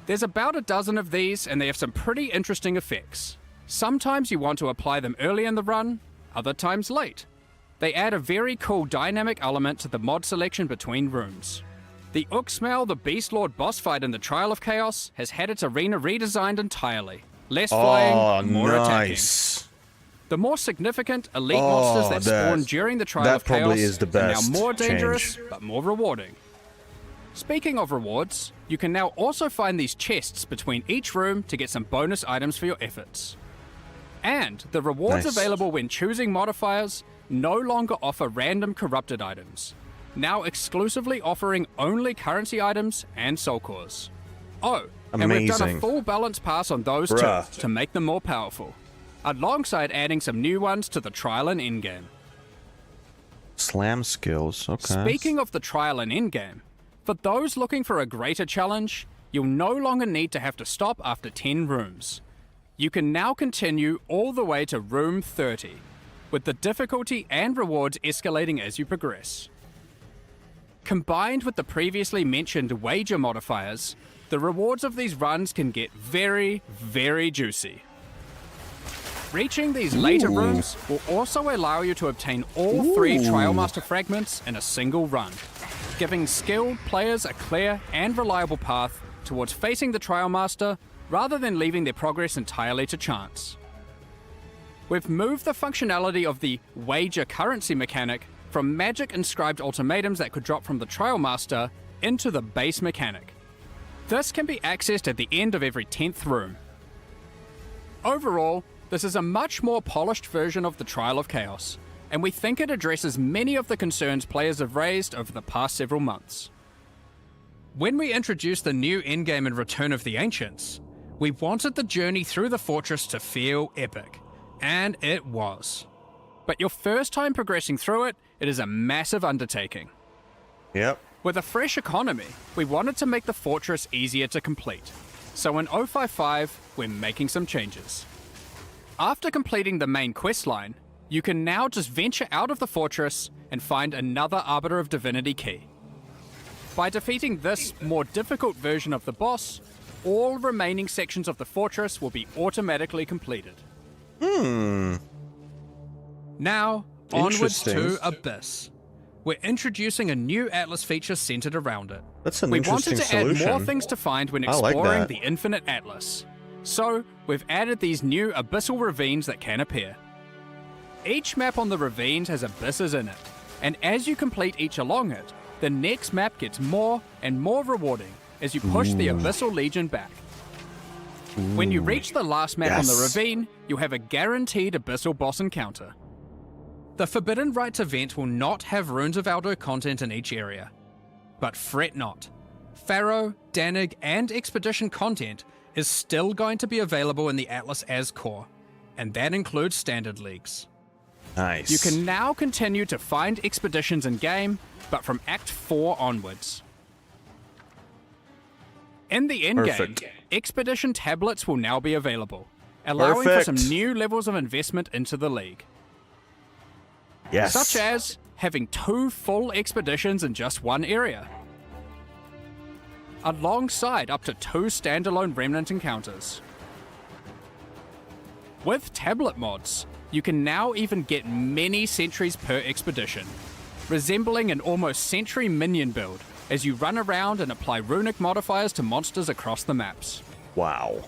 There's about a dozen of these, and they have some pretty interesting effects. Sometimes you want to apply them early in the run, other times late. They add a very cool dynamic element to the mod selection between rooms. The Uxmal the Beast Lord boss fight in the Trial of Chaos has had its arena redesigned entirely. Less flying, more attacking. The more significant elite monsters that spawn during the Trial of Chaos is the best are now more dangerous, change. but more rewarding. Speaking of rewards, you can now also find these chests between each room to get some bonus items for your efforts. And the rewards available when choosing modifiers no longer offer random corrupted items, now exclusively offering only currency items and soul cores. Oh, and we've done a full balance pass on those too, to make them more powerful, alongside adding some new ones to the trial and endgame. Slam skills, okay. Speaking of the trial and endgame, for those looking for a greater challenge, you'll no longer need to have to stop after 10 rooms. You can now continue all the way to room 30, with the difficulty and rewards escalating as you progress. Combined with the previously mentioned wager modifiers, the rewards of these runs can get very, very juicy. Reaching these later rooms will also allow you to obtain all 3 Trial Master fragments in a single run, giving skilled players a clear and reliable path towards facing the Trial Master rather than leaving their progress entirely to chance. We've moved the functionality of the wager currency mechanic from magic inscribed ultimatums that could drop from the Trial Master into the base mechanic. This can be accessed at the end of every 10th room. Overall, this is a much more polished version of the Trial of Chaos, and we think it addresses many of the concerns players have raised over the past several months. When we introduced the new endgame in Return of the Ancients, we wanted the journey through the fortress to feel epic, and it was. But your first time progressing through it, it is a massive undertaking. Yep. With a fresh economy, we wanted to make the fortress easier to complete. So in 055, we're making some changes. After completing the main questline, you can now just venture out of the fortress and find another Arbiter of Divinity key. By defeating this more difficult version of the boss, all remaining sections of the fortress will be automatically completed. Now, onwards to Abyss. We're introducing a new Atlas feature centered around it. That's an We interesting wanted to solution. add more things to find when I like exploring that. the Infinite Atlas. So, we've added these new abyssal ravines that can appear. Each map on the ravines has abysses in it, and as you complete each along it, the next map gets more and more rewarding as you push the Abyssal Legion back. When you reach the last map on the ravine, you'll have a guaranteed Abyssal boss encounter. The Forbidden Rites event will not have Runes of Aldo content in each area. But fret not. Pharaoh, Danig, and Expedition content is still going to be available in the Atlas as core, and that includes standard leagues. Nice. You can now continue to find expeditions in-game, but from Act 4 onwards. In the endgame, expedition tablets will now be available, allowing for some new levels of investment into the league. Yes. Such as having 2 full expeditions in just one area, alongside up to 2 standalone remnant encounters. With tablet mods, you can now even get many sentries per expedition, resembling an almost sentry minion build as you run around and apply runic modifiers to monsters across the maps. Wow.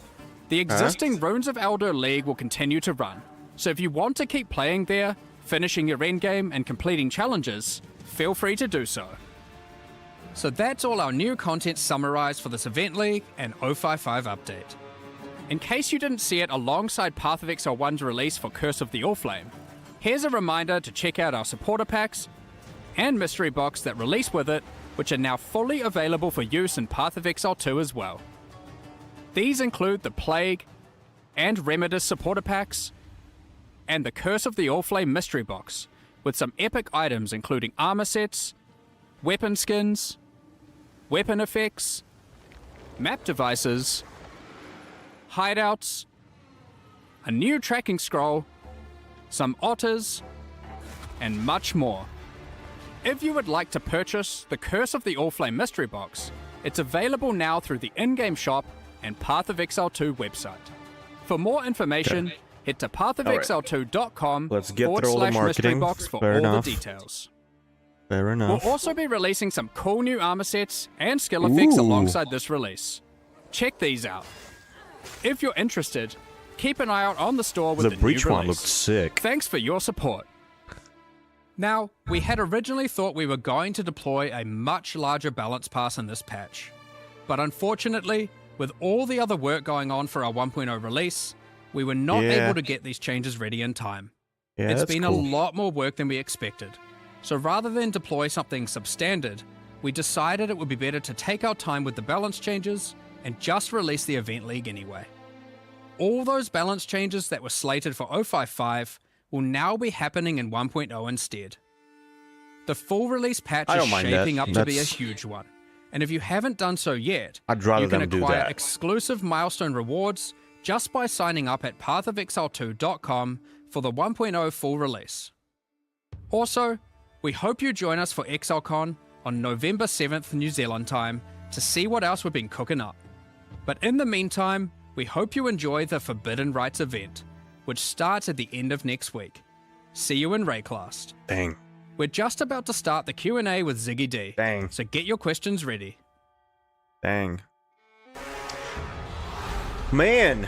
The existing Runes of Aldo League will continue to run, so if you want to keep playing there, finishing your endgame and completing challenges, feel free to do so. So that's all our new content summarized for this Event League and 055 update. In case you didn't see it alongside Path of Exile 1's release for Curse of the Allflame, here's a reminder to check out our supporter packs and mystery box that release with it, which are now fully available for use in Path of Exile 2 as well. These include the Plague and Remedis supporter packs, and the Curse of the Allflame mystery box, with some epic items including armor sets, weapon skins, weapon effects, map devices, hideouts, a new tracking scroll, some otters, and much more. If you would like to purchase the Curse of the Allflame mystery box, it's available now through the in-game shop and Path of Exile 2 website. For more information, head to pathofexile2.com Let's get through all the /mystery marketing. box for Fair all enough. the details. Fair enough. We'll also be releasing some cool new armor sets and skill effects Ooh. alongside this release. Check these out. If you're interested, keep an eye out on the store with The the breach new one release. looked sick. Thanks for your support. Now, we had originally thought we were going to deploy a much larger balance pass in this patch. But unfortunately, with all the other work going on for our 1.0 release, we were not Yeah. able to get these changes ready in time. Yeah, It's that's been cool. a lot more work than we expected. So rather than deploy something substandard, we decided it would be better to take our time with the balance changes and just release the Event League anyway. All those balance changes that were slated for 055 will now be happening in 1.0 instead. The full release patch I is don't mind that. shaping up to be a That's- huge one. And if you haven't done so yet, I'd rather you can them do acquire that. exclusive milestone rewards just by signing up at pathofexile2.com for the 1.0 full release. Also, we hope you join us for ExileCon on November 7th New Zealand time to see what else we've been cooking up. But in the meantime, we hope you enjoy the Forbidden Rites event, which starts at the end of next week. See you in Rayclast. Dang. We're just about to start the Q&A with Ziggy D, Dang. so get your questions ready. Dang. Man.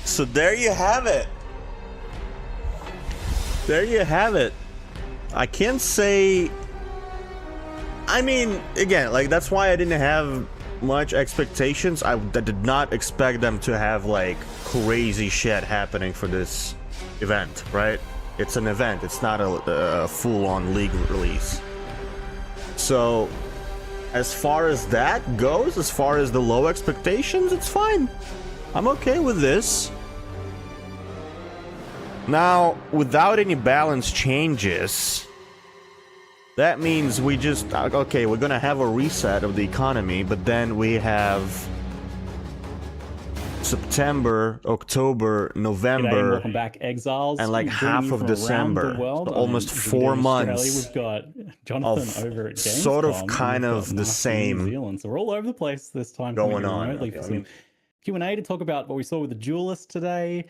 So there you have it. There you have it. I can't say... I mean, again, like, that's why I didn't have much expectations. I did not expect them to have, like, crazy shit happening for this event, right? It's an event. It's not a full-on league release. So, as far as that goes, as far as the low expectations, it's fine. I'm okay with this. Now, without any balance changes, that means we just... Okay, we're gonna have a reset of the economy, but then we have September, October, G'day and November, welcome back, Exiles. and like Joining half you of from around December. the world. So almost I'm 4 in months Australia. We've got Jonathan over at Gamescom. sort of and kind we've got of the Mark in same New Zealand. So we're all over the place this time. going coming on. remotely Okay, for I some mean- Q&A to talk about what we saw with the Duelist today,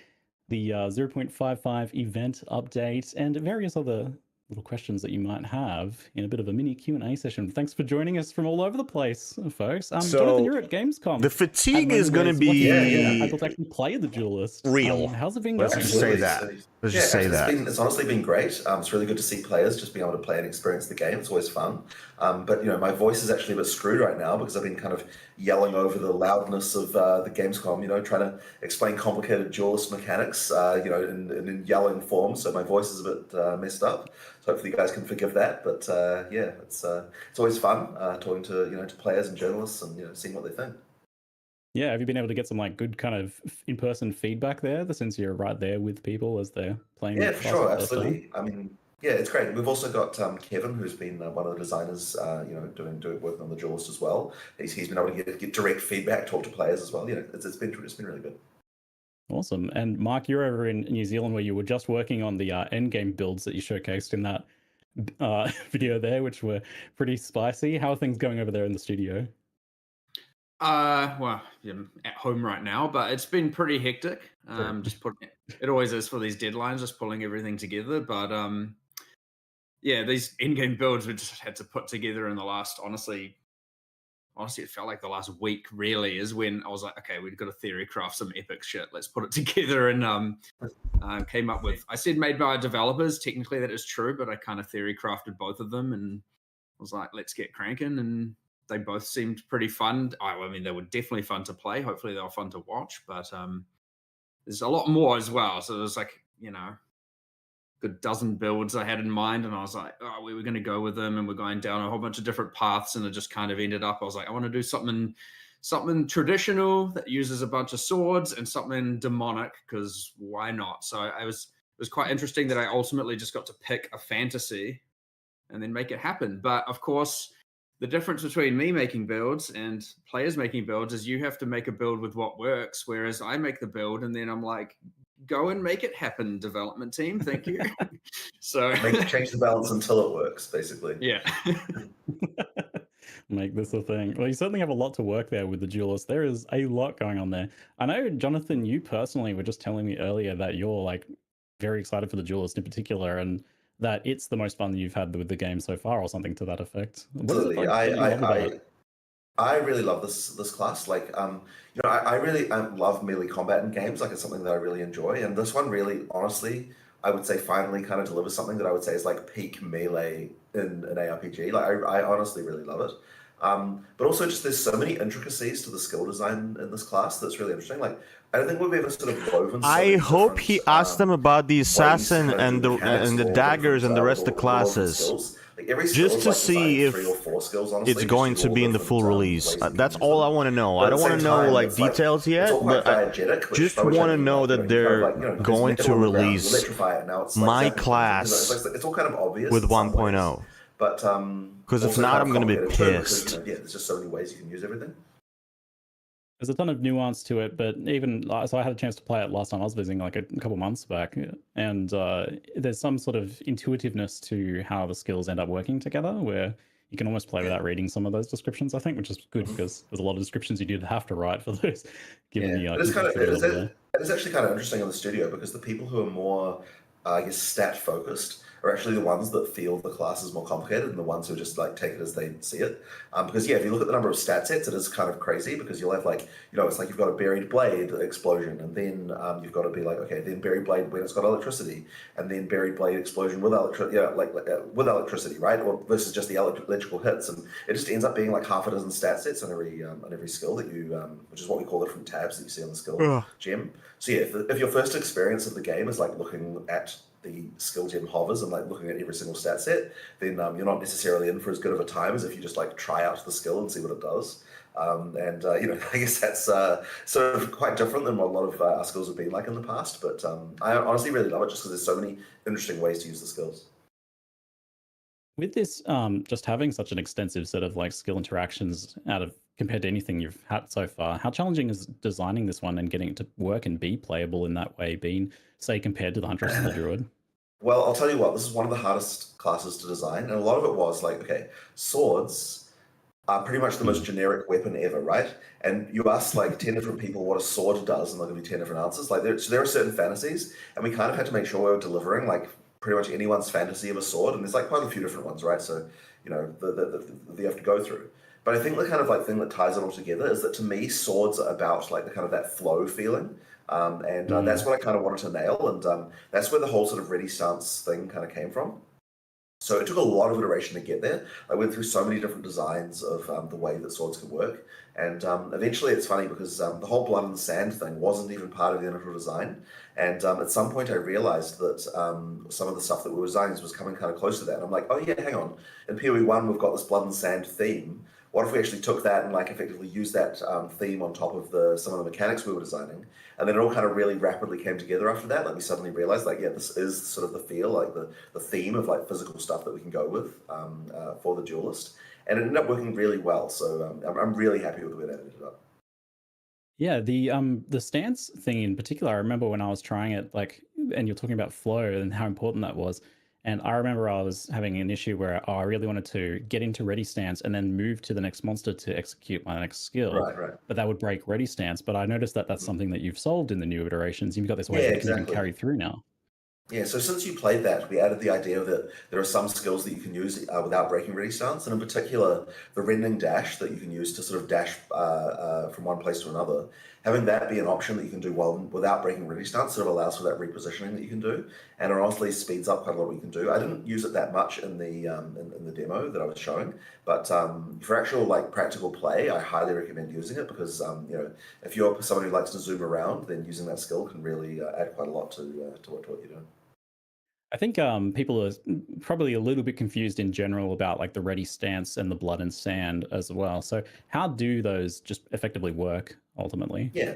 the 0.55 event update, and various other little questions that you might have in a bit of a mini Q&A session. Thanks for joining us from all over the place, folks. So, Jonathan, you're at Gamescom. the fatigue At is going to Wonders, what's it be like able to actually play the Duelist. real. How's it been Let's going? just say that. Let's just say that. It's honestly been great. It's really good to see players just being able to play and experience the game. It's always fun. But you know, my voice is actually a bit screwed right now because I've been kind of yelling over the loudness of the Gamescom. You know, trying to explain complicated duelist mechanics. You know, in yelling form. So my voice is a bit messed up. So hopefully you guys can forgive that. But yeah, it's always fun talking to to players and journalists and seeing what they think. Yeah, have you been able to get some like good kind of in-person feedback there, since you're right there with people as they're playing? Yeah, the for class sure, for the first time? absolutely. I mean, yeah, it's great. We've also got Kevin, who's been one of the designers, doing working on the Duelist as well. He's been able to get direct feedback, talk to players as well. It's been really good. Awesome. And Mark, you're over in New Zealand where you were just working on the endgame builds that you showcased in that video there, which were pretty spicy. How are things going over there in the studio? Well, I'm at home right now, but it's been pretty hectic. Just putting it always is for these deadlines, just pulling everything together. But yeah, these in-game builds we just had to put together in the last, honestly, it felt like the last week really is when I was like, okay, we've got to theory craft some epic shit. Let's put it together and came up with, I said made by developers. Technically that is true, but I kind of theory crafted both of them and was like, let's get cranking. And they both seemed pretty fun. I mean, they were definitely fun to play. Hopefully they were fun to watch, but there's a lot more as well. So there's like, good dozen builds I had in mind, and I was like, oh, we were going to go with them, and we're going down a whole bunch of different paths, and it just kind of ended up, I was like, I want to do something traditional that uses a bunch of swords and something demonic, because why not? So it was quite interesting that I ultimately just got to pick a fantasy and then make it happen. But of course, the difference between me making builds and players making builds is you have to make a build with what works, whereas I make the build and then I'm like, go and make it happen, development team. Thank you. So change the balance until it works, basically. Yeah. Make this a thing. Well, you certainly have a lot to work there with the Duelist. There is a lot going on there. I know, Jonathan, you personally were just telling me earlier that you're like very excited for the Duelist in particular, and that it's the most fun you've had with the game so far, or something to that effect. Absolutely. I really love this class. Like, I really love melee combat in games. Like, it's something that I really enjoy. And this one really, honestly, I would say finally kind of delivers something that I would say is like peak melee in an ARPG. Like, I honestly really love it. But also just there's so many intricacies to the skill design in this class that's really interesting. Like, I don't think we've ever sort of woven. I hope he asked them about the assassin and the daggers and the rest of the classes, just to see if it's going to be in the full release. That's all I want to know. I don't want to know like details yet, but I just want to know that they're going to release my class with 1.0. But because if not, I'm going to be pissed. Yeah, there's just so many ways you can use everything. There's a ton of nuance to it, but even so, I had a chance to play it last time I was visiting, like a couple months back, and there's some sort of intuitiveness to how the skills end up working together, where you can almost play without reading some of those descriptions. I think, which is good because there's a lot of descriptions you did have to write for those. Given the it's actually kind of interesting in the studio because the people who are more, I guess, stat focused are actually the ones that feel the class is more complicated and the ones who just like take it as they see it. Because yeah, if you look at the number of stat sets, it is kind of crazy because you'll have like, it's like you've got a buried blade explosion, and then you've got to be like, okay, then buried blade when it's got electricity, and then buried blade explosion with electricity, with electricity, right? Or versus just the electrical hits, and it just ends up being like half a dozen stat sets on every skill that you, which is what we call the different tabs that you see on the skill gem. So yeah, if your first experience of the game is like looking at the skill gem hovers and like looking at every single stat set, then you're not necessarily in for as good of a time as if you just like try out the skill and see what it does. I guess that's sort of quite different than what a lot of our skills have been like in the past. But I honestly really love it just because there's so many interesting ways to use the skills. With this, just having such an extensive set of like skill interactions compared to anything you've had so far, how challenging is designing this one and getting it to work and be playable in that way, being, say, compared to the Huntress and the Druid? Well, I'll tell you what, this is one of the hardest classes to design, and a lot of it was like, okay, swords are pretty much the most generic weapon ever, right? And you ask like 10 different people what a sword does, and they'll give you 10 different answers. Like, there are certain fantasies, and we kind of had to make sure we were delivering like pretty much anyone's fantasy of a sword, and there's like quite a few different ones, right? So, that you have to go through. But I think the kind of like thing that ties it all together is that to me, swords are about like the kind of that flow feeling. That's what I kind of wanted to nail, and that's where the whole sort of ready stance thing kind of came from. So it took a lot of iteration to get there. I went through so many different designs of the way that swords could work, and eventually it's funny because the whole blood in the sand thing wasn't even part of the initial design, and at some point I realized that some of the stuff that we were designing was coming kind of close to that, and I'm like, oh yeah, hang on, in POE1 we've got this blood and sand theme. What if we actually took that and like effectively used that theme on top of some of the mechanics we were designing? And then it all kind of really rapidly came together after that. Like we suddenly realized like, yeah, this is sort of the feel, like the theme of like physical stuff that we can go with for the Duelist. And it ended up working really well. So I'm really happy with the way that ended up. Yeah, the stance thing in particular, I remember when I was trying it, like, and you're talking about flow and how important that was. And I remember I was having an issue where I really wanted to get into ready stance and then move to the next monster to execute my next skill. Right. But that would break ready stance. But I noticed that that's something that you've solved in the new iterations. You've got this way that can even carry through now. Yeah, so since you played that, we added the idea that there are some skills that you can use without breaking ready stance, and in particular, the rending dash that you can use to sort of dash from one place to another. Having that be an option that you can do without breaking ready stance sort of allows for that repositioning that you can do, and it honestly speeds up quite a lot what you can do. I didn't use it that much in the demo that I was showing, but for actual like practical play, I highly recommend using it because if you're someone who likes to zoom around, then using that skill can really add quite a lot to what you're doing. I think people are probably a little bit confused in general about like the ready stance and the blood and sand as well. So how do those just effectively work ultimately? Yeah.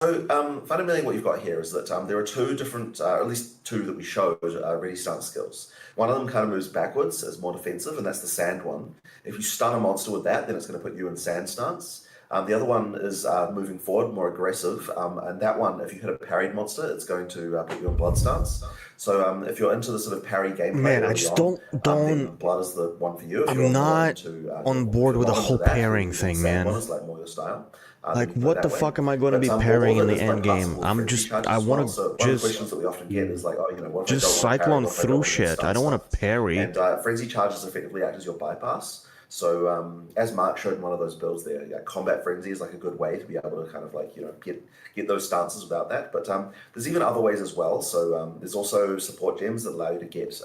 So, fundamentally, what you've got here is that there are two different, or at least two that we showed, ready stance skills. One of them kind of moves backwards as more defensive, and that's the sand one. If you stun a monster with that, then it's going to put you in sand stance. The other one is moving forward, more aggressive, and that one, if you hit a parried monster, it's going to put you in blood stance. So if you're into the sort of parry gameplay, Man, I just then don't. blood is the one for you. If I'm you're not on board with the whole pairing thing, man. One is like more your style. Like, what the fuck am I going to be parrying in the end game? I want to one of the questions that we often get is like, oh, what if I just don't want to parry? cyclone What if I through don't want to shit. I don't want to parry. And frenzy charges effectively act as your bypass. So as Mark showed in one of those builds there, combat frenzy is like a good way to be able to kind of like get those stances without that. But there's even other ways as well. So there's also support gems that allow you to get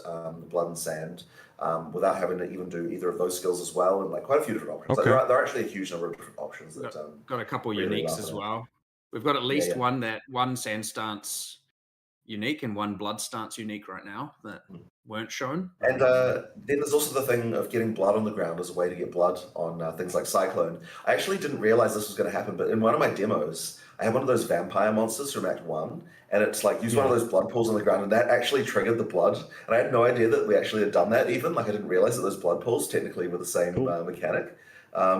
blood and sand without having to even do either of those skills as well, and like quite a few different options. Okay. Like, there are actually a huge number of different options that got a couple really uniques as well. We've got at least one sand stance unique and one blood stance unique right now that weren't shown. And then there's also the thing of getting blood on the ground as a way to get blood on things like Cyclone. I actually didn't realize this was going to happen, but in one of my demos, I had one of those vampire monsters from Act 1, and it's like, use one of those blood pools on the ground, and that actually triggered the blood. And I had no idea that we actually had done that even. Like, I didn't realize that those blood pools technically were the same mechanic.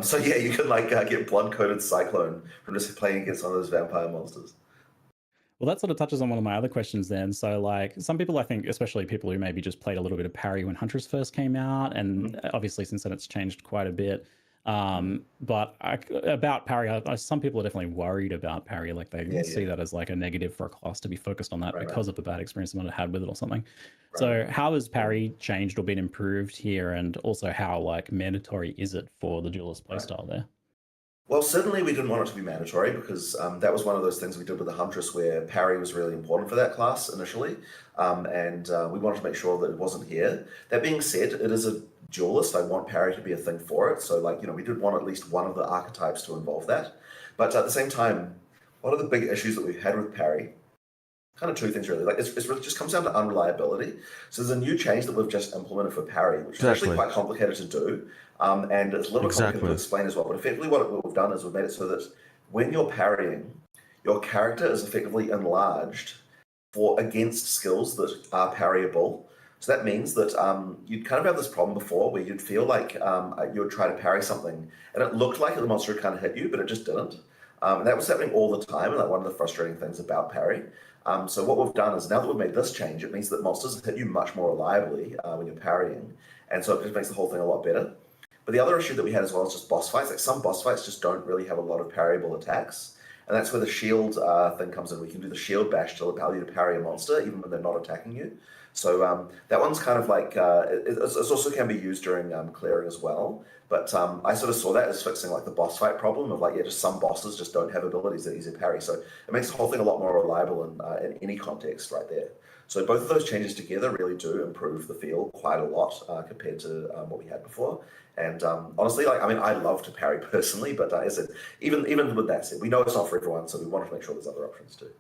So yeah, you can like get blood-coated Cyclone from just playing against one of those vampire monsters. Well, that sort of touches on one of my other questions then. So, like, some people, I think, especially people who maybe just played a little bit of parry when Huntress first came out, and obviously since then it's changed quite a bit. But about parry, some people are definitely worried about parry. Like, they see that as like a negative for a class to be focused on that because of a bad experience someone had with it or something. So how has parry changed or been improved here? And also how like mandatory is it for the duelist playstyle there? Well, certainly we didn't want it to be mandatory because that was one of those things we did with the Huntress where parry was really important for that class initially, and we wanted to make sure that it wasn't here. That being said, it is a duelist. I want parry to be a thing for it, so like, we did want at least one of the archetypes to involve that. But at the same time, one of the big issues that we've had with parry, kind of two things really, like it just comes down to unreliability. So there's a new change that we've just implemented for parry, which is actually quite complicated to do. And it's a little bit complicated to explain as well. But effectively what we've done is we've made it so that when you're parrying, your character is effectively enlarged against skills that are parryable. So that means that you'd kind of have this problem before where you'd feel like you would try to parry something and it looked like the monster would kind of hit you, but it just didn't. And that was happening all the time, and like one of the frustrating things about parry. So what we've done is now that we've made this change, it means that monsters hit you much more reliably when you're parrying. And so it just makes the whole thing a lot better. But the other issue that we had as well is just boss fights. Like some boss fights just don't really have a lot of parryable attacks. And that's where the shield thing comes in. We can do the shield bash to allow you to parry a monster even when they're not attacking you. So that one's kind of like, it also can be used during clearing as well. But I sort of saw that as fixing like the boss fight problem of like, just some bosses just don't have abilities that easy to parry. So it makes the whole thing a lot more reliable in any context right there. So both of those changes together really do improve the feel quite a lot compared to what we had before. And honestly, like, I mean, I love to parry personally, but as I said, even with that said, we know it's not for everyone, so we wanted to make sure there's other options too.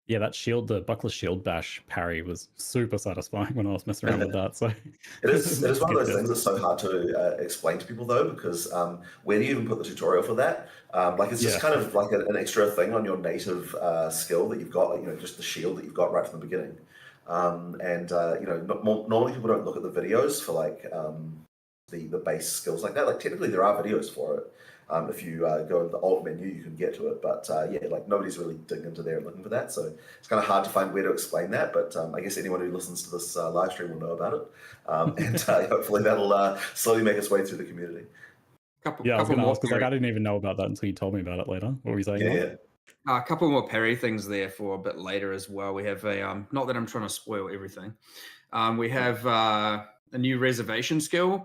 Yeah, that shield, the Buckler shield bash parry was super satisfying when I was messing around with that. So it is one of those things that's so hard to explain to people though, because where do you even put the tutorial for that? Like it's just kind of like an extra thing on your native skill that you've got, like, just the shield that you've got right from the beginning. Normally people don't look at the videos for like the base skills like that. Like technically there are videos for it. If you go in the alt menu, you can get to it. But like nobody's really digging into there and looking for that. So it's kind of hard to find where to explain that. But I guess anyone who listens to this live stream will know about it. And hopefully that'll slowly make its way through the community. I was going to ask, because like, I didn't even know about that until you told me about it later. What were you saying? A couple more parry things there for a bit later as well. We have a, not that I'm trying to spoil everything. We have a new reservation skill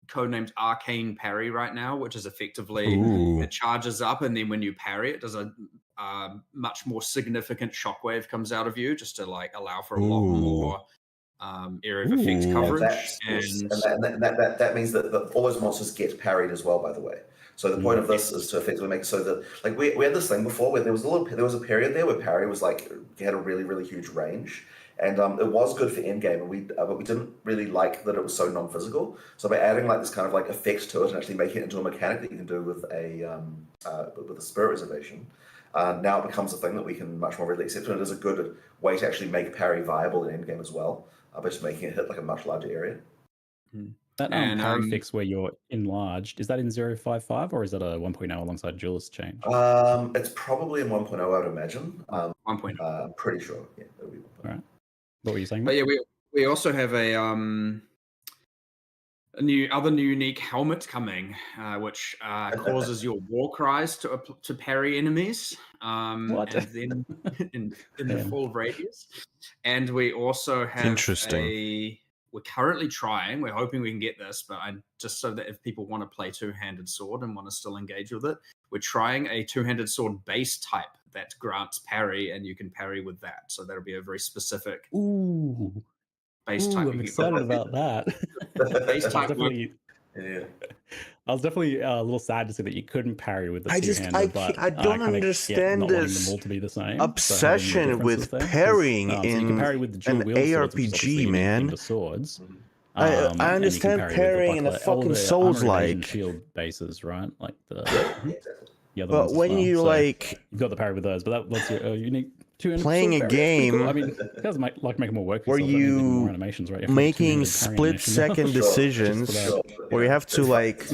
codenamed Arcane Parry right now, which is effectively, it charges up, and then when you parry, it does a much more significant shockwave comes out of you, just to like allow for a lot more area of effects coverage. And that means that all those monsters get parried as well, by the way. So the point of this is to effectively make it so that, like, we had this thing before where there was a period there where parry was like, you had a really, really huge range. And it was good for endgame, but we didn't really like that it was so non-physical. So by adding like this kind of like effect to it and actually making it into a mechanic that you can do with a spirit reservation, now it becomes a thing that we can much more readily accept, and it is a good way to actually make parry viable in endgame as well, by just making it hit like a much larger area. That parry fix where you're enlarged, is that in 0.55 or is that a 1.0 alongside Duelist change? It's probably in 1.0, I would imagine. 1.0. I'm pretty sure. Yeah, it'll be 1.0. All right. What were you saying? But yeah, we also have a other unique helmet coming, which causes your war cries to parry enemies. What? And then in the full radius. And we also have Interesting. We're currently trying. We're hoping we can get this, but just so that if people want to play two-handed sword and want to still engage with it, we're trying a two-handed sword base type that grants parry, and you can parry with that. So that'll be a very specific base type. I'm excited about that. Base type. Yeah. I was definitely a little sad to see that you couldn't parry with the two-handed, but I don't understand not wanting them this all to be the same. obsession with parrying so you can parry with the dual an wield swords, which is ARPG, obviously man. the swords. I and you can understand parry with parrying in the a buckler. All fucking the armor evasion Souls-like. shield bases, right? Like the other But ones as when well. you So like you've got the parry with those, but that's your unique two-handed playing sword a parry. It's pretty cool. game I mean, it does make it more work. where That means even more you animations, right? You have to do making two-handed parry animation now. split-second decisions where you have to like,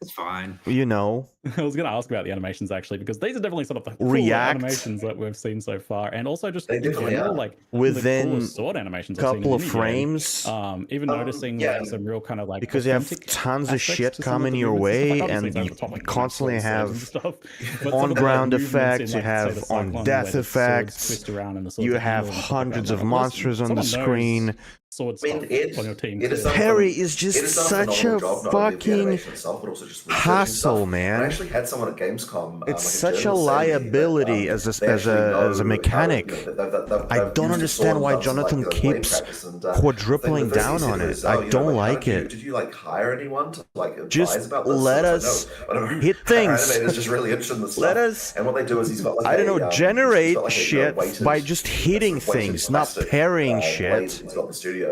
It's fine. you know, I was going to ask about the animations actually, because these are definitely sort of the cool react animations that we've seen so far, and also just They in definitely general, are. like within the coolest sword animations I've seen couple in of any game. frames, Even noticing yeah. like some real kind of like because you have authentic tons of aspects shit to some of coming the your movements. It's way, like, obviously and it's over you the top, like constantly sword and have stuff. But some of the on-ground movements effects, in, you like, say, have the Cyclone, where on-death the swords effects, twist around and the swords you are have handled and stuff like that. hundreds Like, of monsters on the someone knows screen. sword I mean, stuff on your team. it is clearly. Parry is it just has done a such phenomenal a job, not only of the fucking animation itself, but also just researching hassle, stuff. man. I actually had someone at Gamescom, It's like such a journalist, say to me that, liability as they actually a know mechanic. how, they've I don't used the sword understand and why done some, like, Jonathan blade keeps practice, and the thing quadrupling the first thing down he said on was, it. I don't like, like it. did you like hire anyone to like advise Just about this? let And it's us like, no, hit our things. animator's just really interested in this Let stuff. us, And what they do is he's got like I don't know, he's generate got, like, shit weighted, by just hitting sort of weighted things, not plastic, parrying blade shit. he's got in the studio.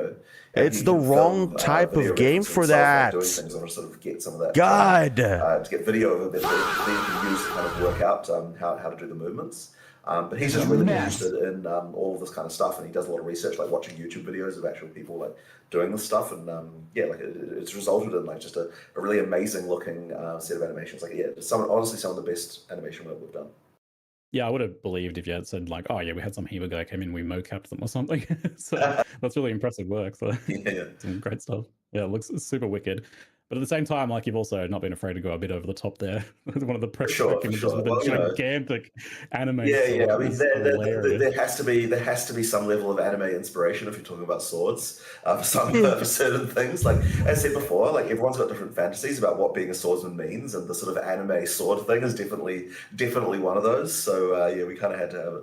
And It's he the can wrong film, type video of game reference for himself, like, that. doing things and sort of get some of that God. to get video of it that he can use to kind of work out how to do the movements. But he's just really interested in all of this kind of stuff, and he does a lot of research, like watching YouTube videos of actual people like doing this stuff, and yeah, like it's resulted in like just a really amazing looking set of animations. Like yeah, honestly some of the best animation work we've done. Yeah, I would have believed if you had said like, oh yeah, we had some Heba guy came in, we mocapped them or something. So that's really impressive work. So Yeah. some great stuff. Yeah, it looks super wicked. But at the same time, like you've also not been afraid to go a bit over the top there. One of the press images with a gigantic anime. Yeah. I mean, hilarious. there has to be some level of anime inspiration if you're talking about swords for certain things. Like as I said before, like everyone's got different fantasies about what being a swordsman means, and the sort of anime sword thing is definitely one of those. So yeah, we kind of had to have it.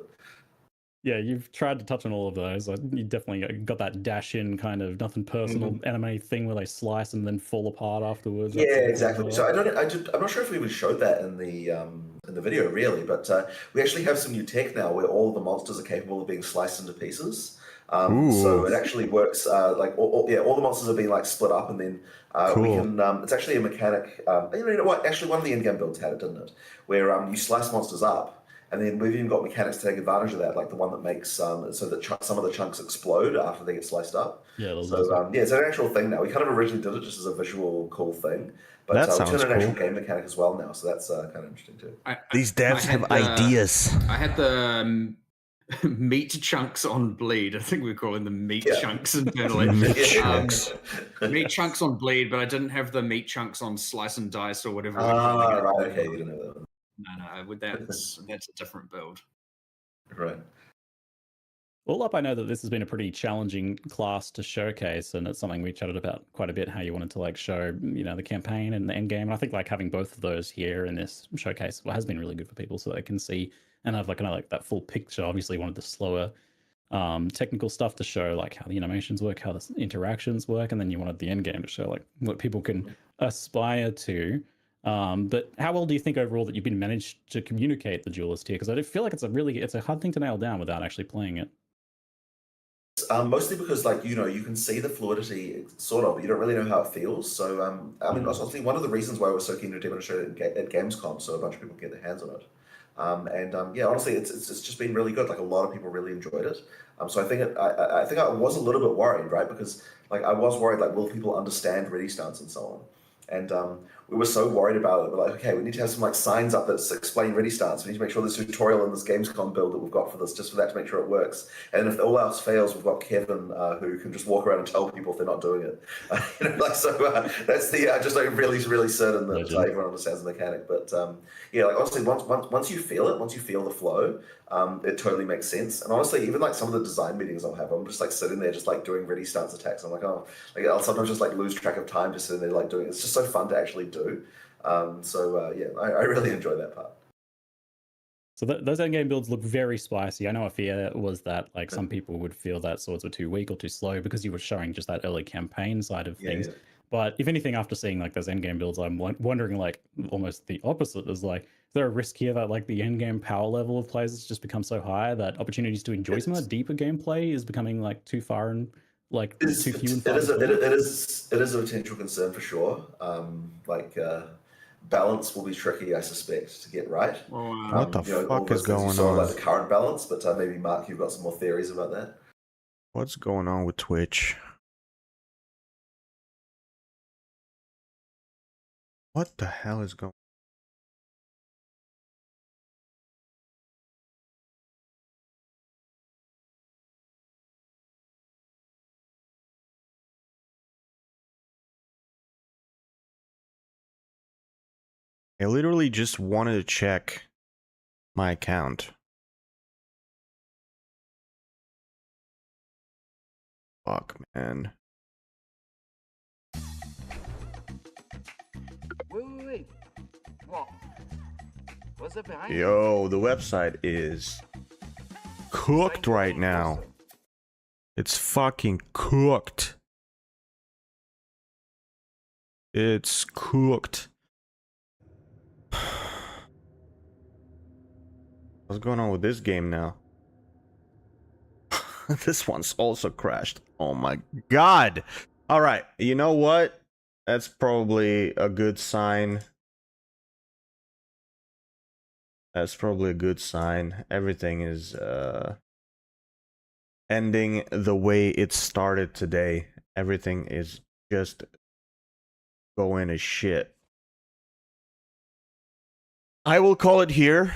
Yeah, you've tried to touch on all of those. You definitely got that dash in kind of nothing personal anime thing where they slice and then fall apart afterwards. Yeah, exactly. So I'm not sure if we even showed that in the video really, but we actually have some new tech now where all the monsters are capable of being sliced into pieces. So it actually works like all the monsters are being like split up, and then we can. It's actually a mechanic. You know what? Actually, one of the in-game builds had it, didn't it? Where you slice monsters up. And then we've even got mechanics to take advantage of that, like the one that makes so that some of the chunks explode after they get sliced up. Yeah, so it's an actual thing now. We kind of originally did it just as a visual cool thing, but That we sounds turned an actual cool. game mechanic as well now. So that's kind of interesting too. These devs have ideas. I had the meat chunks on bleed. I think we're calling them meat chunks internally. Meat chunks on bleed, but I didn't have the meat chunks on slice and dice or whatever. Right, okay, you didn't know that one. No, with that's a different build. Right. All up, I know that this has been a pretty challenging class to showcase, and it's something we chatted about quite a bit, how you wanted to like show, you know, the campaign and the end game. And I think like having both of those here in this showcase has been really good for people so they can see and have like kind of like that full picture. Obviously, wanted the slower technical stuff to show like how the animations work, how the interactions work, and then you wanted the end game to show like what people can aspire to. But how well do you think overall that you've been managed to communicate the duelist here? Because I feel like it's a hard thing to nail down without actually playing it. Mostly because, like, you know, you can see the fluidity, sort of. You don't really know how it feels. So, I mean, I think one of the reasons why I was so keen to demonstrate it at Gamescom, so a bunch of people can get their hands on it, Yeah, honestly, it's just been really good. Like a lot of people really enjoyed it. So I think I think I was a little bit worried, right? Because like I was worried, like will people understand ready stance and so on? And we were so worried about it. We're like, okay, we need to have some like signs up that explain ready stance. We need to make sure there's a tutorial in this Gamescom build that we've got for this, just for that to make sure it works. And if all else fails, we've got Kevin who can just walk around and tell people if they're not doing it. That's the just like really certain that everyone understands the mechanic. But yeah, like honestly, once you feel it, once you feel the flow, it totally makes sense. And honestly, even like some of the design meetings I'll have, I'm just like sitting there, just like doing ready stance attacks. I'm like, oh, like I'll sometimes just like lose track of time, just sitting there like doing it. It's just so fun to actually do. Yeah, I really enjoy that part. So those endgame builds look very spicy. I know a fear was that like some people would feel that swords were too weak or too slow because you were showing just that early campaign side of things. Yeah. But if anything, after seeing like those endgame builds, I'm wondering like almost the opposite. Is like, is there a risk here that like the endgame power level of players has just become so high that opportunities to enjoy some of that deeper gameplay is becoming like too far and like too few and far? It is a potential concern for sure. Balance will be tricky, I suspect, to get right. What the fuck is going on? on? Like the current balance, but maybe Mark, you've got some more theories about that. What's going on with Twitch? What the hell is going on? I literally just wanted to check my account. Fuck, man. Wait. What? What's up behind Yo, the website is cooked right now. It's fucking cooked. It's cooked. What's going on with this game now? This one's also crashed. Oh my god. All right, you know what? That's probably a good sign. That's probably a good sign. Everything is ending the way it started today. Everything is just going to shit. I will call it here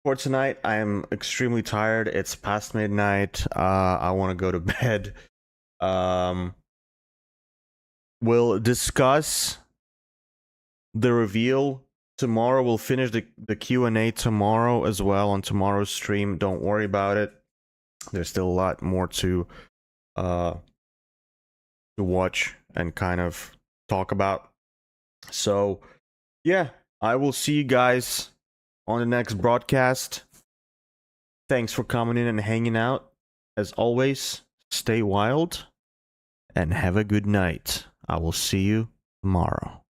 for tonight. I am extremely tired. It's past midnight. I want to go to bed. We'll discuss the reveal tomorrow. We'll finish the Q&A tomorrow as well on tomorrow's stream. Don't worry about it. There's still a lot more to watch and kind of talk about. So yeah, I will see you guys on the next broadcast. Thanks for coming in and hanging out. As always, stay wild and have a good night. I will see you tomorrow.